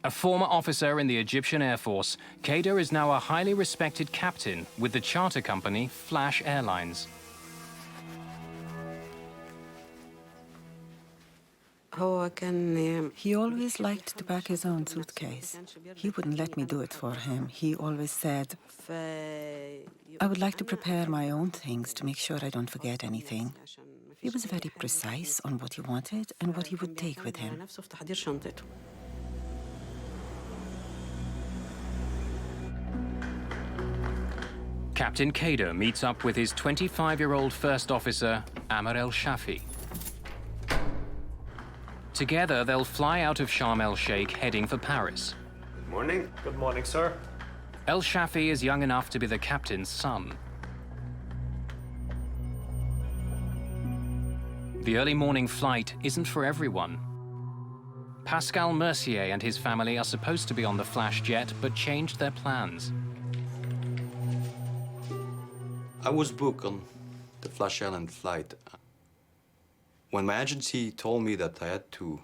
A former officer in the Egyptian Air Force, Kader is now a highly respected captain with the charter company Flash Airlines. He always liked to pack his own suitcase. He wouldn't let me do it for him. He always said, I would like to prepare my own things to make sure I don't forget anything. He was very precise on what he wanted and what he would take with him. Captain Kader meets up with his 25-year-old first officer, Amr el-Shafi. Together, they'll fly out of Sharm el-Sheikh heading for Paris. Good morning. Good morning, sir. El-Shafi is young enough to be the captain's son. The early morning flight isn't for everyone. Pascal Mercier and his family are supposed to be on the Flash jet, but changed their plans. I was booked on the Flash Airlines Flight. When my agency told me that I had to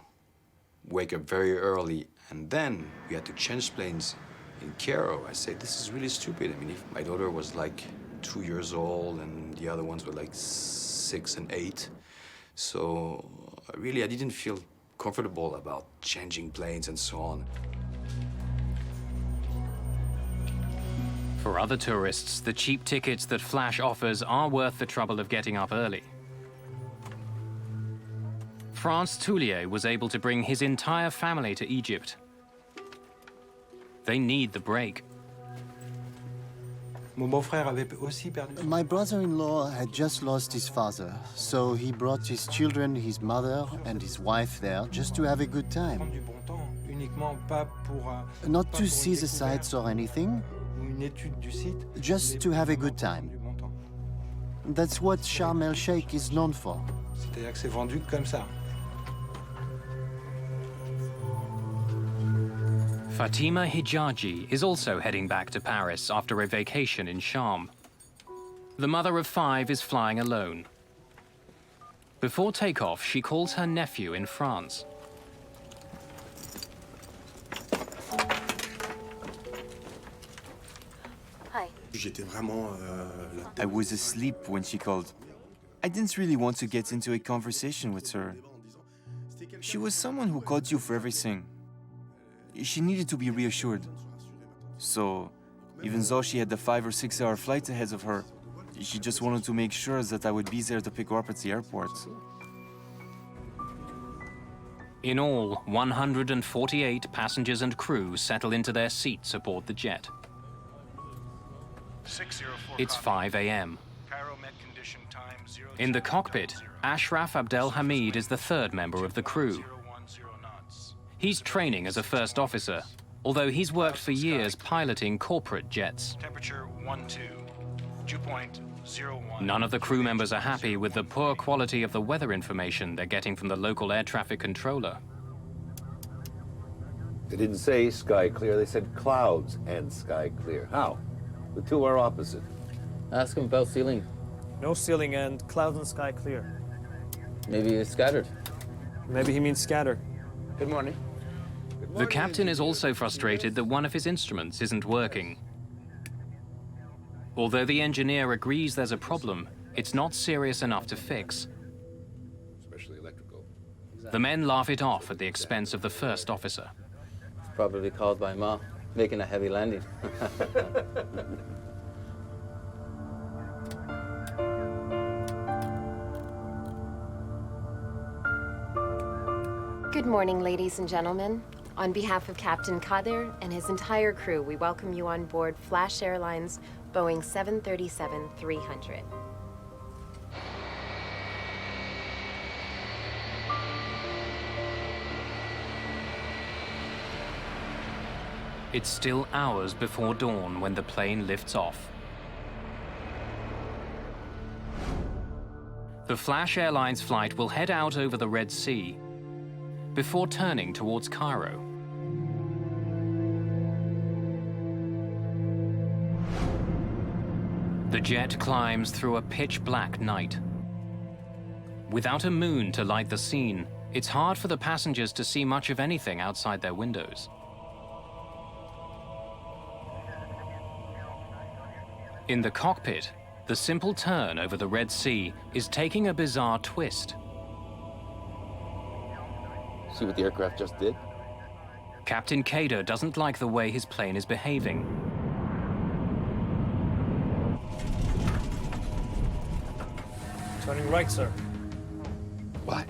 wake up very early and then we had to change planes in Cairo, I said, this is really stupid. I mean, if my daughter was like 2 years old and the other ones were like 6 and 8. So really, I didn't feel comfortable about changing planes and so on. For other tourists, the cheap tickets that Flash offers are worth the trouble of getting up early. France Toulier was able to bring his entire family to Egypt. They need the break. My brother-in-law had just lost his father, so he brought his children, his mother, and his wife there just to have a good time. Not to see the sights or anything, just to have a good time. That's what Sharm el-Sheikh is known for. Fatima Hijaji is also heading back to Paris after a vacation in Sharm. The mother of 5 is flying alone. Before takeoff, she calls her nephew in France. Hi. I was asleep when she called. I didn't really want to get into a conversation with her. She was someone who called you for everything. She needed to be reassured. So, even though she had the 5 or 6 hour flight ahead of her, she just wanted to make sure that I would be there to pick her up at the airport. In all, 148 passengers and crew settle into their seats aboard the jet. It's 5 a.m. In the cockpit, Ashraf Abdelhamid is the 3rd member of the crew. He's training as a first officer, although he's worked for years piloting corporate jets. Temperature 12, dew point 01. None of the crew members are happy with the poor quality of the weather information they're getting from the local air traffic controller. They didn't say sky clear, they said clouds and sky clear. How? The two are opposite. Ask him about ceiling. No ceiling and clouds and sky clear. Maybe it's scattered. Maybe he means scatter. Good morning. The captain is also frustrated that one of his instruments isn't working. Although the engineer agrees there's a problem, it's not serious enough to fix. Especially electrical. The men laugh it off at the expense of the first officer. Probably called by Ma, making a heavy landing. Good morning, ladies and gentlemen. On behalf of Captain Kader and his entire crew, we welcome you on board Flash Airlines Boeing 737-300. It's still hours before dawn when the plane lifts off. The Flash Airlines flight will head out over the Red Sea before turning towards Cairo. The jet climbs through a pitch-black night. Without a moon to light the scene, it's hard for the passengers to see much of anything outside their windows. In the cockpit, the simple turn over the Red Sea is taking a bizarre twist. See what the aircraft just did? Captain Kader doesn't like the way his plane is behaving. Turning right, sir. What?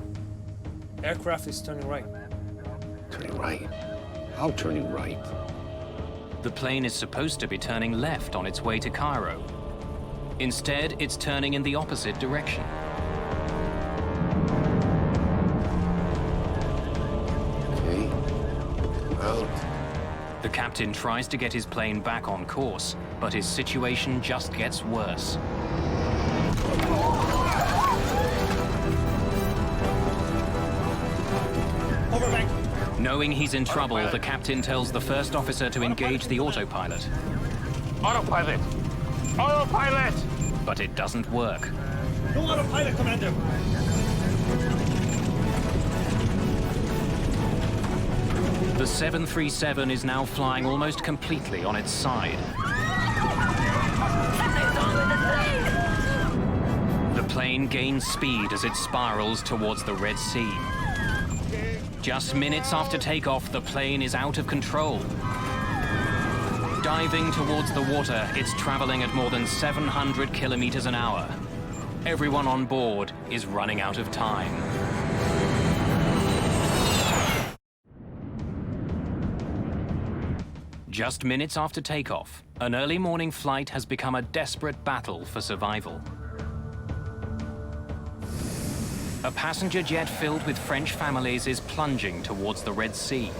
Aircraft is turning right. Turning right? How turning right? The plane is supposed to be turning left on its way to Cairo. Instead, it's turning in the opposite direction. Okay. Out. The captain tries to get his plane back on course, but his situation just gets worse. Overbank. Knowing he's in trouble, the captain tells the first officer to engage the autopilot. Autopilot! Autopilot! But it doesn't work. No autopilot, Commander! The 737 is now flying almost completely on its side. The plane gains speed as it spirals towards the Red Sea. Just minutes after takeoff, the plane is out of control. Diving towards the water, it's traveling at more than 700 kilometers an hour. Everyone on board is running out of time. Just minutes after takeoff, an early morning flight has become a desperate battle for survival. A passenger jet filled with French families is plunging towards the Red Sea.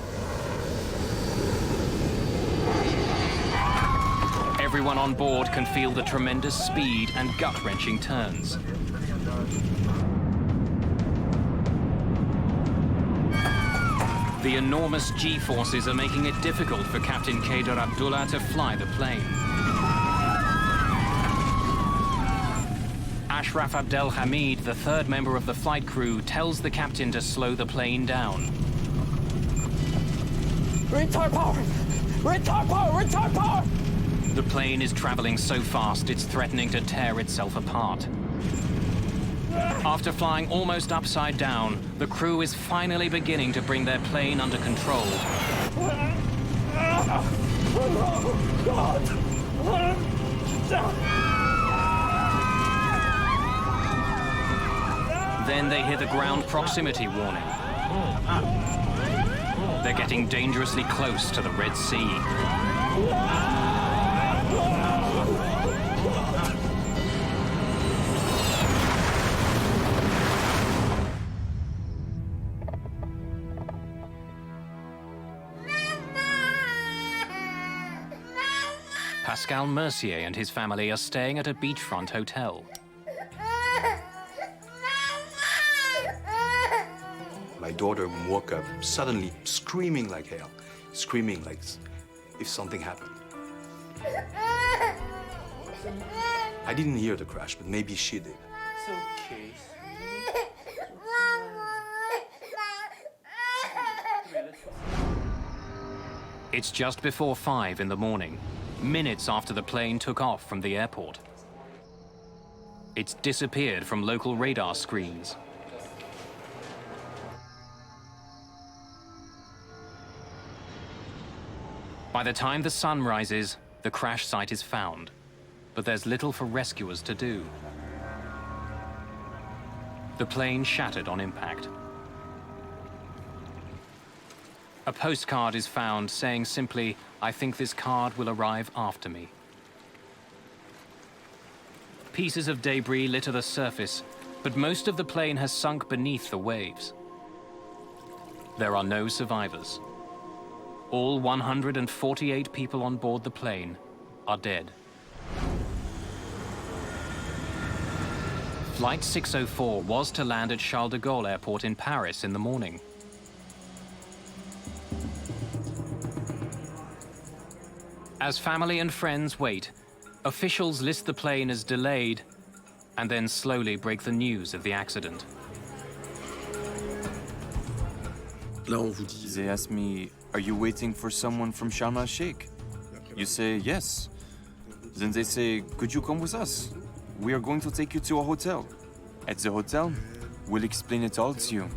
Everyone on board can feel the tremendous speed and gut-wrenching turns. The enormous G-forces are making it difficult for Captain Kader Abdullah to fly the plane. Ashraf Abdel Hamid, the third member of the flight crew, tells the captain to slow the plane down. Retard power! Retard power! Retard power! The plane is traveling so fast it's threatening to tear itself apart. After flying almost upside down, the crew is finally beginning to bring their plane under control. Then they hear the ground proximity warning. They're getting dangerously close to the Red Sea. Pascal Mercier and his family are staying at a beachfront hotel. My daughter woke up suddenly screaming like hell, screaming like if something happened. I didn't hear the crash, but maybe she did. It's okay. It's just before 5 in the morning, minutes after the plane took off from the airport. It's disappeared from local radar screens. By the time the sun rises, the crash site is found, but there's little for rescuers to do. The plane shattered on impact. A postcard is found saying simply, "I think this card will arrive after me." Pieces of debris litter the surface, but most of the plane has sunk beneath the waves. There are no survivors. All 148 people on board the plane are dead. Flight 604 was to land at Charles de Gaulle Airport in Paris in the morning. As family and friends wait, officials list the plane as delayed and then slowly break the news of the accident. They ask me, "Are you waiting for someone from Sharm el-Sheikh?" You say, "Yes." Then they say, "Could you come with us? We are going to take you to a hotel. At the hotel, we'll explain it all to you."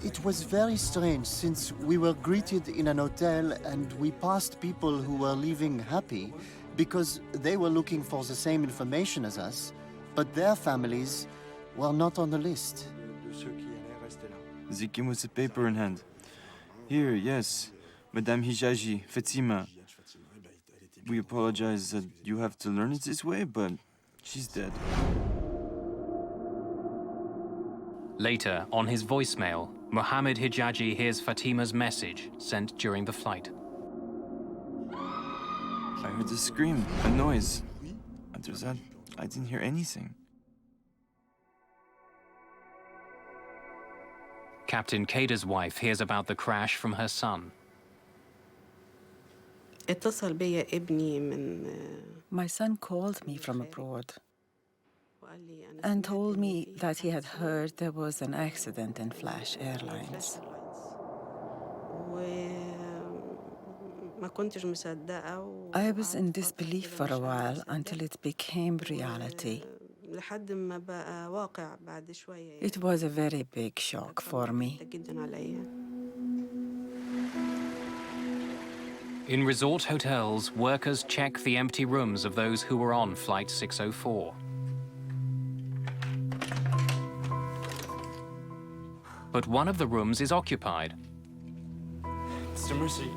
It was very strange since we were greeted in an hotel and we passed people who were leaving happy because they were looking for the same information as us, but their families were not on the list. They came with a paper in hand. "Here, yes, Madame Hijaji, Fatima. We apologize that you have to learn it this way, but she's dead." Later, on his voicemail, Mohammed Hijaji hears Fatima's message sent during the flight. I heard a scream, a noise. After that, I didn't hear anything. Captain Kader's wife hears about the crash from her son. My son called me from abroad and told me that he had heard there was an accident in Flash Airlines. I was in disbelief for a while until it became reality. It was a very big shock for me. In resort hotels, workers check the empty rooms of those who were on Flight 604. But one of the rooms is occupied. Mr. Mercy.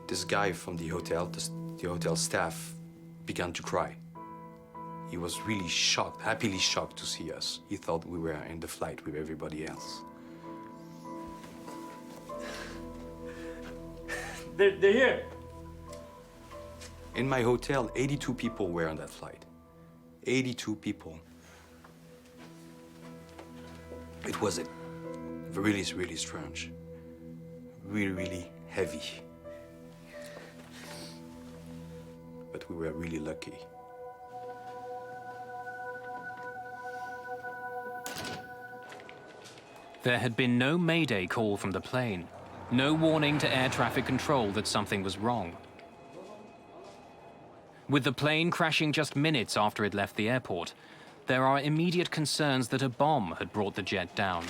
This guy from the hotel, the hotel staff, began to cry. He was really shocked, happily shocked to see us. He thought we were in the flight with everybody else. They're here. In my hotel, 82 people were on that flight. 82 people. It was really, really strange. Really, really heavy. But we were really lucky. There had been no Mayday call from the plane, no warning to air traffic control that something was wrong. With the plane crashing just minutes after it left the airport, there are immediate concerns that a bomb had brought the jet down.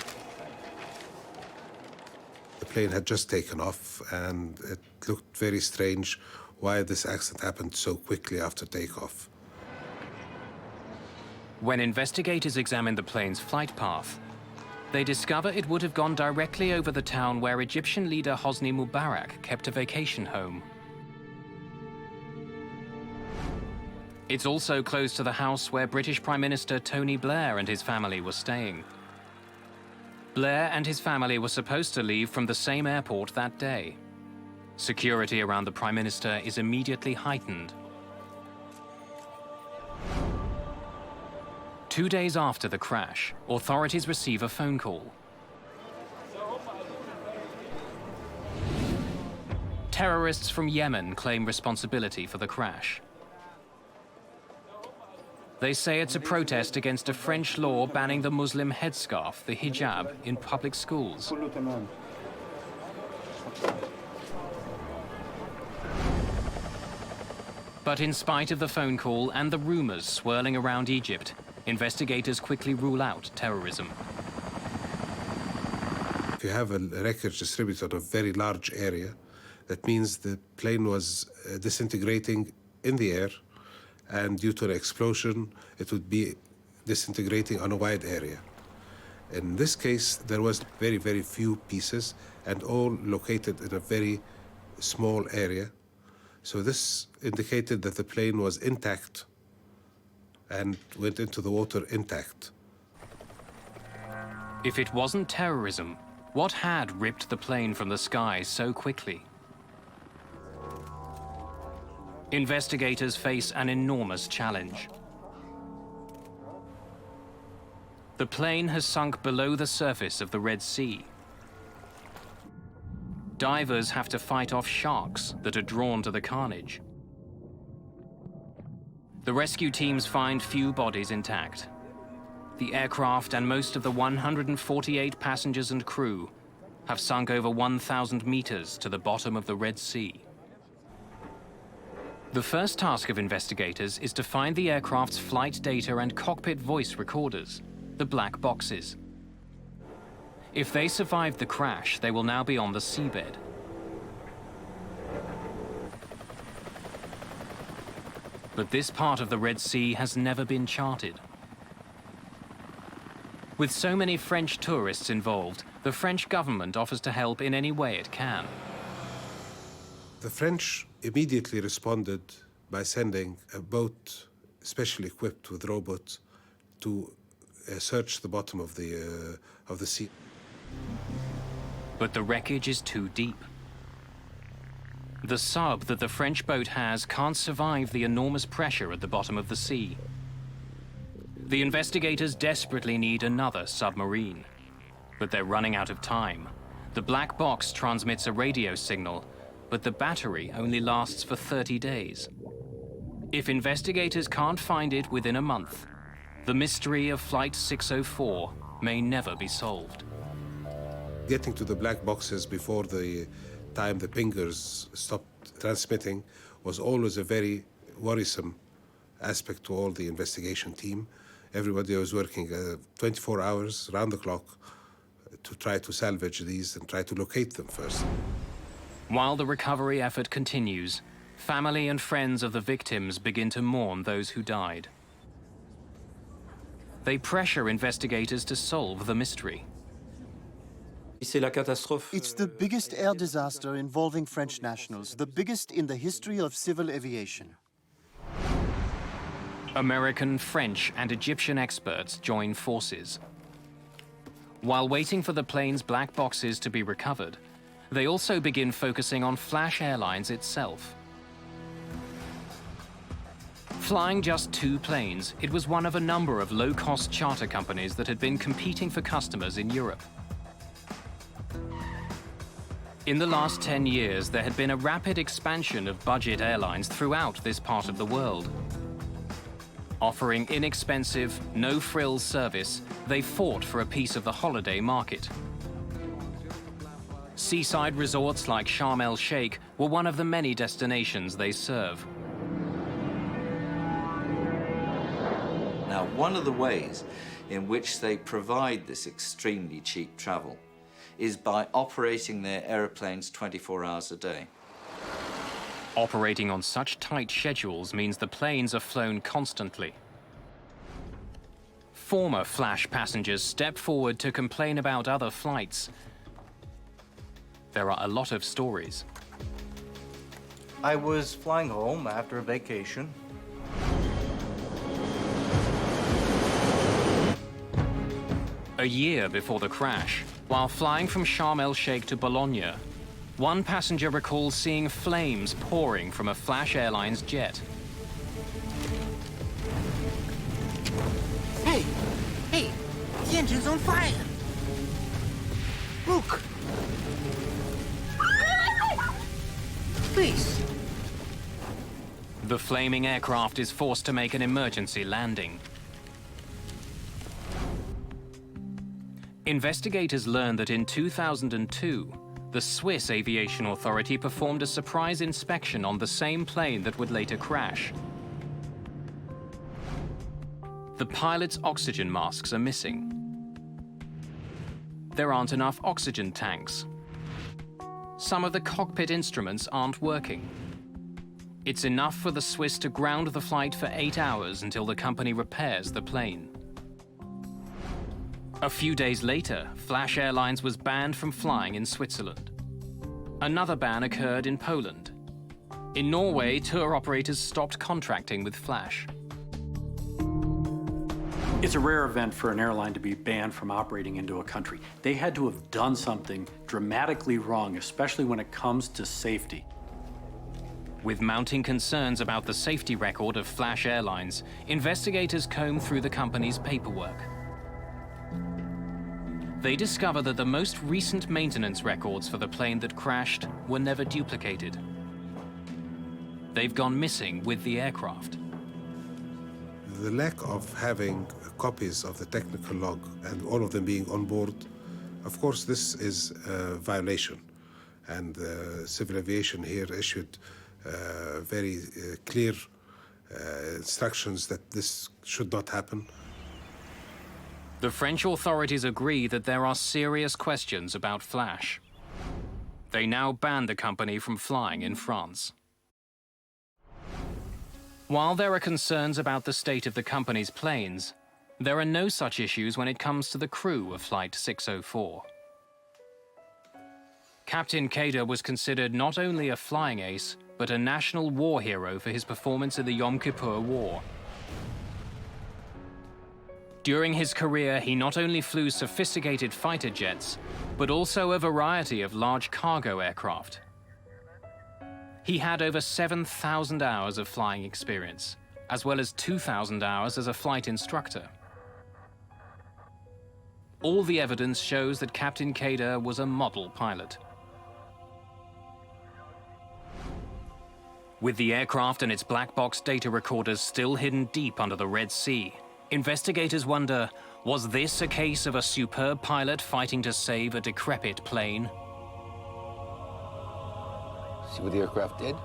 The plane had just taken off, and it looked very strange why this accident happened so quickly after takeoff. When investigators examined the plane's flight path, they discover it would have gone directly over the town where Egyptian leader Hosni Mubarak kept a vacation home. It's also close to the house where British Prime Minister Tony Blair and his family were staying. Blair and his family were supposed to leave from the same airport that day. Security around the Prime Minister is immediately heightened. 2 days after the crash, authorities receive a phone call. Terrorists from Yemen claim responsibility for the crash. They say it's a protest against a French law banning the Muslim headscarf, the hijab, in public schools. But in spite of the phone call and the rumors swirling around Egypt, investigators quickly rule out terrorism. If you have a wreckage distributed on a very large area, that means the plane was disintegrating in the air, and due to an explosion, it would be disintegrating on a wide area. In this case, there was very, very few pieces, and all located in a very small area. So this indicated that the plane was intact and went into the water intact. If it wasn't terrorism, what had ripped the plane from the sky so quickly? Investigators face an enormous challenge. The plane has sunk below the surface of the Red Sea. Divers have to fight off sharks that are drawn to the carnage. The rescue teams find few bodies intact. The aircraft and most of the 148 passengers and crew have sunk over 1,000 meters to the bottom of the Red Sea. The first task of investigators is to find the aircraft's flight data and cockpit voice recorders, the black boxes. If they survived the crash, they will now be on the seabed. But this part of the Red Sea has never been charted. With so many French tourists involved, the French government offers to help in any way it can. The French immediately responded by sending a boat specially equipped with robots to search the bottom of the sea. But the wreckage is too deep. The sub that the French boat has can't survive the enormous pressure at the bottom of the sea. The investigators desperately need another submarine. But they're running out of time. The black box transmits a radio signal, but the battery only lasts for 30 days. If investigators can't find it within a month, the mystery of Flight 604 may never be solved. Getting to the black boxes before the time the pingers stopped transmitting was always a very worrisome aspect to all the investigation team. Everybody was working 24 hours, round the clock, to try to salvage these and try to locate them first. While the recovery effort continues, family and friends of the victims begin to mourn those who died. They pressure investigators to solve the mystery. It's the biggest air disaster involving French nationals, the biggest in the history of civil aviation. American, French, and Egyptian experts join forces. While waiting for the plane's black boxes to be recovered, they also begin focusing on Flash Airlines itself. Flying just 2 planes, it was one of a number of low-cost charter companies that had been competing for customers in Europe. In the last 10 years, there had been a rapid expansion of budget airlines throughout this part of the world. Offering inexpensive, no-frills service, they fought for a piece of the holiday market. Seaside resorts like Sharm el-Sheikh were one of the many destinations they serve. Now, one of the ways in which they provide this extremely cheap travel is by operating their aeroplanes 24 hours a day. Operating on such tight schedules means the planes are flown constantly. Former Flash passengers step forward to complain about other flights. There are a lot of stories. I was flying home after a vacation. A year before the crash, while flying from Sharm el-Sheikh to Bologna, one passenger recalls seeing flames pouring from a Flash Airlines jet. Hey! Hey! The engine's on fire! Look! Please! The flaming aircraft is forced to make an emergency landing. Investigators learned that in 2002, the Swiss Aviation Authority performed a surprise inspection on the same plane that would later crash. The pilot's oxygen masks are missing. There aren't enough oxygen tanks. Some of the cockpit instruments aren't working. It's enough for the Swiss to ground the flight for 8 hours until the company repairs the plane. A few days later, Flash Airlines was banned from flying in Switzerland. Another ban occurred in Poland. In Norway, tour operators stopped contracting with Flash. It's a rare event for an airline to be banned from operating into a country. They had to have done something dramatically wrong, especially when it comes to safety. With mounting concerns about the safety record of Flash Airlines, investigators combed through the company's paperwork. They discover that the most recent maintenance records for the plane that crashed were never duplicated. They've gone missing with the aircraft. The lack of having copies of the technical log and all of them being on board, of course, this is a violation. And civil aviation here issued very clear instructions that this should not happen. The French authorities agree that there are serious questions about Flash. They now ban the company from flying in France. While there are concerns about the state of the company's planes, there are no such issues when it comes to the crew of Flight 604. Captain Kader was considered not only a flying ace, but a national war hero for his performance in the Yom Kippur War. During his career, he not only flew sophisticated fighter jets, but also a variety of large cargo aircraft. He had over 7,000 hours of flying experience, as well as 2,000 hours as a flight instructor. All the evidence shows that Captain Kader was a model pilot. With the aircraft and its black box data recorders still hidden deep under the Red Sea, investigators wonder, was this a case of a superb pilot fighting to save a decrepit plane? See what the aircraft did?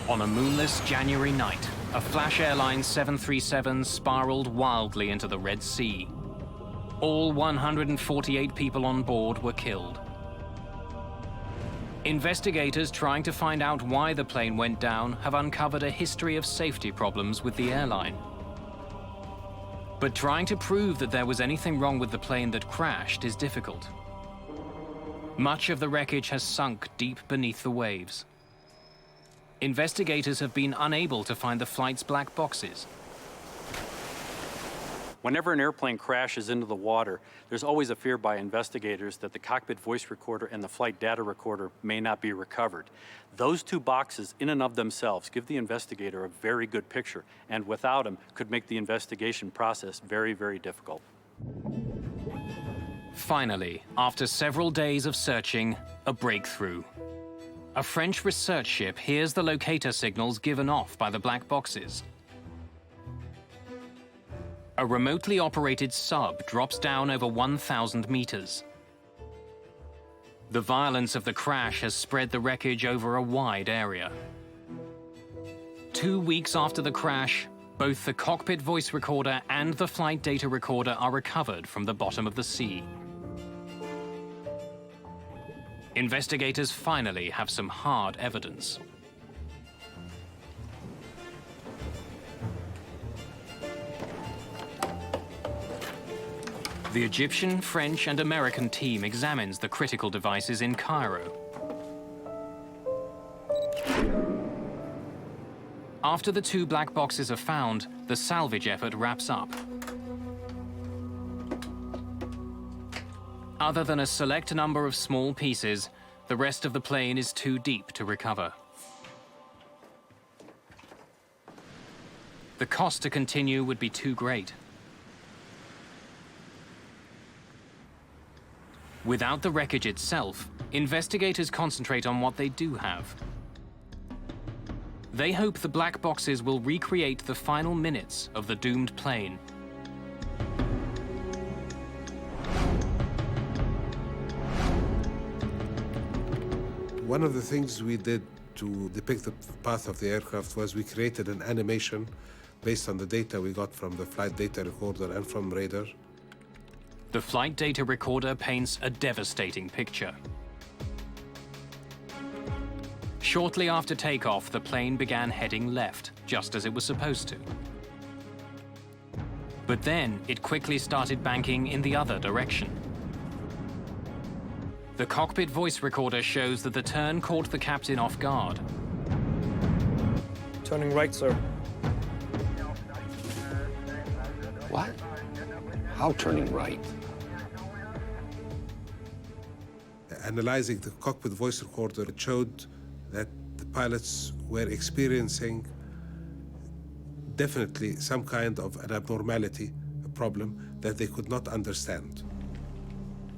On a moonless January night, a Flash Airlines 737 spiraled wildly into the Red Sea. All 148 people on board were killed. Investigators trying to find out why the plane went down have uncovered a history of safety problems with the airline. But trying to prove that there was anything wrong with the plane that crashed is difficult. Much of the wreckage has sunk deep beneath the waves. Investigators have been unable to find the flight's black boxes. Whenever an airplane crashes into the water, there's always a fear by investigators that the cockpit voice recorder and the flight data recorder may not be recovered. Those two boxes in and of themselves give the investigator a very good picture, and without them could make the investigation process very, very difficult. Finally, after several days of searching, a breakthrough. A French research ship hears the locator signals given off by the black boxes. A remotely operated sub drops down over 1,000 meters. The violence of the crash has spread the wreckage over a wide area. 2 weeks after the crash, both the cockpit voice recorder and the flight data recorder are recovered from the bottom of the sea. Investigators finally have some hard evidence. The Egyptian, French, and American team examines the critical devices in Cairo. After the 2 black boxes are found, the salvage effort wraps up. Other than a select number of small pieces, the rest of the plane is too deep to recover. The cost to continue would be too great. Without the wreckage itself, investigators concentrate on what they do have. They hope the black boxes will recreate the final minutes of the doomed plane. One of the things we did to depict the path of the aircraft was we created an animation based on the data we got from the flight data recorder and from radar. The flight data recorder paints a devastating picture. Shortly after takeoff, the plane began heading left, just as it was supposed to. But then it quickly started banking in the other direction. The cockpit voice recorder shows that the turn caught the captain off guard. Turning right, sir. What? How turning right? Analyzing the cockpit voice recorder, it showed that the pilots were experiencing definitely some kind of an abnormality, a problem that they could not understand.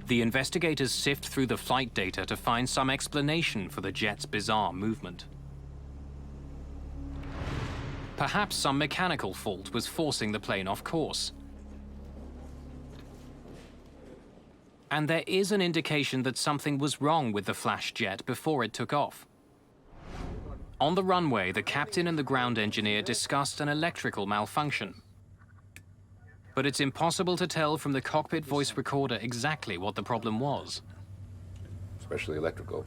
The investigators sift through the flight data to find some explanation for the jet's bizarre movement. Perhaps some mechanical fault was forcing the plane off course. And there is an indication that something was wrong with the flash jet before it took off. On the runway, the captain and the ground engineer discussed an electrical malfunction. But it's impossible to tell from the cockpit voice recorder exactly what the problem was. Especially electrical.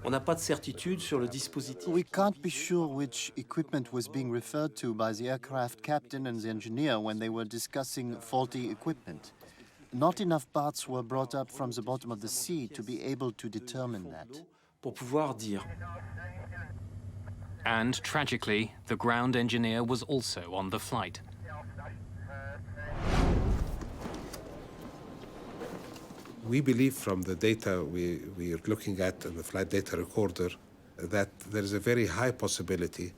On n'a pas de certitude sur le dispositif. We can't be sure which equipment was being referred to by the aircraft captain and the engineer when they were discussing faulty equipment. Not enough parts were brought up from the bottom of the sea to be able to determine that. Pour pouvoir dire. And tragically, the ground engineer was also on the flight. We believe from the data we are looking at in the flight data recorder that there is a very high possibility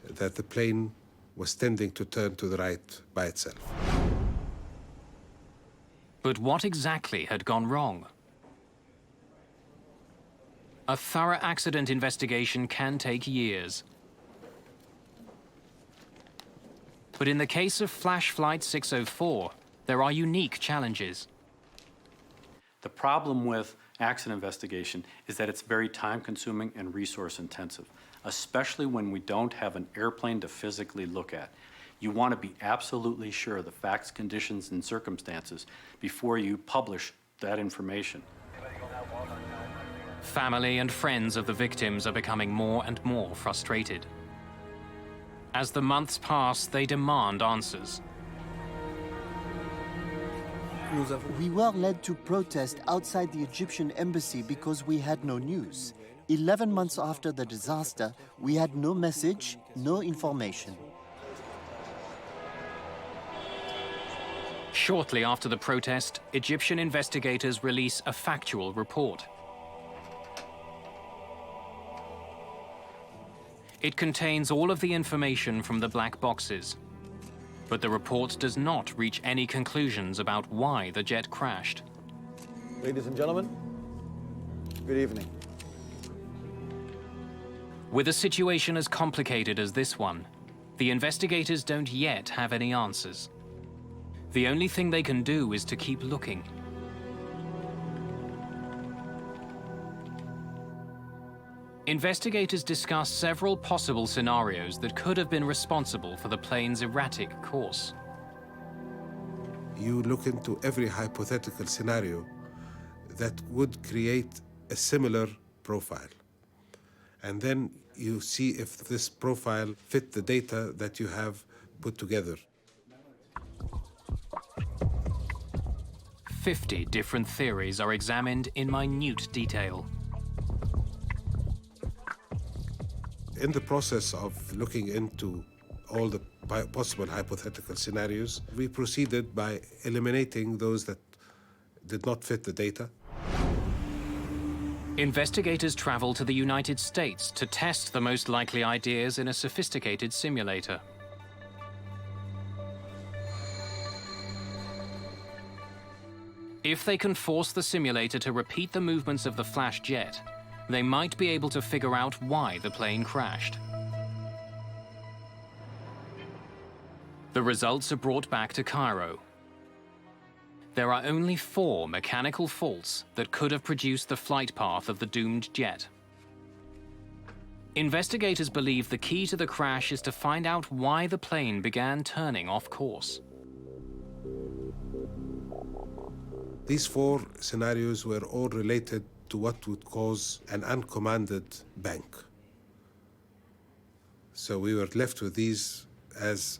that the plane was tending to turn to the right by itself. But what exactly had gone wrong? A thorough accident investigation can take years. But in the case of Flash Flight 604, there are unique challenges. The problem with accident investigation is that it's very time-consuming and resource-intensive, especially when we don't have an airplane to physically look at. You want to be absolutely sure of the facts, conditions, and circumstances before you publish that information. Family and friends of the victims are becoming more and more frustrated. As the months pass, they demand answers. We were led to protest outside the Egyptian embassy because we had no news. 11 months after the disaster, we had no message, no information. Shortly after the protest, Egyptian investigators release a factual report. It contains all of the information from the black boxes, but the report does not reach any conclusions about why the jet crashed. Ladies and gentlemen, good evening. With a situation as complicated as this one, the investigators don't yet have any answers. The only thing they can do is to keep looking. Investigators discuss several possible scenarios that could have been responsible for the plane's erratic course. You look into every hypothetical scenario that would create a similar profile. And then you see if this profile fit the data that you have put together. 50 different theories are examined in minute detail. In the process of looking into all the possible hypothetical scenarios, we proceeded by eliminating those that did not fit the data. Investigators travel to the United States to test the most likely ideas in a sophisticated simulator. If they can force the simulator to repeat the movements of the flash jet, they might be able to figure out why the plane crashed. The results are brought back to Cairo. There are only 4 mechanical faults that could have produced the flight path of the doomed jet. Investigators believe the key to the crash is to find out why the plane began turning off course. These 4 scenarios were all related to what would cause an uncommanded bank. So we were left with these as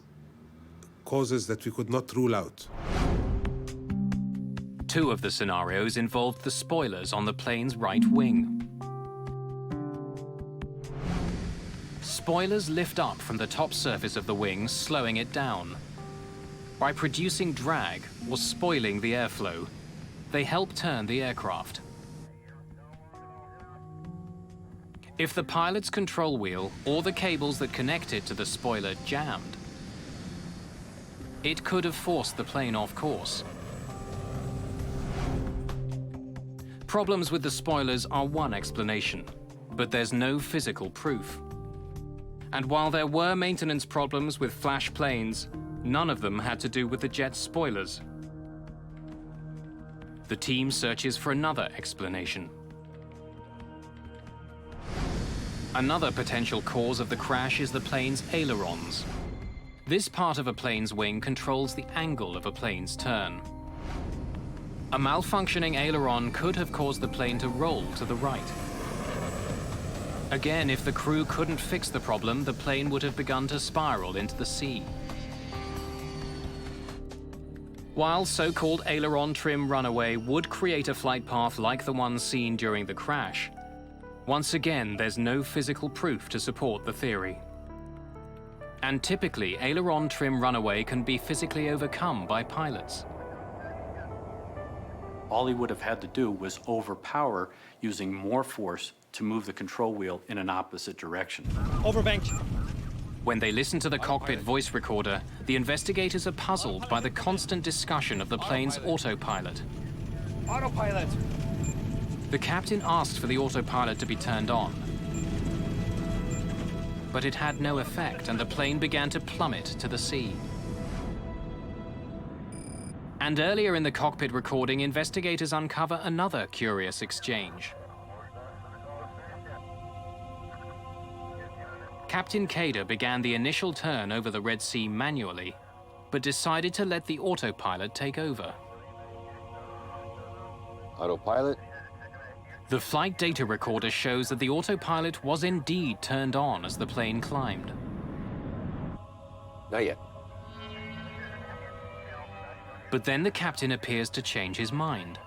causes that we could not rule out. 2 of the scenarios involved the spoilers on the plane's right wing. Spoilers lift up from the top surface of the wing, slowing it down. By producing drag or spoiling the airflow, they help turn the aircraft. If the pilot's control wheel or the cables that connect it to the spoiler jammed, it could have forced the plane off course. Problems with the spoilers are one explanation, but there's no physical proof. And while there were maintenance problems with flash planes, none of them had to do with the jet's spoilers. The team searches for another explanation. Another potential cause of the crash is the plane's ailerons. This part of a plane's wing controls the angle of a plane's turn. A malfunctioning aileron could have caused the plane to roll to the right. Again, if the crew couldn't fix the problem, the plane would have begun to spiral into the sea. While so-called aileron trim runaway would create a flight path like the one seen during the crash, once again, there's no physical proof to support the theory. And typically, aileron trim runaway can be physically overcome by pilots. All he would have had to do was overpower using more force to move the control wheel in an opposite direction. Overbanked. When they listen to the cockpit voice recorder, the investigators are puzzled by the constant discussion of the plane's autopilot. Autopilot. The captain asked for the autopilot to be turned on, but it had no effect and the plane began to plummet to the sea. And earlier in the cockpit recording, investigators uncover another curious exchange. Captain Kader began the initial turn over the Red Sea manually, but decided to let the autopilot take over. Autopilot? The flight data recorder shows that the autopilot was indeed turned on as the plane climbed. Not yet. But then the captain appears to change his mind.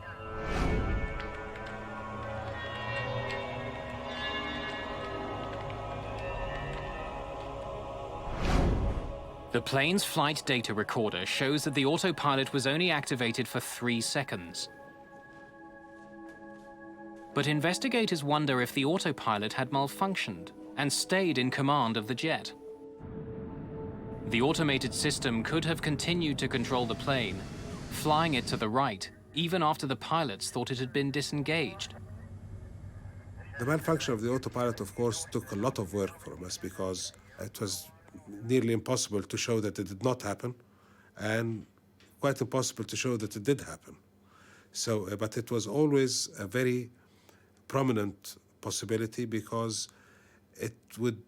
The plane's flight data recorder shows that the autopilot was only activated for 3 seconds. But investigators wonder if the autopilot had malfunctioned and stayed in command of the jet. The automated system could have continued to control the plane, flying it to the right even after the pilots thought it had been disengaged. The malfunction of the autopilot, of course, took a lot of work from us because it was nearly impossible to show that it did not happen and quite impossible to show that it did happen. So, but it was always a very prominent possibility because it would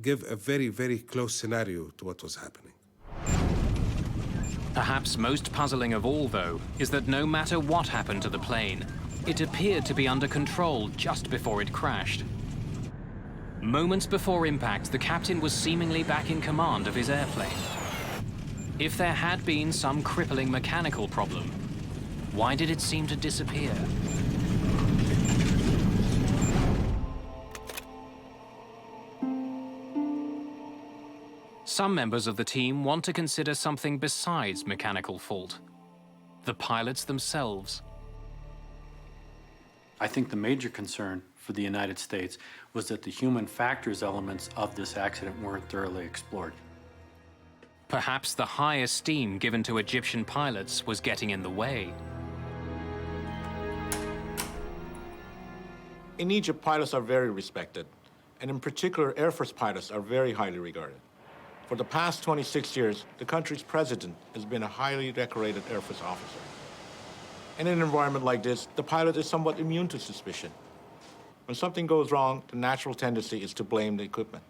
give a very, very close scenario to what was happening. Perhaps most puzzling of all, though, is that no matter what happened to the plane, it appeared to be under control just before it crashed. Moments before impact, the captain was seemingly back in command of his airplane. If there had been some crippling mechanical problem, why did it seem to disappear? Some members of the team want to consider something besides mechanical fault. The pilots themselves. I think the major concern for the United States was that the human factors elements of this accident weren't thoroughly explored. Perhaps the high esteem given to Egyptian pilots was getting in the way. In Egypt, pilots are very respected, and in particular, Air Force pilots are very highly regarded. For the past 26 years, the country's president has been a highly decorated Air Force officer. In an environment like this, the pilot is somewhat immune to suspicion. When something goes wrong, the natural tendency is to blame the equipment.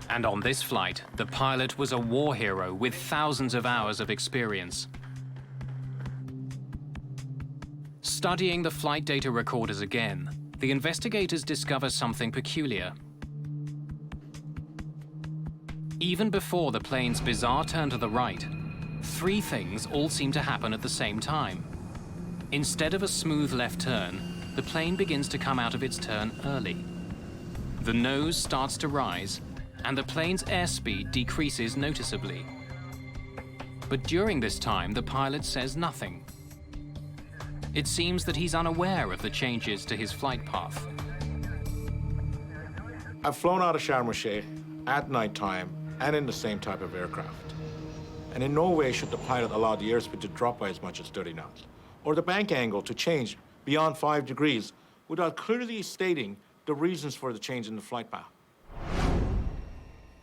And on this flight, the pilot was a war hero with thousands of hours of experience. Studying the flight data recorders again, the investigators discover something peculiar. Even before the plane's bizarre turn to the right, three things all seem to happen at the same time. Instead of a smooth left turn, the plane begins to come out of its turn early. The nose starts to rise, and the plane's airspeed decreases noticeably. But during this time, the pilot says nothing. It seems that he's unaware of the changes to his flight path. I've flown out of Sharm el-Sheikh at nighttime and in the same type of aircraft. And in no way should the pilot allow the airspeed to drop by as much as 30 knots, or the bank angle to change beyond 5 degrees without clearly stating the reasons for the change in the flight path.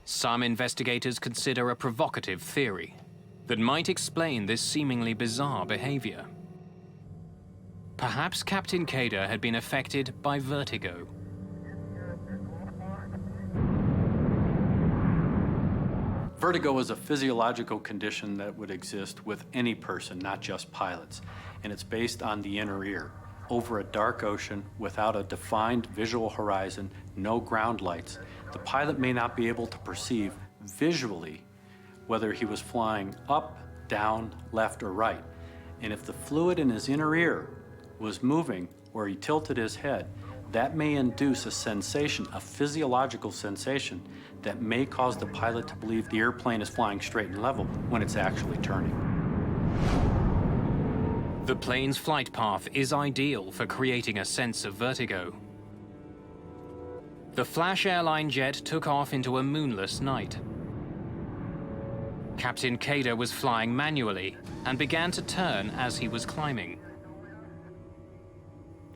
Some investigators consider a provocative theory that might explain this seemingly bizarre behavior. Perhaps Captain Kader had been affected by vertigo. Vertigo is a physiological condition that would exist with any person, not just pilots, and it's based on the inner ear. Over a dark ocean, without a defined visual horizon, no ground lights, the pilot may not be able to perceive visually whether he was flying up, down, left, or right. And if the fluid in his inner ear was moving or he tilted his head, that may induce a sensation, a physiological sensation, that may cause the pilot to believe the airplane is flying straight and level when it's actually turning. The plane's flight path is ideal for creating a sense of vertigo. The Flash airline jet took off into a moonless night. Captain Kader was flying manually and began to turn as he was climbing.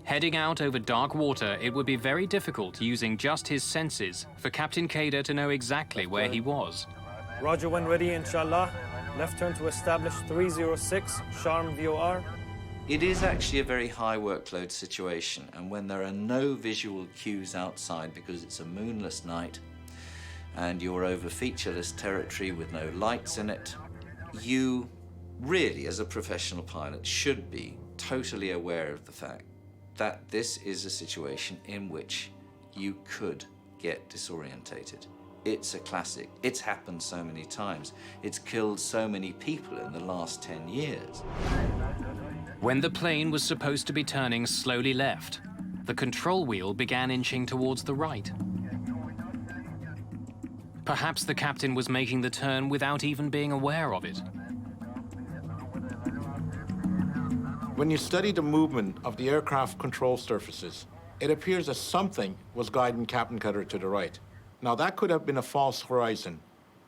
Heading out over dark water, it would be very difficult using just his senses for Captain Kader to know exactly where he was. Roger, when ready, inshallah. Left turn to establish 306, Sharm VOR. It is actually a very high workload situation, and when there are no visual cues outside because it's a moonless night and you're over featureless territory with no lights in it, you really, as a professional pilot, should be totally aware of the fact that this is a situation in which you could get disorientated. It's a classic. It's happened so many times. It's killed so many people in the last 10 years. When the plane was supposed to be turning slowly left, the control wheel began inching towards the right. Perhaps the captain was making the turn without even being aware of it. When you study the movement of the aircraft control surfaces, it appears that something was guiding Captain Kader to the right. Now, that could have been a false horizon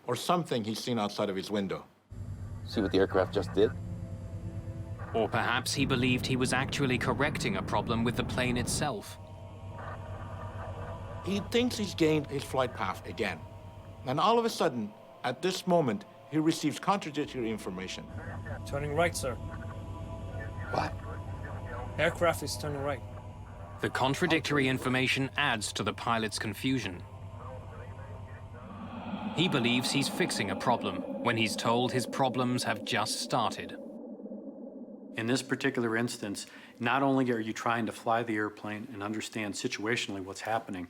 or something he's seen outside of his window. See what the aircraft just did? Or perhaps he believed he was actually correcting a problem with the plane itself. He thinks he's gained his flight path again. And all of a sudden, at this moment, he receives contradictory information. Turning right, sir. What? Aircraft is turning right. The contradictory information adds to the pilot's confusion. He believes he's fixing a problem when he's told his problems have just started. In this particular instance, not only are you trying to fly the airplane and understand situationally what's happening,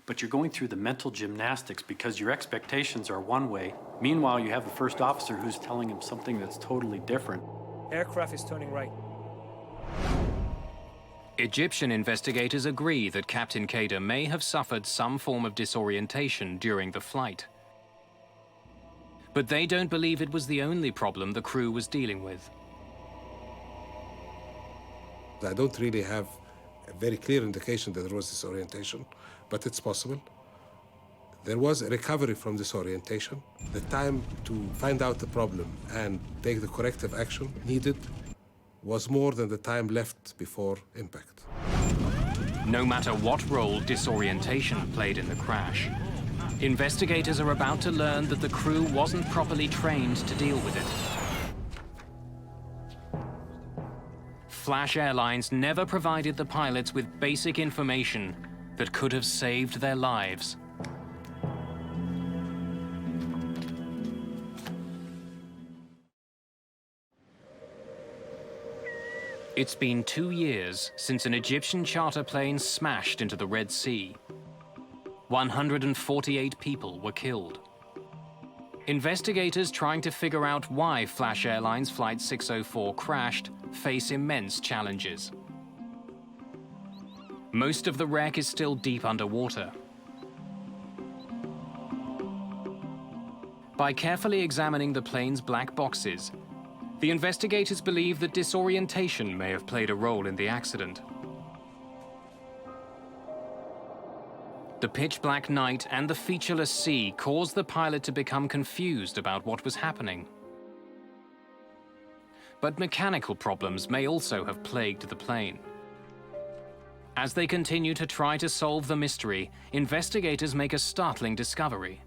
but you're going through the mental gymnastics because your expectations are one way. Meanwhile, you have the first officer who's telling him something that's totally different. Aircraft is turning right. Egyptian investigators agree that Captain Kader may have suffered some form of disorientation during the flight. But they don't believe it was the only problem the crew was dealing with. I don't really have a very clear indication that there was disorientation, but it's possible. There was a recovery from disorientation. The time to find out the problem and take the corrective action needed was more than the time left before impact. No matter what role disorientation played in the crash, investigators are about to learn that the crew wasn't properly trained to deal with it. Flash Airlines never provided the pilots with basic information that could have saved their lives. It's been 2 years since an Egyptian charter plane smashed into the Red Sea. 148 people were killed. Investigators trying to figure out why Flash Airlines Flight 604 crashed face immense challenges. Most of the wreck is still deep underwater. By carefully examining the plane's black boxes, the investigators believe that disorientation may have played a role in the accident. The pitch-black night and the featureless sea caused the pilot to become confused about what was happening. But mechanical problems may also have plagued the plane. As they continue to try to solve the mystery, investigators make a startling discovery.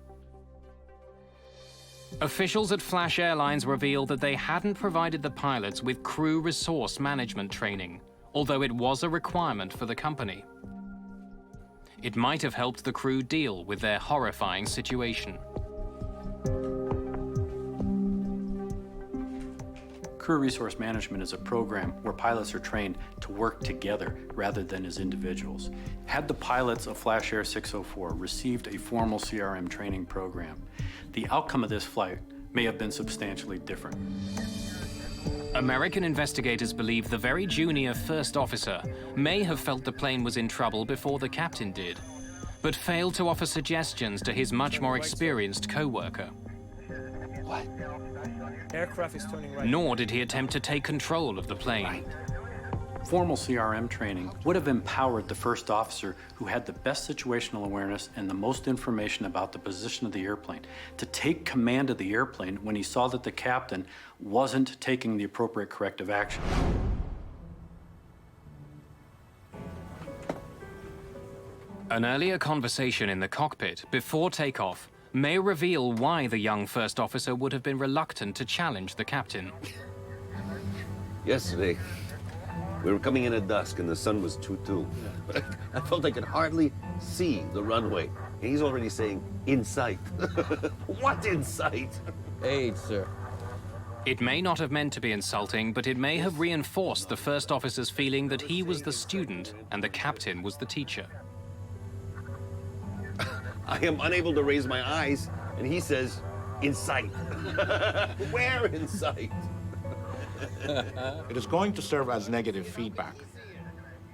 Officials at Flash Airlines reveal that they hadn't provided the pilots with crew resource management training, although it was a requirement for the company. It might have helped the crew deal with their horrifying situation. Crew resource management is a program where pilots are trained to work together rather than as individuals. Had the pilots of Flash Air 604 received a formal CRM training program, the outcome of this flight may have been substantially different. American investigators believe the very junior first officer may have felt the plane was in trouble before the captain did, but failed to offer suggestions to his much more experienced co-worker. What? Aircraft is turning right. Nor did he attempt to take control of the plane. Formal CRM training would have empowered the first officer who had the best situational awareness and the most information about the position of the airplane to take command of the airplane when he saw that the captain wasn't taking the appropriate corrective action. An earlier conversation in the cockpit before takeoff may reveal why the young first officer would have been reluctant to challenge the captain. Yesterday, we were coming in at dusk and the sun was 2-2. But I felt I could hardly see the runway. And he's already saying, in sight. What in sight? Age, sir. It may not have meant to be insulting, but it may have reinforced the first officer's feeling that he was the student and the captain was the teacher. I am unable to raise my eyes, and he says, in sight. Where in sight? It is going to serve as negative feedback.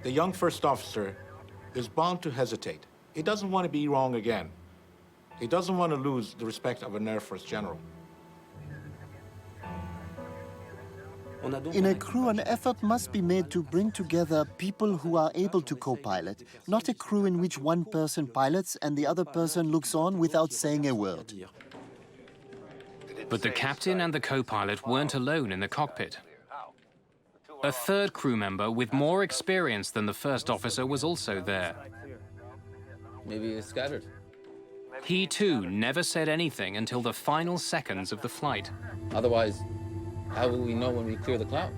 The young first officer is bound to hesitate. He doesn't want to be wrong again. He doesn't want to lose the respect of an Air Force general. In a crew, an effort must be made to bring together people who are able to co-pilot, not a crew in which one person pilots and the other person looks on without saying a word. But the captain and the co-pilot weren't alone in the cockpit. A third crew member with more experience than the first officer was also there. Maybe it's scattered. He too never said anything until the final seconds of the flight. Otherwise, how will we know when we clear the cloud?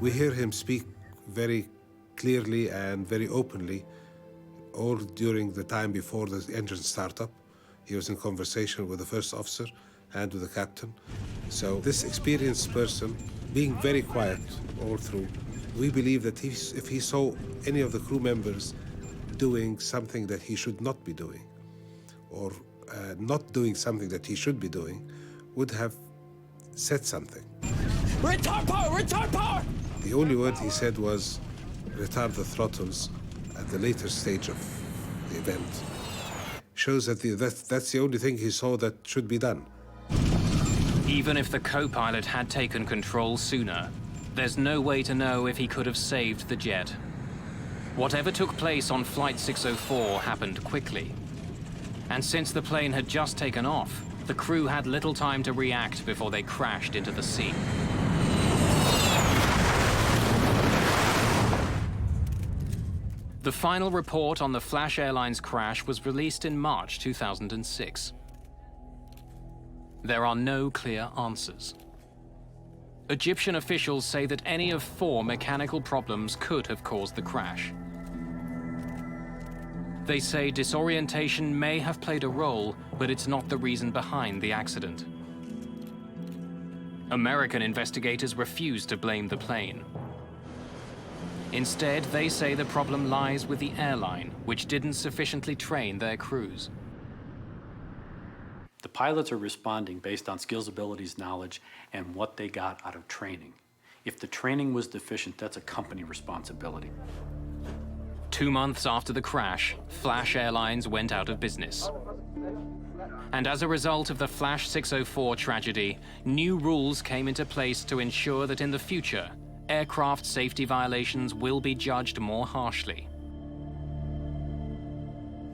We hear him speak very clearly and very openly all during the time before the engine startup. He was in conversation with the first officer and with the captain. So this experienced person, being very quiet all through, we believe that if he saw any of the crew members doing something that he should not be doing, or not doing something that he should be doing, would have said something. Retard power! Retard power! The only word he said was, retard the throttles at the later stage of the event. Shows that that's the only thing he saw that should be done. Even if the co-pilot had taken control sooner, there's no way to know if he could have saved the jet. Whatever took place on Flight 604 happened quickly. And since the plane had just taken off, the crew had little time to react before they crashed into the sea. The final report on the Flash Airlines crash was released in March 2006. There are no clear answers. Egyptian officials say that any of 4 mechanical problems could have caused the crash. They say disorientation may have played a role, but it's not the reason behind the accident. American investigators refuse to blame the plane. Instead, they say the problem lies with the airline, which didn't sufficiently train their crews. The pilots are responding based on skills, abilities, knowledge, and what they got out of training. If the training was deficient, that's a company responsibility. 2 months after the crash, Flash Airlines went out of business. And as a result of the Flash 604 tragedy, new rules came into place to ensure that in the future, aircraft safety violations will be judged more harshly.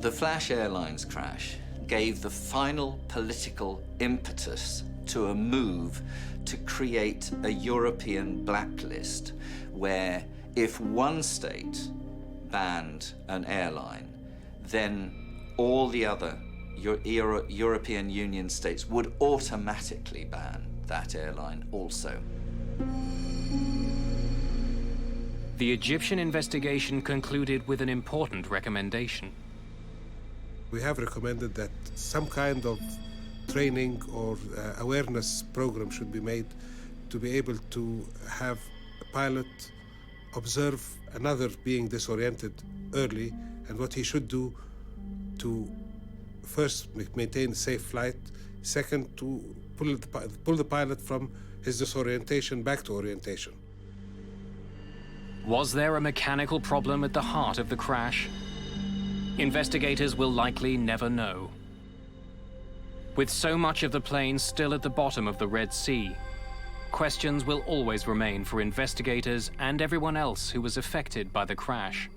The Flash Airlines crash gave the final political impetus to a move to create a European blacklist where if one state banned an airline, then all the other European Union states would automatically ban that airline also. The Egyptian investigation concluded with an important recommendation. We have recommended that some kind of training or awareness program should be made to be able to have a pilot observe another being disoriented early and what he should do to first maintain a safe flight, second to pull the pilot from his disorientation back to orientation. Was there a mechanical problem at the heart of the crash? Investigators will likely never know. With so much of the plane still at the bottom of the Red Sea, questions will always remain for investigators and everyone else who was affected by the crash.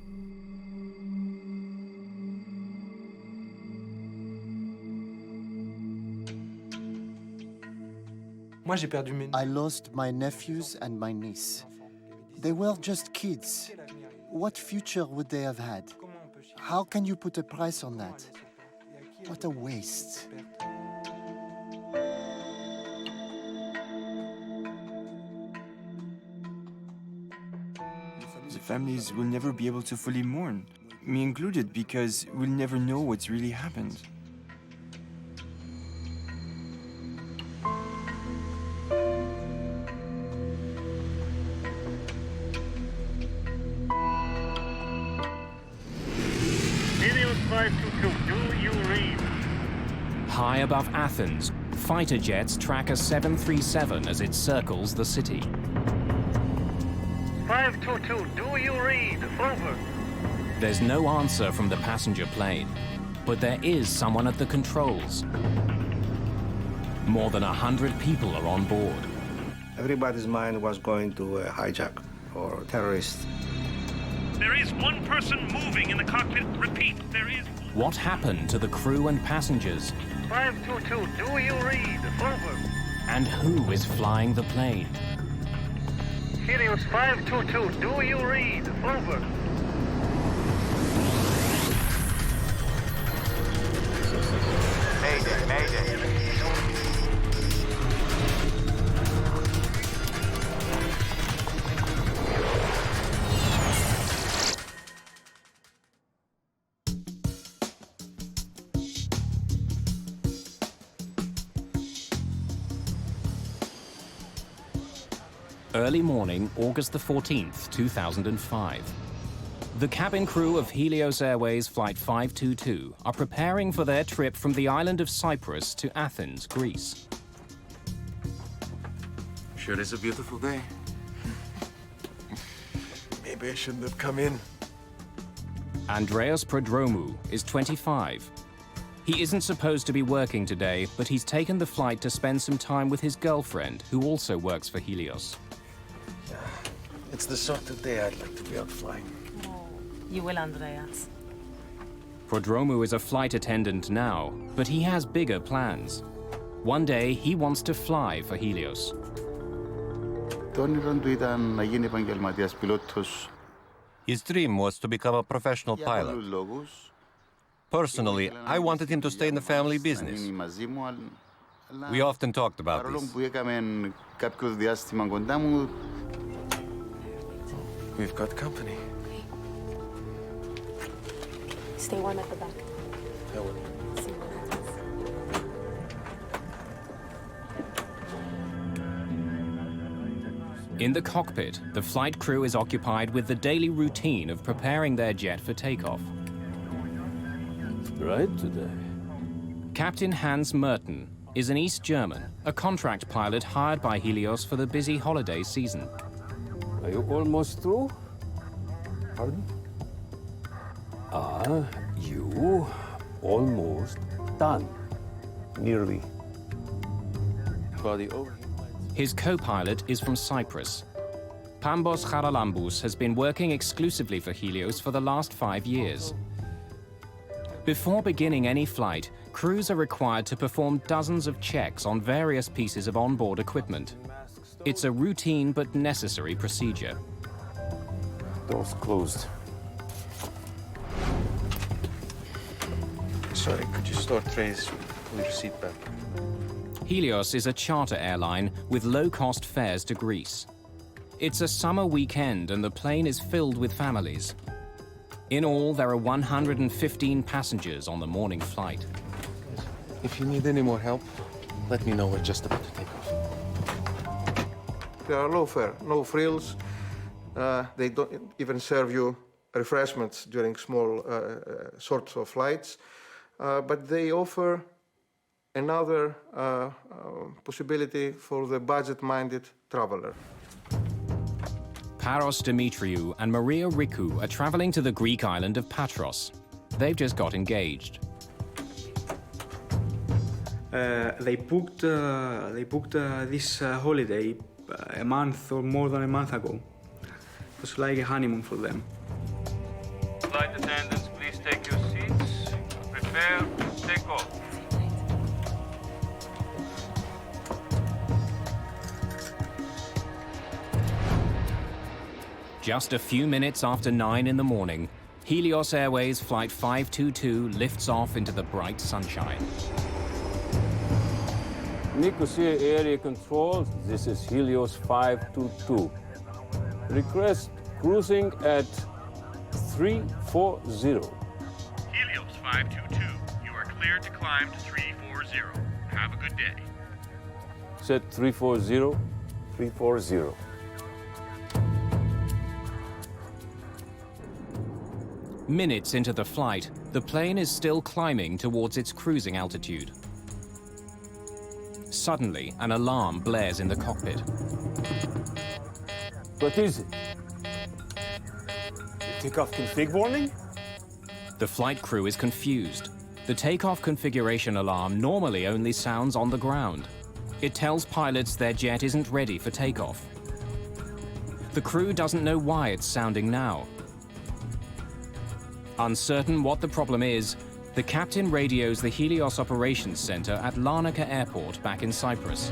I lost my nephews and my niece. They were just kids. What future would they have had? How can you put a price on that? What a waste. The families will never be able to fully mourn, me included, because we'll never know what's really happened. High above Athens, fighter jets track a 737 as it circles the city. 522, do you read? Over. There's no answer from the passenger plane, but there is someone at the controls. More than 100 people are on board. Everybody's mind was going to a hijack or terrorist. There is one person moving in the cockpit. Repeat, there is. What happened to the crew and passengers? 522, do you read? Over. And who is flying the plane? Helios 522, do you read? Over. Mayday, Mayday. Early morning, August the 14th, 2005. The cabin crew of Helios Airways Flight 522 are preparing for their trip from the island of Cyprus to Athens, Greece. Sure is a beautiful day. Maybe I shouldn't have come in. Andreas Prodromou is 25. He isn't supposed to be working today, but he's taken the flight to spend some time with his girlfriend, who also works for Helios. It's the sort of day I'd like to be out flying. You will, Andreas. Prodromou is a flight attendant now, but he has bigger plans. One day, he wants to fly for Helios. His dream was to become a professional pilot. Personally, I wanted him to stay in the family business. We often talked about this. We've got company. Stay warm at the back. I will. In the cockpit, the flight crew is occupied with the daily routine of preparing their jet for takeoff. It's bright today. Captain Hans Merten is an East German, a contract pilot hired by Helios for the busy holiday season. Are you almost through? Pardon? Are you almost done? Nearly. Body over. His co-pilot is from Cyprus. Pambos Charalambous has been working exclusively for Helios for the last 5 years. Before beginning any flight, crews are required to perform dozens of checks on various pieces of onboard equipment. It's a routine but necessary procedure. Doors closed. Sorry, could you store trays? Pull your seat back. Helios is a charter airline with low-cost fares to Greece. It's a summer weekend and the plane is filled with families. In all, there are 115 passengers on the morning flight. If you need any more help, let me know. We're just about to take off. They are low fare, no frills. They don't even serve you refreshments during small sorts of flights. But they offer another possibility for the budget-minded traveler. Paros Dimitriou and Maria Rikou are traveling to the Greek island of Patros. They've just got engaged. They booked this holiday a month or more than a month ago. It was like a honeymoon for them. Flight attendants, please take your seats. Prepare to take off. Just a few minutes after 9 in the morning, Helios Airways Flight 522 lifts off into the bright sunshine. Nicosia Area Control, this is Helios 522. Request cruising at 340. Helios 522, you are cleared to climb to 340. Have a good day. Set 340. 340. Minutes into the flight, the plane is still climbing towards its cruising altitude. Suddenly, an alarm blares in the cockpit. What is it? Takeoff config warning? The flight crew is confused. The takeoff configuration alarm normally only sounds on the ground. It tells pilots their jet isn't ready for takeoff. The crew doesn't know why it's sounding now. Uncertain what the problem is, the captain radios the Helios Operations Center at Larnaca Airport back in Cyprus.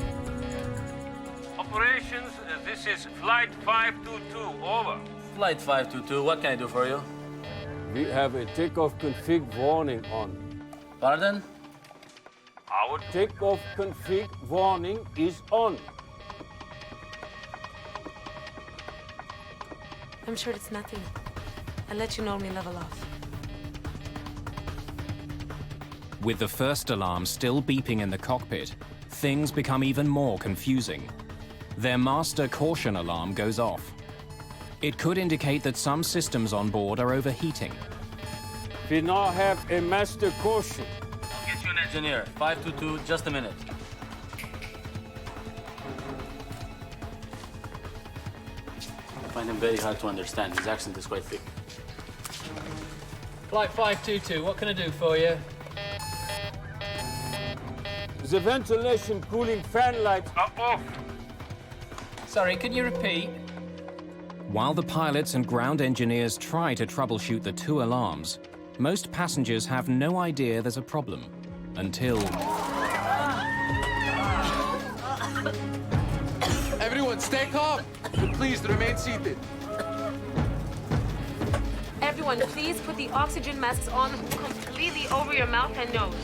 operations. This is Flight 522, over. Flight 522, what can I do for you? We have a takeoff config warning on. Pardon? Our takeoff config warning is on. I'm sure it's nothing. I'll let you know when we level off. With the first alarm still beeping in the cockpit, things become even more confusing. Their master caution alarm goes off. It could indicate that some systems on board are overheating. We now have a master caution. I'll get you an engineer. 522, just a minute. I find him very hard to understand. His accent is quite thick. Flight 522, what can I do for you? The ventilation cooling fan lights are off. Sorry, can you repeat? While the pilots and ground engineers try to troubleshoot the two alarms, most passengers have no idea there's a problem until... Everyone, stay calm. Please remain seated. Everyone, please put the oxygen masks on completely over your mouth and nose.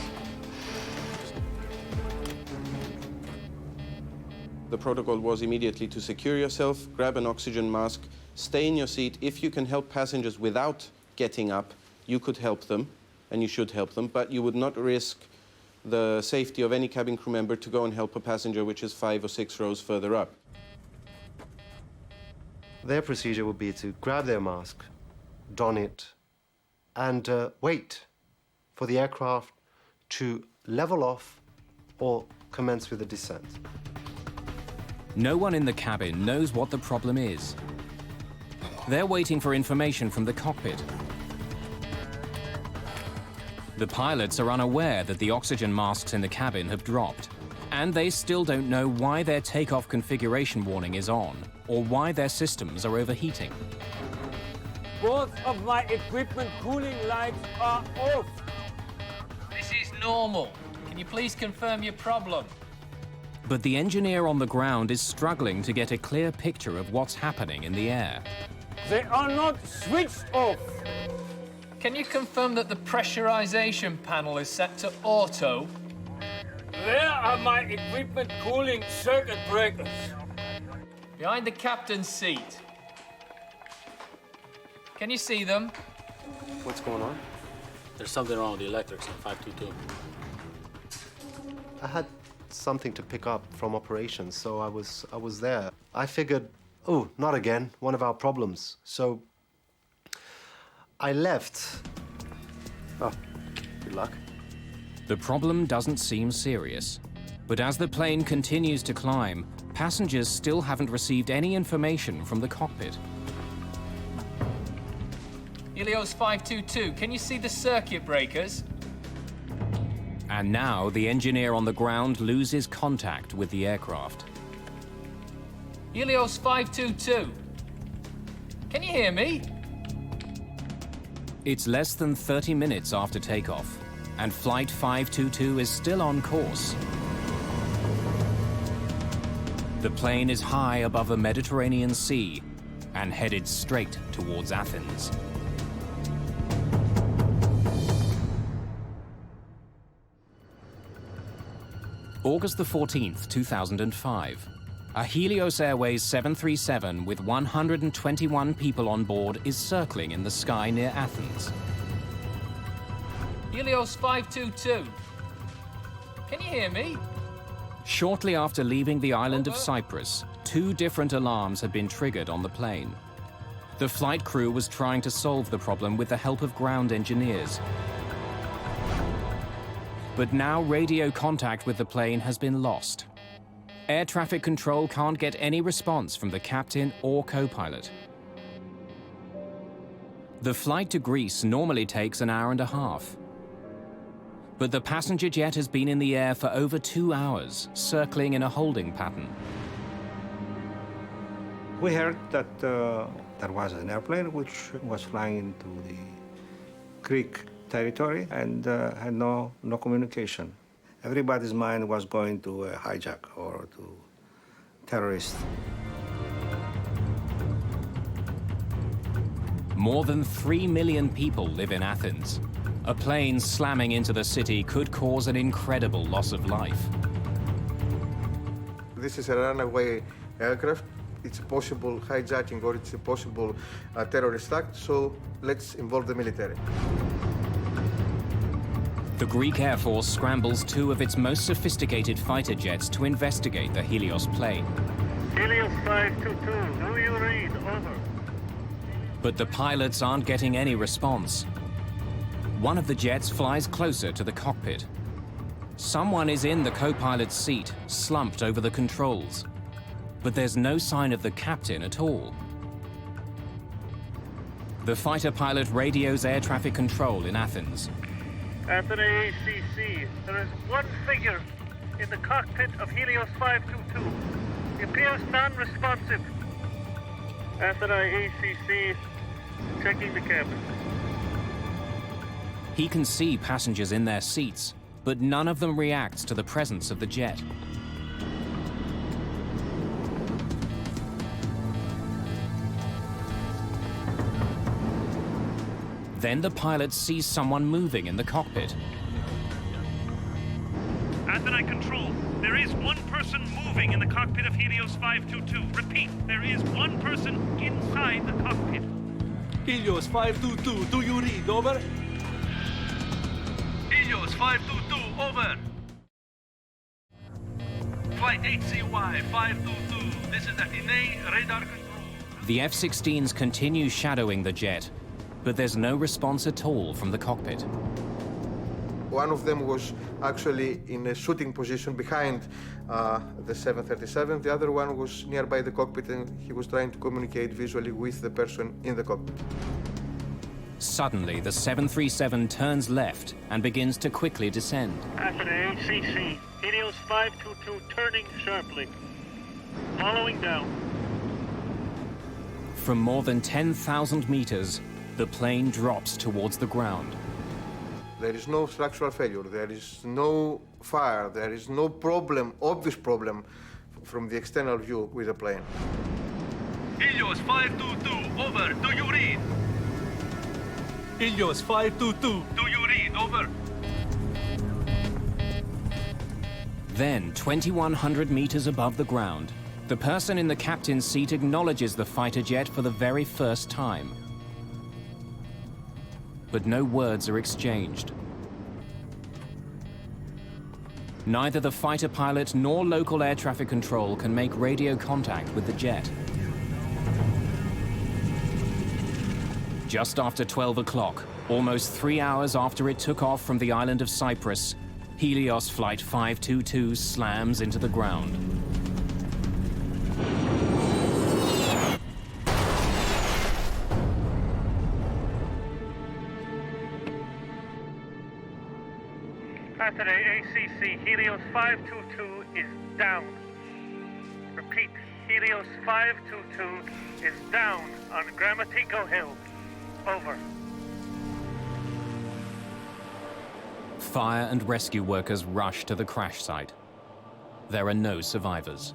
The protocol was immediately to secure yourself, grab an oxygen mask, stay in your seat. If you can help passengers without getting up, you could help them, and you should help them, but you would not risk the safety of any cabin crew member to go and help a passenger which is 5 or 6 rows further up. Their procedure would be to grab their mask, don it, and wait for the aircraft to level off or commence with the descent. No one in the cabin knows what the problem is. They're waiting for information from the cockpit. The pilots are unaware that the oxygen masks in the cabin have dropped, and they still don't know why their takeoff configuration warning is on, or why their systems are overheating. Both of my equipment cooling lights are off. This is normal. Can you please confirm your problem? But the engineer on the ground is struggling to get a clear picture of what's happening in the air. They are not switched off. Can you confirm that the pressurization panel is set to auto? Where are my equipment cooling circuit breakers? Behind the captain's seat. Can you see them? What's going on? There's something wrong with the electrics on 522. I had something to pick up from operations, so I was there. I figured, oh, not again, one of our problems. So I left. Oh, good luck. The problem doesn't seem serious, but as the plane continues to climb, passengers still haven't received any information from the cockpit. Helios 522, can you see the circuit breakers? And now the engineer on the ground loses contact with the aircraft. Helios 522, can you hear me? It's less than 30 minutes after takeoff, and Flight 522 is still on course. The plane is high above the Mediterranean Sea and headed straight towards Athens. August the 14th, 2005. A Helios Airways 737 with 121 people on board is circling in the sky near Athens. Helios 522, can you hear me? Shortly after leaving the island of Cyprus, 2 different alarms had been triggered on the plane. The flight crew was trying to solve the problem with the help of ground engineers. But now radio contact with the plane has been lost. Air traffic control can't get any response from the captain or co-pilot. The flight to Greece normally takes an hour and a half. But the passenger jet has been in the air for over 2 hours, circling in a holding pattern. We heard that there was an airplane which was flying into the Greek territory and had no communication. Everybody's mind was going to hijack or to terrorist. More than 3 million people live in Athens. A plane slamming into the city could cause an incredible loss of life. This is a runaway aircraft. It's a possible hijacking or it's a possible terrorist act, so let's involve the military. The Greek Air Force scrambles 2 of its most sophisticated fighter jets to investigate the Helios plane. Helios 522, do you read? Over. But the pilots aren't getting any response. One of the jets flies closer to the cockpit. Someone is in the co-pilot's seat, slumped over the controls. But there's no sign of the captain at all. The fighter pilot radios air traffic control in Athens. Athens ACC, there is one figure in the cockpit of Helios 522. He appears non-responsive. Athens ACC, checking the cabin. He can see passengers in their seats, but none of them reacts to the presence of the jet. Then the pilot sees someone moving in the cockpit. Athens control, there is one person moving in the cockpit of Helios 522. Repeat, there is one person inside the cockpit. Helios 522, do you read? Over. Helios 522, over. Flight HCY 522, this is Athens radar control. The F-16s continue shadowing the jet, but there's no response at all from the cockpit. One of them was actually in a shooting position behind the 737. The other one was nearby the cockpit and he was trying to communicate visually with the person in the cockpit. Suddenly, the 737 turns left and begins to quickly descend. Athens ACC, Helios 522 turning sharply. Following down. From more than 10,000 meters, the plane drops towards the ground. There is no structural failure, there is no fire, there is no problem, obvious problem from the external view with the plane. Helios 522, over, do you read? Helios 522, do you read? Over. Then, 2,100 meters above the ground, the person in the captain's seat acknowledges the fighter jet for the very first time. But no words are exchanged. Neither the fighter pilot nor local air traffic control can make radio contact with the jet. Just after 12 o'clock, almost 3 hours after it took off from the island of Cyprus, Helios Flight 522 slams into the ground. Athens ACC, Helios 522 is down. Repeat, Helios 522 is down on Aeroméxico Hill. Over. Fire and rescue workers rush to the crash site. There are no survivors.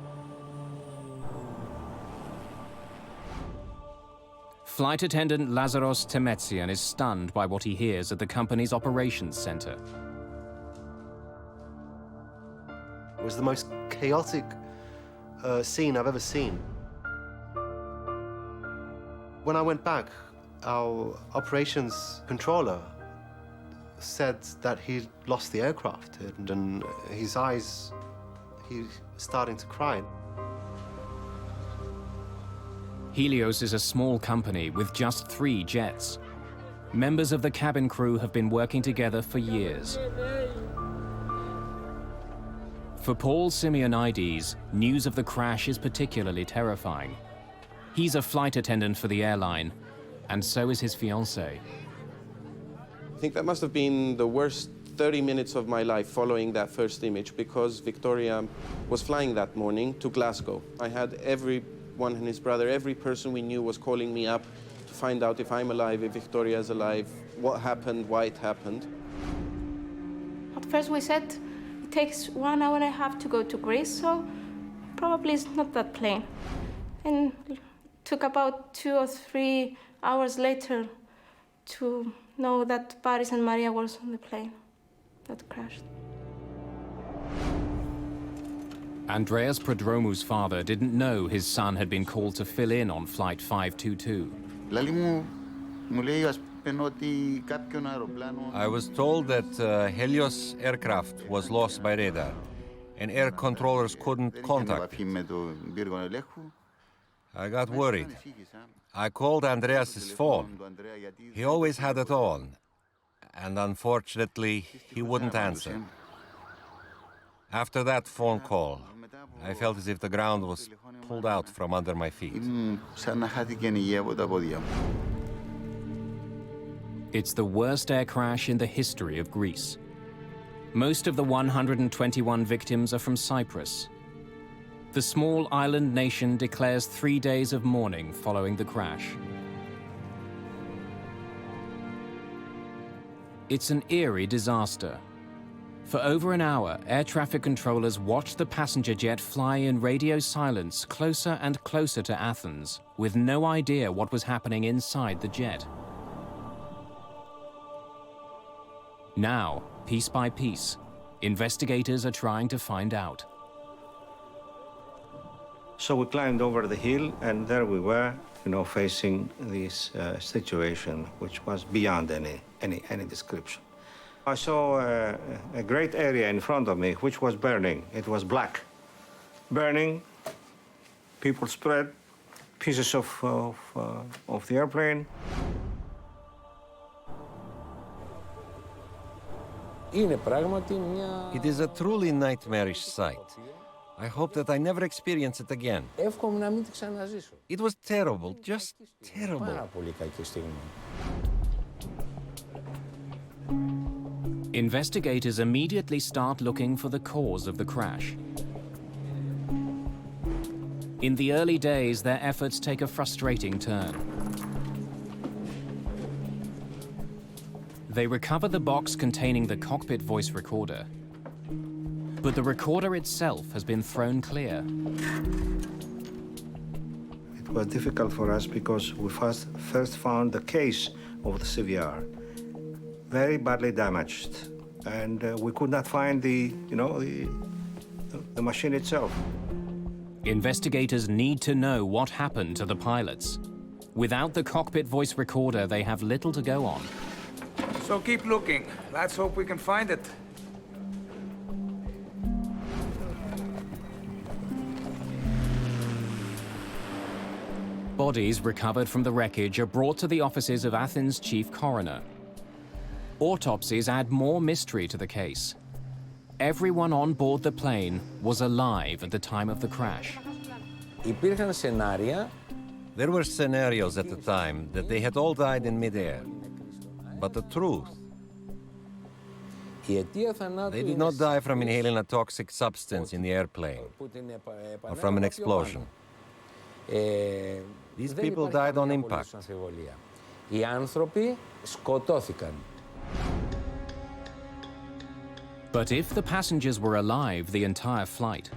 Flight attendant Lazaros Temetsian is stunned by what he hears at the company's operations center. It was the most chaotic scene I've ever seen. When I went back, our operations controller said that he'd lost the aircraft, and his eyes, he was starting to cry. Helios is a small company with just 3 jets. Members of the cabin crew have been working together for years. For Paul Simeonides, news of the crash is particularly terrifying. He's a flight attendant for the airline, and so is his fiancée. I think that must have been the worst 30 minutes of my life following that first image, because Victoria was flying that morning to Glasgow. I had everyone and his brother, every person we knew was calling me up to find out if I'm alive, if Victoria's alive, what happened, why it happened. At first we said it takes 1 hour and a half to go to Greece, so probably it's not that plane. And it took about 2 or 3 hours later to know that Paris and Maria was on the plane that crashed. Andreas Prodromu's father didn't know his son had been called to fill in on Flight 522. I was told that Helios aircraft was lost by radar, and air controllers couldn't contact it. I got worried. I called Andreas's phone. He always had it on, and unfortunately, he wouldn't answer. After that phone call, I felt as if the ground was pulled out from under my feet. It's the worst air crash in the history of Greece. Most of the 121 victims are from Cyprus. The small island nation declares 3 days of mourning following the crash. It's an eerie disaster. For over an hour, air traffic controllers watched the passenger jet fly in radio silence closer and closer to Athens, with no idea what was happening inside the jet. Now, piece by piece, investigators are trying to find out. So we climbed over the hill, and there we were, facing this situation, which was beyond any description. I saw a great area in front of me, which was burning. It was black. Burning, people spread, pieces of the airplane. It is a truly nightmarish sight. I hope that I never experience it again. It was terrible, just terrible. Investigators immediately start looking for the cause of the crash. In the early days, their efforts take a frustrating turn. They recover the box containing the cockpit voice recorder, but the recorder itself has been thrown clear. It was difficult for us because we first found the case of the CVR very badly damaged, and we could not find the machine itself. Investigators need to know what happened to the pilots. Without the cockpit voice recorder, they have little to go on. So keep looking. Let's hope we can find it. Bodies recovered from the wreckage are brought to the offices of Athens' chief coroner. Autopsies add more mystery to the case. Everyone on board the plane was alive at the time of the crash. There were scenarios at the time that they had all died in midair. But the truth, they did not die from inhaling a toxic substance in the airplane or from an explosion. These people died on impact. But if the passengers were alive the entire flight,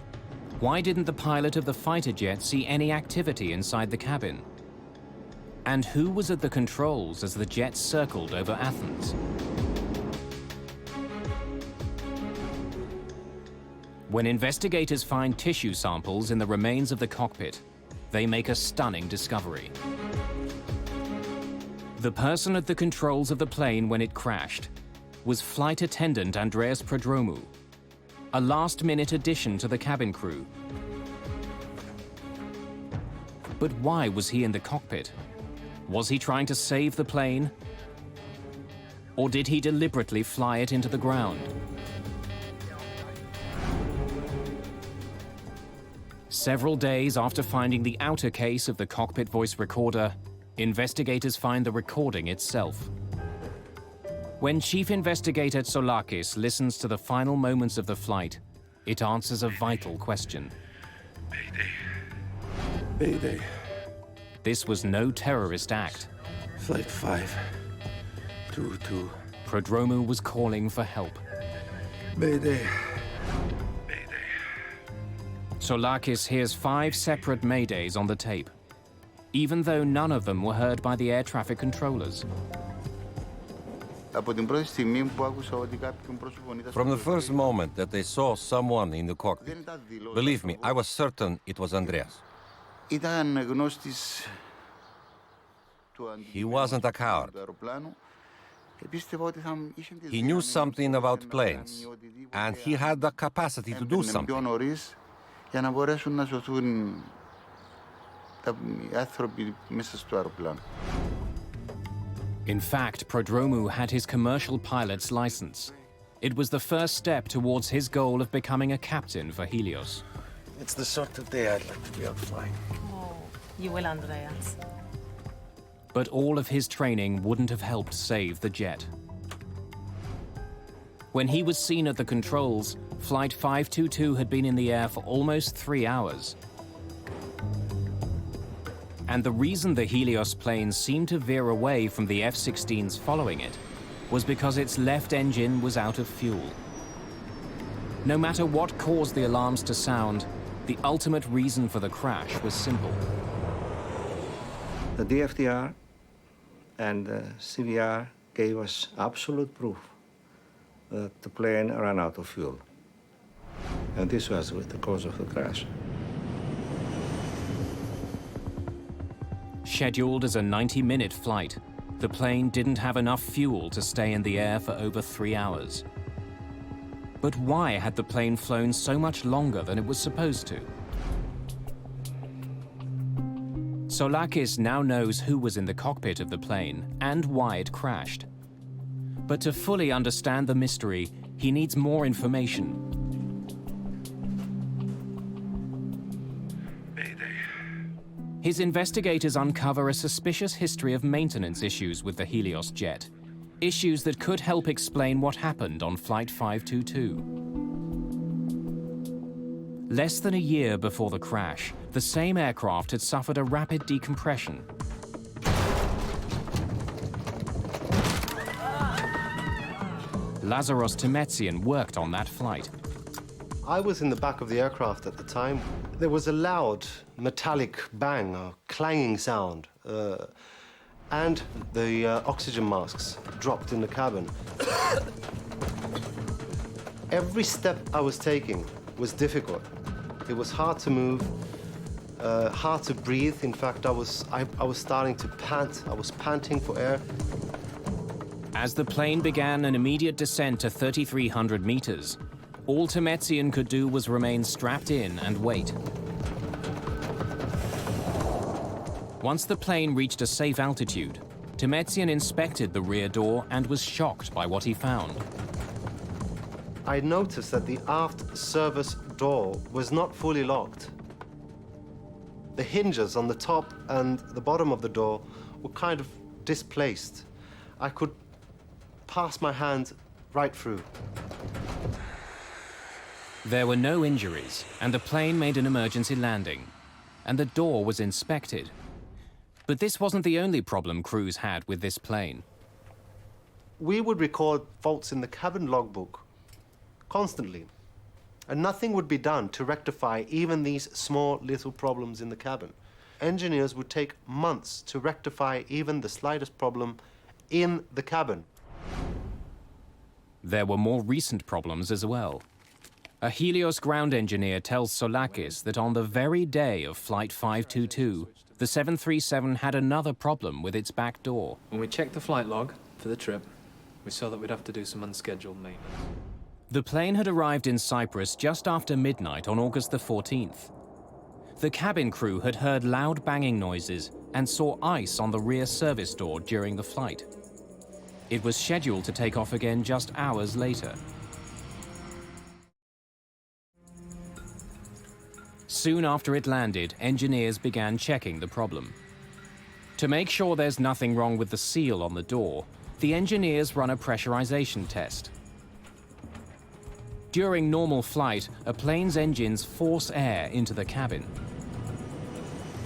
why didn't the pilot of the fighter jet see any activity inside the cabin? And who was at the controls as the jet circled over Athens? When investigators find tissue samples in the remains of the cockpit, they make a stunning discovery. The person at the controls of the plane when it crashed was flight attendant Andreas Prodromu, a last-minute addition to the cabin crew. But why was he in the cockpit? Was he trying to save the plane? Or did he deliberately fly it into the ground? Several days after finding the outer case of the cockpit voice recorder, investigators find the recording itself. When Chief Investigator Tsolakis listens to the final moments of the flight, it answers a vital question. Mayday. Mayday. This was no terrorist act. Flight 522. Prodromu was calling for help. Mayday. Soulakis hears 5 separate Maydays on the tape, even though none of them were heard by the air traffic controllers. From the first moment that they saw someone in the cockpit, believe me, I was certain it was Andreas. He wasn't a coward. He knew something about planes, and he had the capacity to do something. In fact, Prodromou had his commercial pilot's license. It was the first step towards his goal of becoming a captain for Helios. It's the sort of day I'd like to be out flying. Oh, you will, Andreas. But all of his training wouldn't have helped save the jet. When he was seen at the controls, Flight 522 had been in the air for almost 3 hours. And the reason the Helios plane seemed to veer away from the F-16s following it was because its left engine was out of fuel. No matter what caused the alarms to sound, the ultimate reason for the crash was simple. The DFTR and the CVR gave us absolute proof that the plane ran out of fuel. And this was the cause of the crash. Scheduled as a 90-minute flight, the plane didn't have enough fuel to stay in the air for over 3 hours. But why had the plane flown so much longer than it was supposed to? Soulakis now knows who was in the cockpit of the plane and why it crashed. But to fully understand the mystery, he needs more information. His investigators uncover a suspicious history of maintenance issues with the Helios jet, issues that could help explain what happened on Flight 522. Less than a year before the crash, the same aircraft had suffered a rapid decompression. Lazaros Temetsian worked on that flight. I was in the back of the aircraft at the time. There was a loud metallic bang, a clanging sound, and the oxygen masks dropped in the cabin. Every step I was taking was difficult. It was hard to move, hard to breathe. In fact, I was starting to pant. I was panting for air. As the plane began an immediate descent to 3,300 meters, all Temetsian could do was remain strapped in and wait. Once the plane reached a safe altitude, Temetsian inspected the rear door and was shocked by what he found. I noticed that the aft service door was not fully locked. The hinges on the top and the bottom of the door were kind of displaced. I could pass my hand right through. There were no injuries, and the plane made an emergency landing, and the door was inspected. But this wasn't the only problem crews had with this plane. We would record faults in the cabin logbook constantly, and nothing would be done to rectify even these small little problems in the cabin. Engineers would take months to rectify even the slightest problem in the cabin. There were more recent problems as well. A Helios ground engineer tells Soulakis that on the very day of Flight 522, the 737 had another problem with its back door. When we checked the flight log for the trip, we saw that we'd have to do some unscheduled maintenance. The plane had arrived in Cyprus just after midnight on August the 14th. The cabin crew had heard loud banging noises and saw ice on the rear service door during the flight. It was scheduled to take off again just hours later. Soon after it landed, engineers began checking the problem. To make sure there's nothing wrong with the seal on the door, the engineers run a pressurization test. During normal flight, a plane's engines force air into the cabin.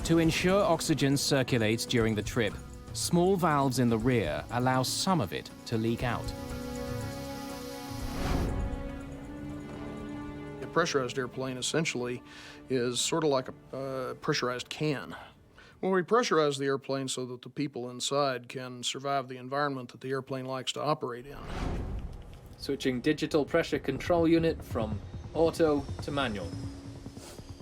To ensure oxygen circulates during the trip, small valves in the rear allow some of it to leak out. pressurized airplane essentially is sort of like a pressurized can. Well, we pressurize the airplane so that the people inside can survive the environment that the airplane likes to operate in. Switching digital pressure control unit from auto to manual.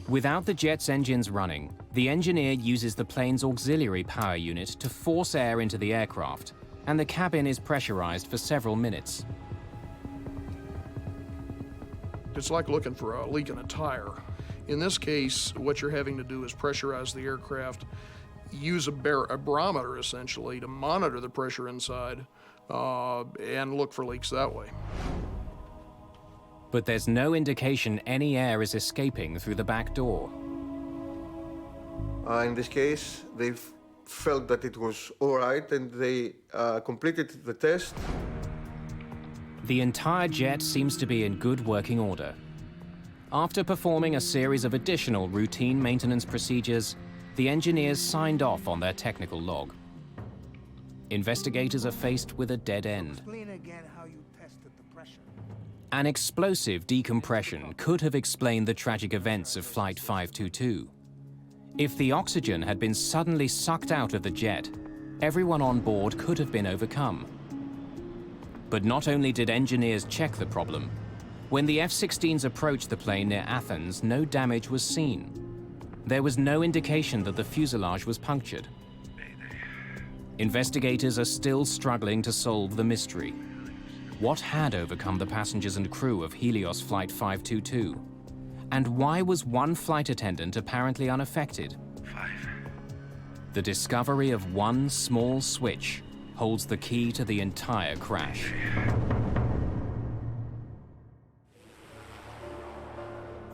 Without the jet's engines running, the engineer uses the plane's auxiliary power unit to force air into the aircraft, and the cabin is pressurized for several minutes. It's like looking for a leak in a tire. In this case, what you're having to do is pressurize the aircraft, use a barometer essentially to monitor the pressure inside, and look for leaks that way. But there's no indication any air is escaping through the back door. In this case, they felt that it was all right, and they completed the test. The entire jet seems to be in good working order. After performing a series of additional routine maintenance procedures, the engineers signed off on their technical log. Investigators are faced with a dead end. Explain again how you tested the pressure. An explosive decompression could have explained the tragic events of Flight 522. If the oxygen had been suddenly sucked out of the jet, everyone on board could have been overcome. But not only did engineers check the problem, when the F-16s approached the plane near Athens, no damage was seen. There was no indication that the fuselage was punctured. Investigators are still struggling to solve the mystery. What had overcome the passengers and crew of Helios Flight 522? And why was one flight attendant apparently unaffected? The discovery of one small switch holds the key to the entire crash.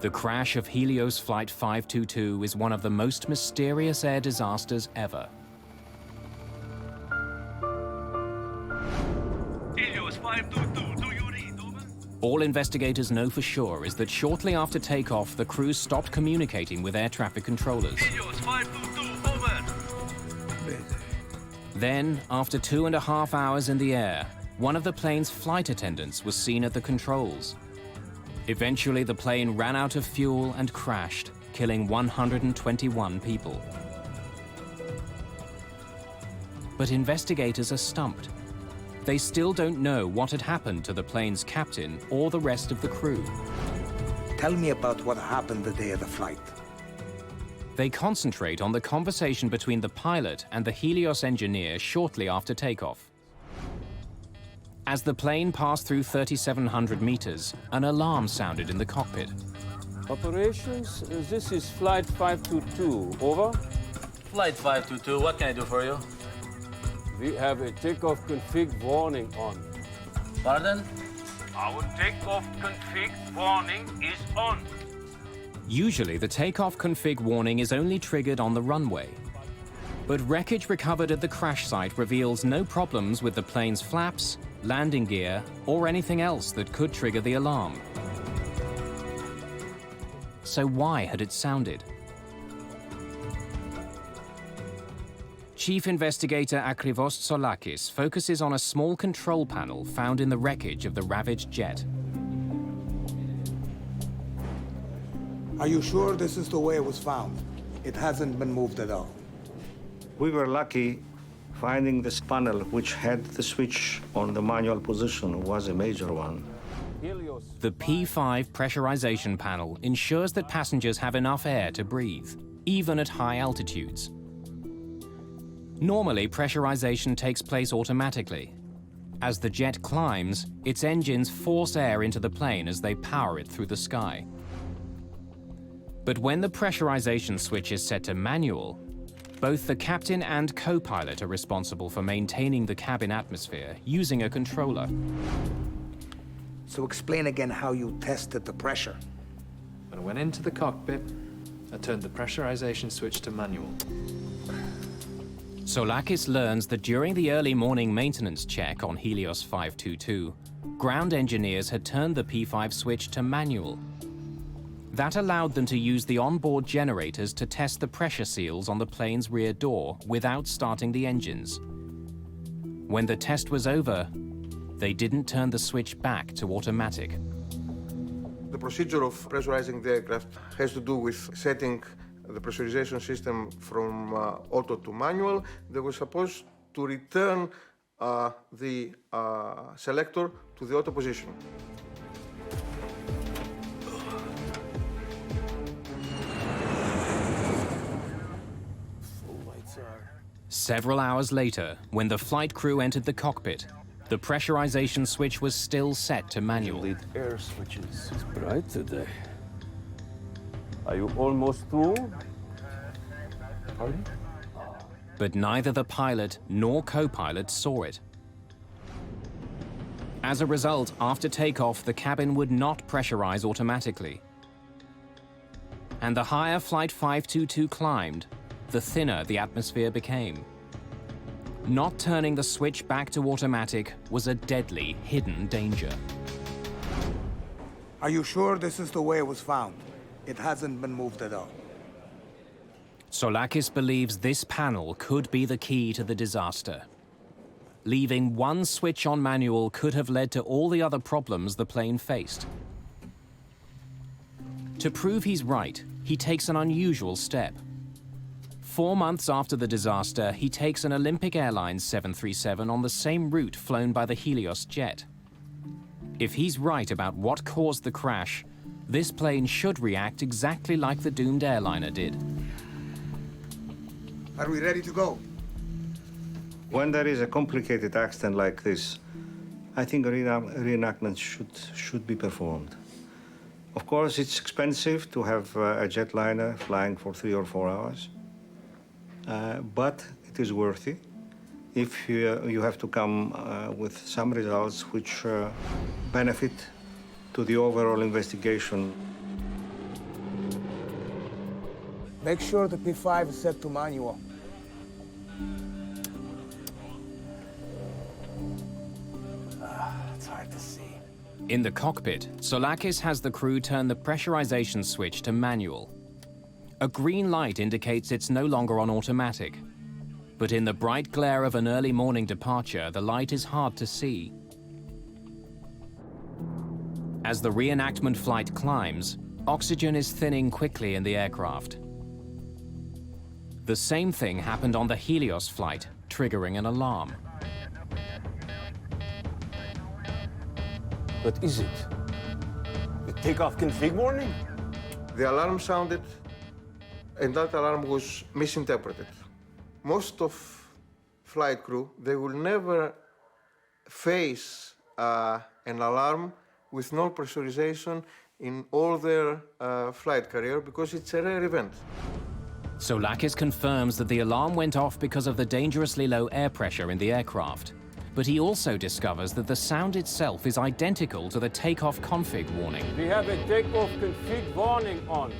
The crash of Helios Flight 522 is one of the most mysterious air disasters ever. Helios 522, do you read, over? All investigators know for sure is that shortly after takeoff, the crew stopped communicating with air traffic controllers. Helios 522, over. Then, after 2.5 hours in the air, one of the plane's flight attendants was seen at the controls. Eventually, the plane ran out of fuel and crashed, killing 121 people. But investigators are stumped. They still don't know what had happened to the plane's captain or the rest of the crew. Tell me about what happened the day of the flight. They concentrate on the conversation between the pilot and the Helios engineer shortly after takeoff. As the plane passed through 3,700 meters, an alarm sounded in the cockpit. Operations, this is Flight 522, over. Flight 522, what can I do for you? We have a takeoff config warning on. Pardon? Our takeoff config warning is on. Usually, the takeoff config warning is only triggered on the runway. But wreckage recovered at the crash site reveals no problems with the plane's flaps, landing gear, or anything else that could trigger the alarm. So why had it sounded? Chief Investigator Akrivos Tsolakis focuses on a small control panel found in the wreckage of the ravaged jet. Are you sure this is the way it was found? It hasn't been moved at all. We were lucky finding this panel, which had the switch on the manual position, was a major one. The P5 pressurization panel ensures that passengers have enough air to breathe, even at high altitudes. Normally, pressurization takes place automatically. As the jet climbs, its engines force air into the plane as they power it through the sky. But when the pressurization switch is set to manual, both the captain and co-pilot are responsible for maintaining the cabin atmosphere using a controller. So explain again how you tested the pressure. When I went into the cockpit, I turned the pressurization switch to manual. Tsolakis learns that during the early morning maintenance check on Helios 522, ground engineers had turned the P5 switch to manual. That allowed them to use the onboard generators to test the pressure seals on the plane's rear door without starting the engines. When the test was over, they didn't turn the switch back to automatic. The The procedure of pressurizing the aircraft has to do with setting the pressurization system from auto to manual. They were supposed to return the selector to the auto position. Several hours later, when the flight crew entered the cockpit, the pressurization switch was still set to manual. Lead air switches. It's bright today. Are you almost through? Pardon? But neither the pilot nor co-pilot saw it. As a result, after takeoff, the cabin would not pressurize automatically. And the higher Flight 522 climbed, the thinner the atmosphere became. Not turning the switch back to automatic was a deadly hidden danger. Are you sure this is the way it was found? It hasn't been moved at all. Soulakis believes this panel could be the key to the disaster. Leaving one switch on manual could have led to all the other problems the plane faced. To prove he's right, he takes an unusual step. 4 months after the disaster, he takes an Olympic Airlines 737 on the same route flown by the Helios jet. If he's right about what caused the crash, this plane should react exactly like the doomed airliner did. Are we ready to go? When there is a complicated accident like this, I think a reenactment should be performed. Of course, it's expensive to have a jetliner flying for 3 or 4 hours, but it is worthy if you have to come with some results which benefit to the overall investigation. Make sure the P5 is set to manual. It's hard to see. In the cockpit, Soulakis has the crew turn the pressurization switch to manual. A green light indicates it's no longer on automatic. But in the bright glare of an early morning departure, the light is hard to see. As the reenactment flight climbs, oxygen is thinning quickly in the aircraft. The same thing happened on the Helios flight, triggering an alarm. What is it? The takeoff config warning? The alarm sounded, and that alarm was misinterpreted. Most of flight crew, they will never face an alarm with no pressurization in all their flight career because it's a rare event. Soulakis confirms that the alarm went off because of the dangerously low air pressure in the aircraft. But he also discovers that the sound itself is identical to the takeoff config warning. We have a takeoff config warning on.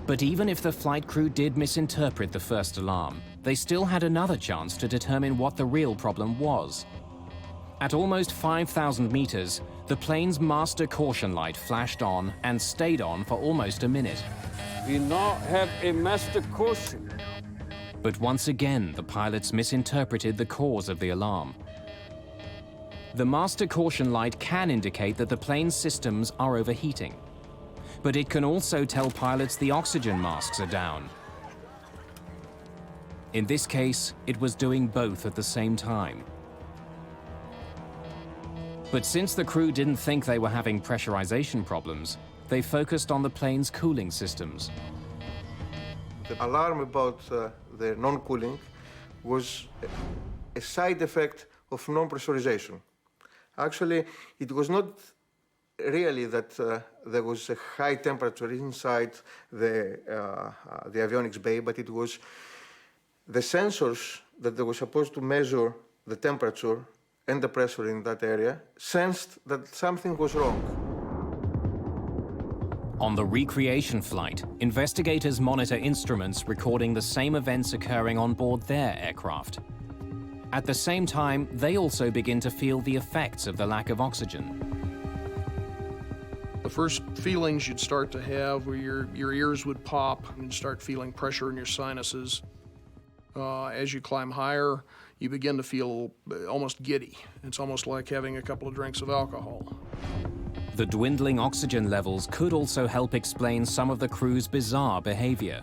But even if the flight crew did misinterpret the first alarm, they still had another chance to determine what the real problem was. At almost 5,000 meters, the plane's master caution light flashed on and stayed on for almost a minute. We now have a master caution. But once again, the pilots misinterpreted the cause of the alarm. The master caution light can indicate that the plane's systems are overheating. But it can also tell pilots the oxygen masks are down. In this case, it was doing both at the same time. But since the crew didn't think they were having pressurization problems, they focused on the plane's cooling systems. The alarm about the non-cooling was a side effect of non-pressurization. Actually, it was not really that there was a high temperature inside the avionics bay, but it was the sensors that they were supposed to measure the temperature and the pressure in that area sensed that something was wrong. On the recreation flight, investigators monitor instruments recording the same events occurring on board their aircraft. At the same time, they also begin to feel the effects of the lack of oxygen. The first feelings you'd start to have were your ears would pop and you'd start feeling pressure in your sinuses. As you climb higher, you begin to feel almost giddy. It's almost like having a couple of drinks of alcohol. The dwindling oxygen levels could also help explain some of the crew's bizarre behavior.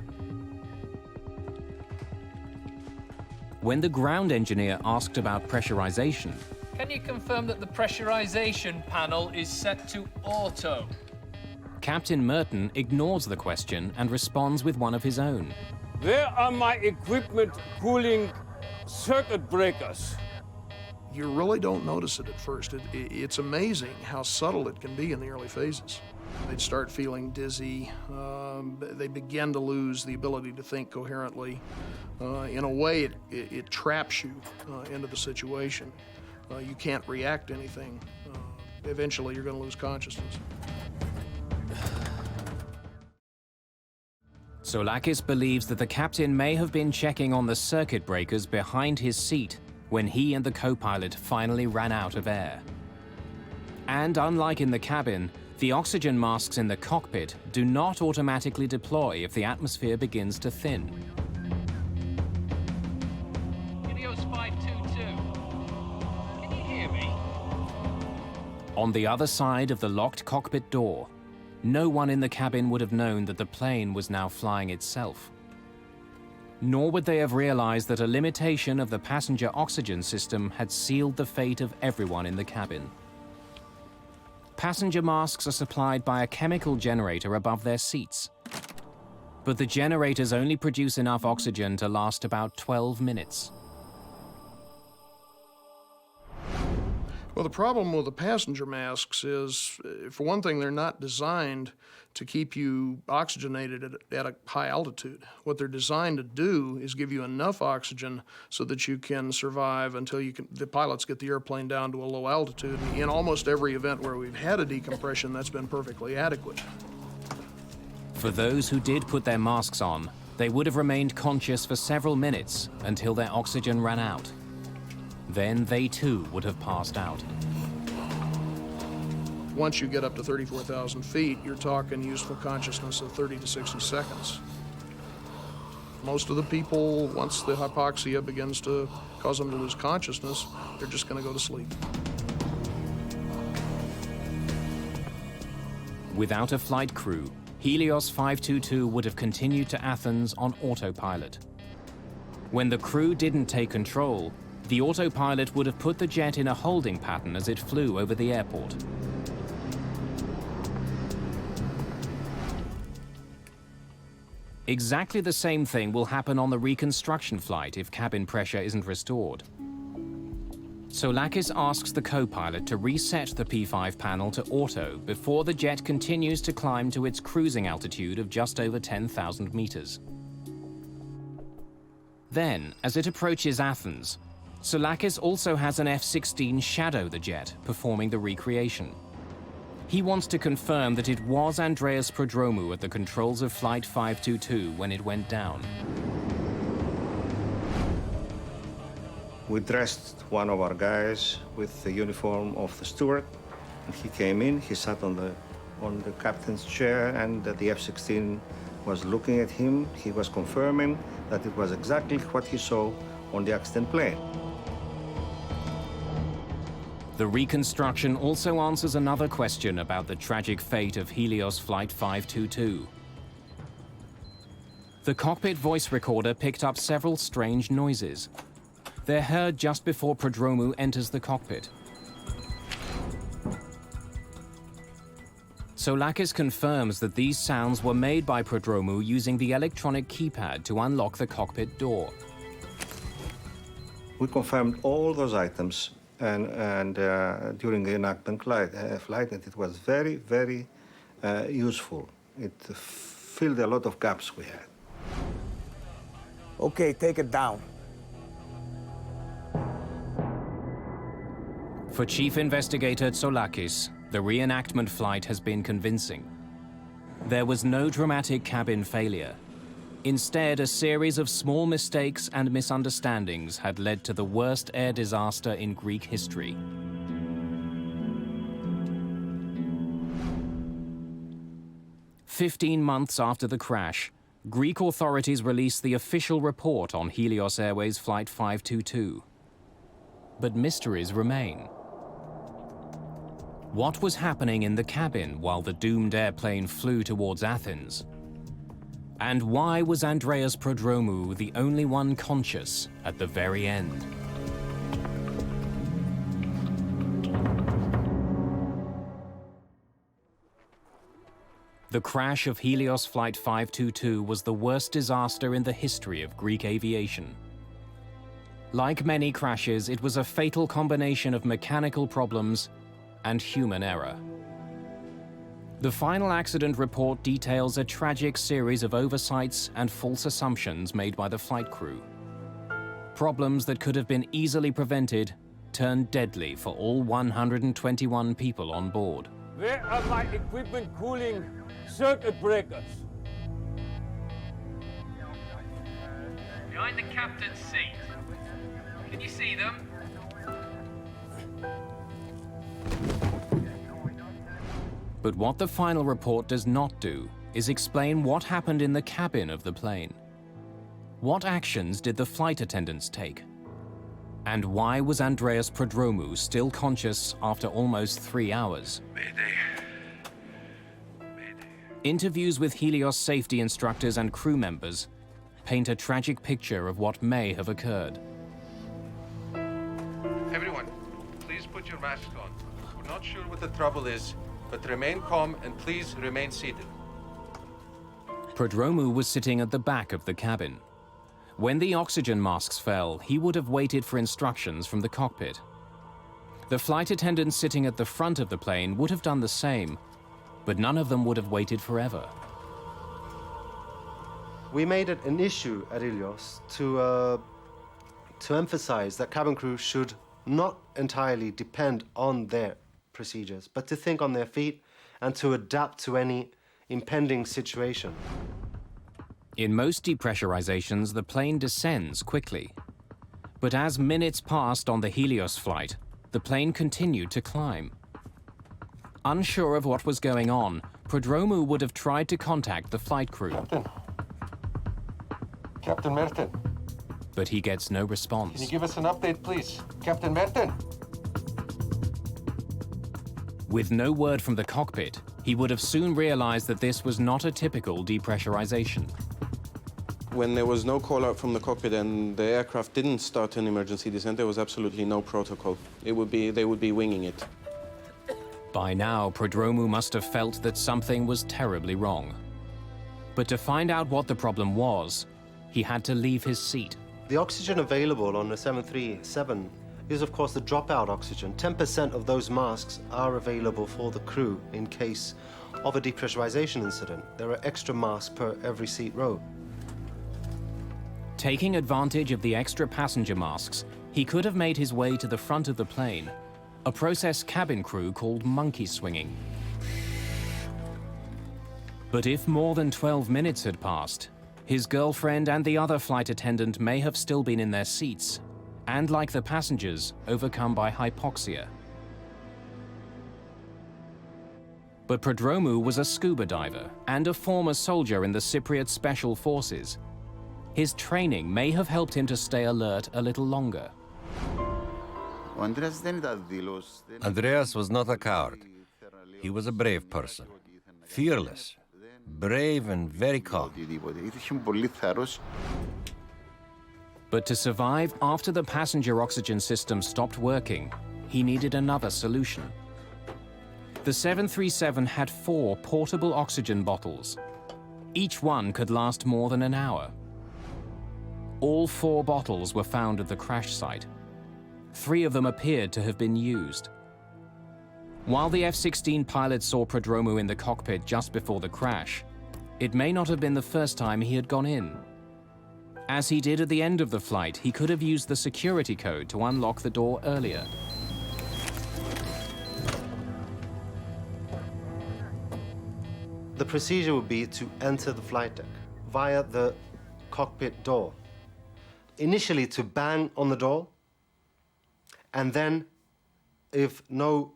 When the ground engineer asked about pressurization, Can you confirm that the pressurization panel is set to auto? Captain Merton ignores the question and responds with one of his own. Where are my equipment cooling circuit breakers? You really don't notice it at first. It's amazing how subtle it can be in the early phases. They'd start feeling dizzy. They begin to lose the ability to think coherently. In a way, it traps you into the situation. You can't react to anything. Eventually, you're going to lose consciousness. Soulakis believes that the captain may have been checking on the circuit breakers behind his seat when he and the co-pilot finally ran out of air. And unlike in the cabin, the oxygen masks in the cockpit do not automatically deploy if the atmosphere begins to thin. Helios 522. Can you hear me? On the other side of the locked cockpit door, no one in the cabin would have known that the plane was now flying itself. Nor would they have realized that a limitation of the passenger oxygen system had sealed the fate of everyone in the cabin. Passenger masks are supplied by a chemical generator above their seats. But the generators only produce enough oxygen to last about 12 minutes. Well, the problem with the passenger masks is, for one thing, they're not designed to keep you oxygenated at a high altitude. What they're designed to do is give you enough oxygen so that you can survive until the pilots get the airplane down to a low altitude. In almost every event where we've had a decompression, that's been perfectly adequate. For those who did put their masks on, they would have remained conscious for several minutes until their oxygen ran out. Then they too would have passed out. Once you get up to 34,000 feet, you're talking useful consciousness of 30 to 60 seconds. Most of the people, once the hypoxia begins to cause them to lose consciousness, they're just going to go to sleep. Without a flight crew, Helios 522 would have continued to Athens on autopilot. When the crew didn't take control, the autopilot would have put the jet in a holding pattern as it flew over the airport. Exactly the same thing will happen on the reconstruction flight if cabin pressure isn't restored. Soulakis asks the co-pilot to reset the P5 panel to auto before the jet continues to climb to its cruising altitude of just over 10,000 meters. Then, as it approaches Athens, Soulakis also has an F-16 shadow the jet, performing the recreation. He wants to confirm that it was Andreas Prodromou at the controls of Flight 522 when it went down. We dressed one of our guys with the uniform of the steward. And he came in, he sat on the captain's chair, and the F-16 was looking at him. He was confirming that it was exactly what he saw on the accident plane. The reconstruction also answers another question about the tragic fate of Helios Flight 522. The cockpit voice recorder picked up several strange noises. They're heard just before Prodromou enters the cockpit. Soulakis confirms that these sounds were made by Prodromou using the electronic keypad to unlock the cockpit door. We confirmed all those items and during the enactment flight, and it was very, very useful. It filled a lot of gaps we had. Okay, take it down. For Chief Investigator Soulakis, the reenactment flight has been convincing. There was no dramatic cabin failure. Instead, a series of small mistakes and misunderstandings had led to the worst air disaster in Greek history. "15 months after the crash, Greek authorities released the official report on Helios Airways Flight 522. But mysteries remain. What was happening in the cabin while the doomed airplane flew towards Athens? And why was Andreas Prodromou the only one conscious at the very end? The crash of Helios Flight 522 was the worst disaster in the history of Greek aviation. Like many crashes, it was a fatal combination of mechanical problems and human error. The final accident report details a tragic series of oversights and false assumptions made by the flight crew. Problems that could have been easily prevented turned deadly for all 121 people on board. Where are my equipment cooling circuit breakers? Behind the captain's seat. Can you see them? But what the final report does not do is explain what happened in the cabin of the plane. What actions did the flight attendants take? And why was Andreas Prodromou still conscious after almost 3 hours? Mayday. Interviews with Helios safety instructors and crew members paint a tragic picture of what may have occurred. Everyone, please put your masks on. We're not sure what the trouble is, but remain calm and please remain seated. Prodromou was sitting at the back of the cabin. When the oxygen masks fell, he would have waited for instructions from the cockpit. The flight attendants sitting at the front of the plane would have done the same, but none of them would have waited forever. We made it an issue at Helios to emphasize that cabin crew should not entirely depend on their procedures, but to think on their feet and to adapt to any impending situation. In most depressurizations, the plane descends quickly. But as minutes passed on the Helios flight, the plane continued to climb. Unsure of what was going on, Prodromou would have tried to contact the flight crew. Captain Merton. But he gets no response. Can you give us an update, please? Captain Merton. With no word from the cockpit, he would have soon realized that this was not a typical depressurization. When there was no call out from the cockpit and the aircraft didn't start an emergency descent, there was absolutely no protocol. They would be winging it. By now, Prodromou must have felt that something was terribly wrong. But to find out what the problem was, he had to leave his seat. The oxygen available on the 737 is, of course, the dropout oxygen. 10% of those masks are available for the crew in case of a depressurization incident. There are extra masks per every seat row. Taking advantage of the extra passenger masks, he could have made his way to the front of the plane, a process cabin crew called monkey swinging. But if more than 12 minutes had passed, his girlfriend and the other flight attendant may have still been in their seats, and like the passengers, overcome by hypoxia. But Prodromou was a scuba diver and a former soldier in the Cypriot Special Forces. His training may have helped him to stay alert a little longer. Andreas was not a coward. He was a brave person. Fearless, brave and very calm. But to survive after the passenger oxygen system stopped working, he needed another solution. The 737 had 4 portable oxygen bottles. Each one could last more than an hour. All 4 bottles were found at the crash site. 3 of them appeared to have been used. While the F-16 pilot saw Prodromou in the cockpit just before the crash, it may not have been the first time he had gone in. As he did at the end of the flight, he could have used the security code to unlock the door earlier. The procedure would be to enter the flight deck via the cockpit door. Initially to bang on the door, and then, if no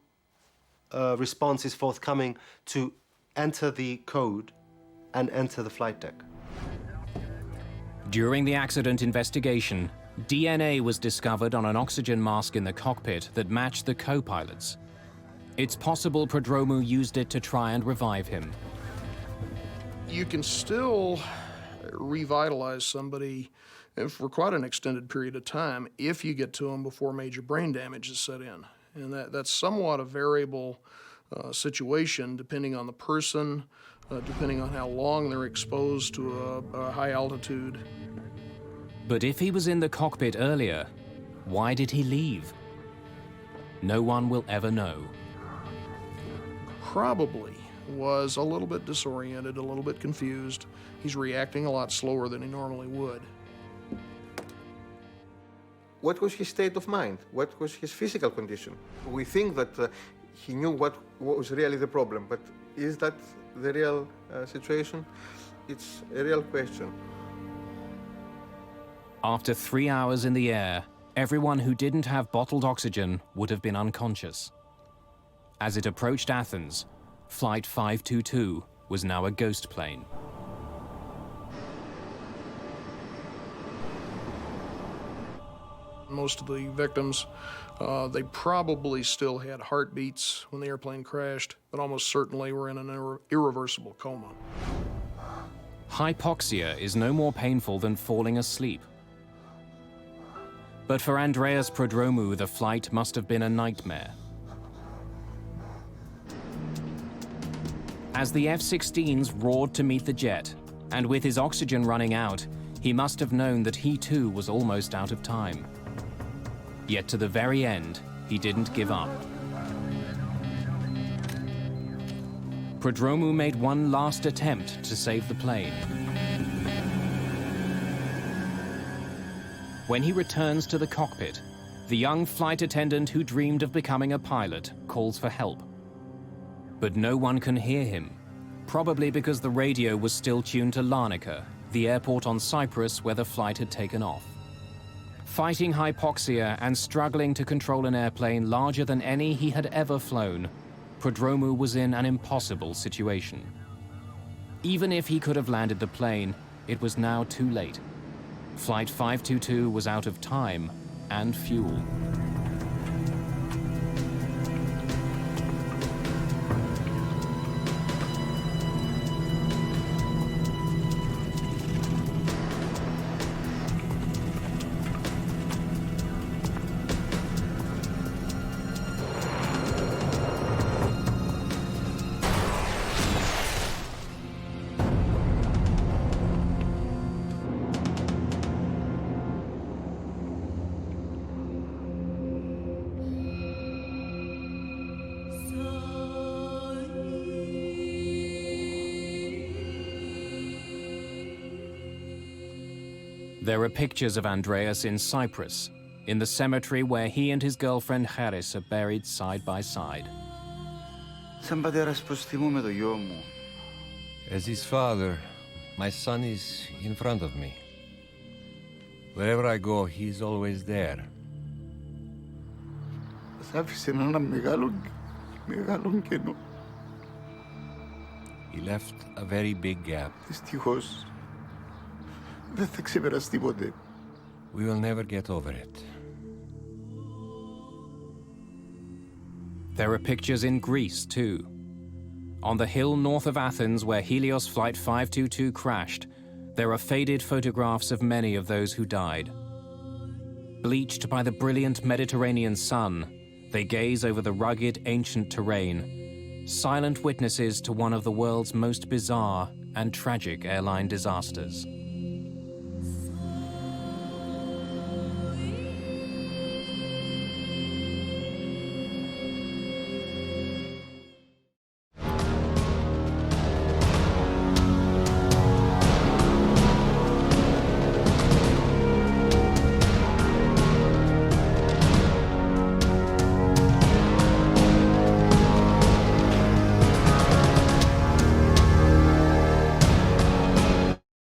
response is forthcoming, to enter the code and enter the flight deck. During the accident investigation, DNA was discovered on an oxygen mask in the cockpit that matched the co-pilot's. It's possible Prodromou used it to try and revive him. You can still revitalize somebody for quite an extended period of time if you get to them before major brain damage is set in. And that's somewhat a variable situation depending on the person, depending on how long they're exposed to a high altitude. But if he was in the cockpit earlier, why did he leave? No one will ever know. Probably was a little bit disoriented, a little bit confused. He's reacting a lot slower than he normally would. What was his state of mind? What was his physical condition? We think that he knew what was really the problem, but is that the real situation? It's a real question. After 3 hours in the air, everyone who didn't have bottled oxygen would have been unconscious. As it approached Athens, Flight 522 was now a ghost plane. Most of the victims, they probably still had heartbeats when the airplane crashed, but almost certainly were in an irreversible coma. Hypoxia is no more painful than falling asleep. But for Andreas Prodromou, the flight must have been a nightmare. As the F-16s roared to meet the jet, and with his oxygen running out, he must have known that he too was almost out of time. Yet to the very end, he didn't give up. Prodromou made one last attempt to save the plane. When he returns to the cockpit, the young flight attendant who dreamed of becoming a pilot calls for help. But no one can hear him, probably because the radio was still tuned to Larnaca, the airport on Cyprus where the flight had taken off. Fighting hypoxia and struggling to control an airplane larger than any he had ever flown, Prodromou was in an impossible situation. Even if he could have landed the plane, it was now too late. Flight 522 was out of time and fuel. There are pictures of Andreas in Cyprus, in the cemetery where he and his girlfriend Charis are buried side by side. As his father, my son is in front of me. Wherever I go, he's always there. He left a very big gap. We will never get over it. There are pictures in Greece, too. On the hill north of Athens where Helios Flight 522 crashed, there are faded photographs of many of those who died. Bleached by the brilliant Mediterranean sun, they gaze over the rugged, ancient terrain, silent witnesses to one of the world's most bizarre and tragic airline disasters.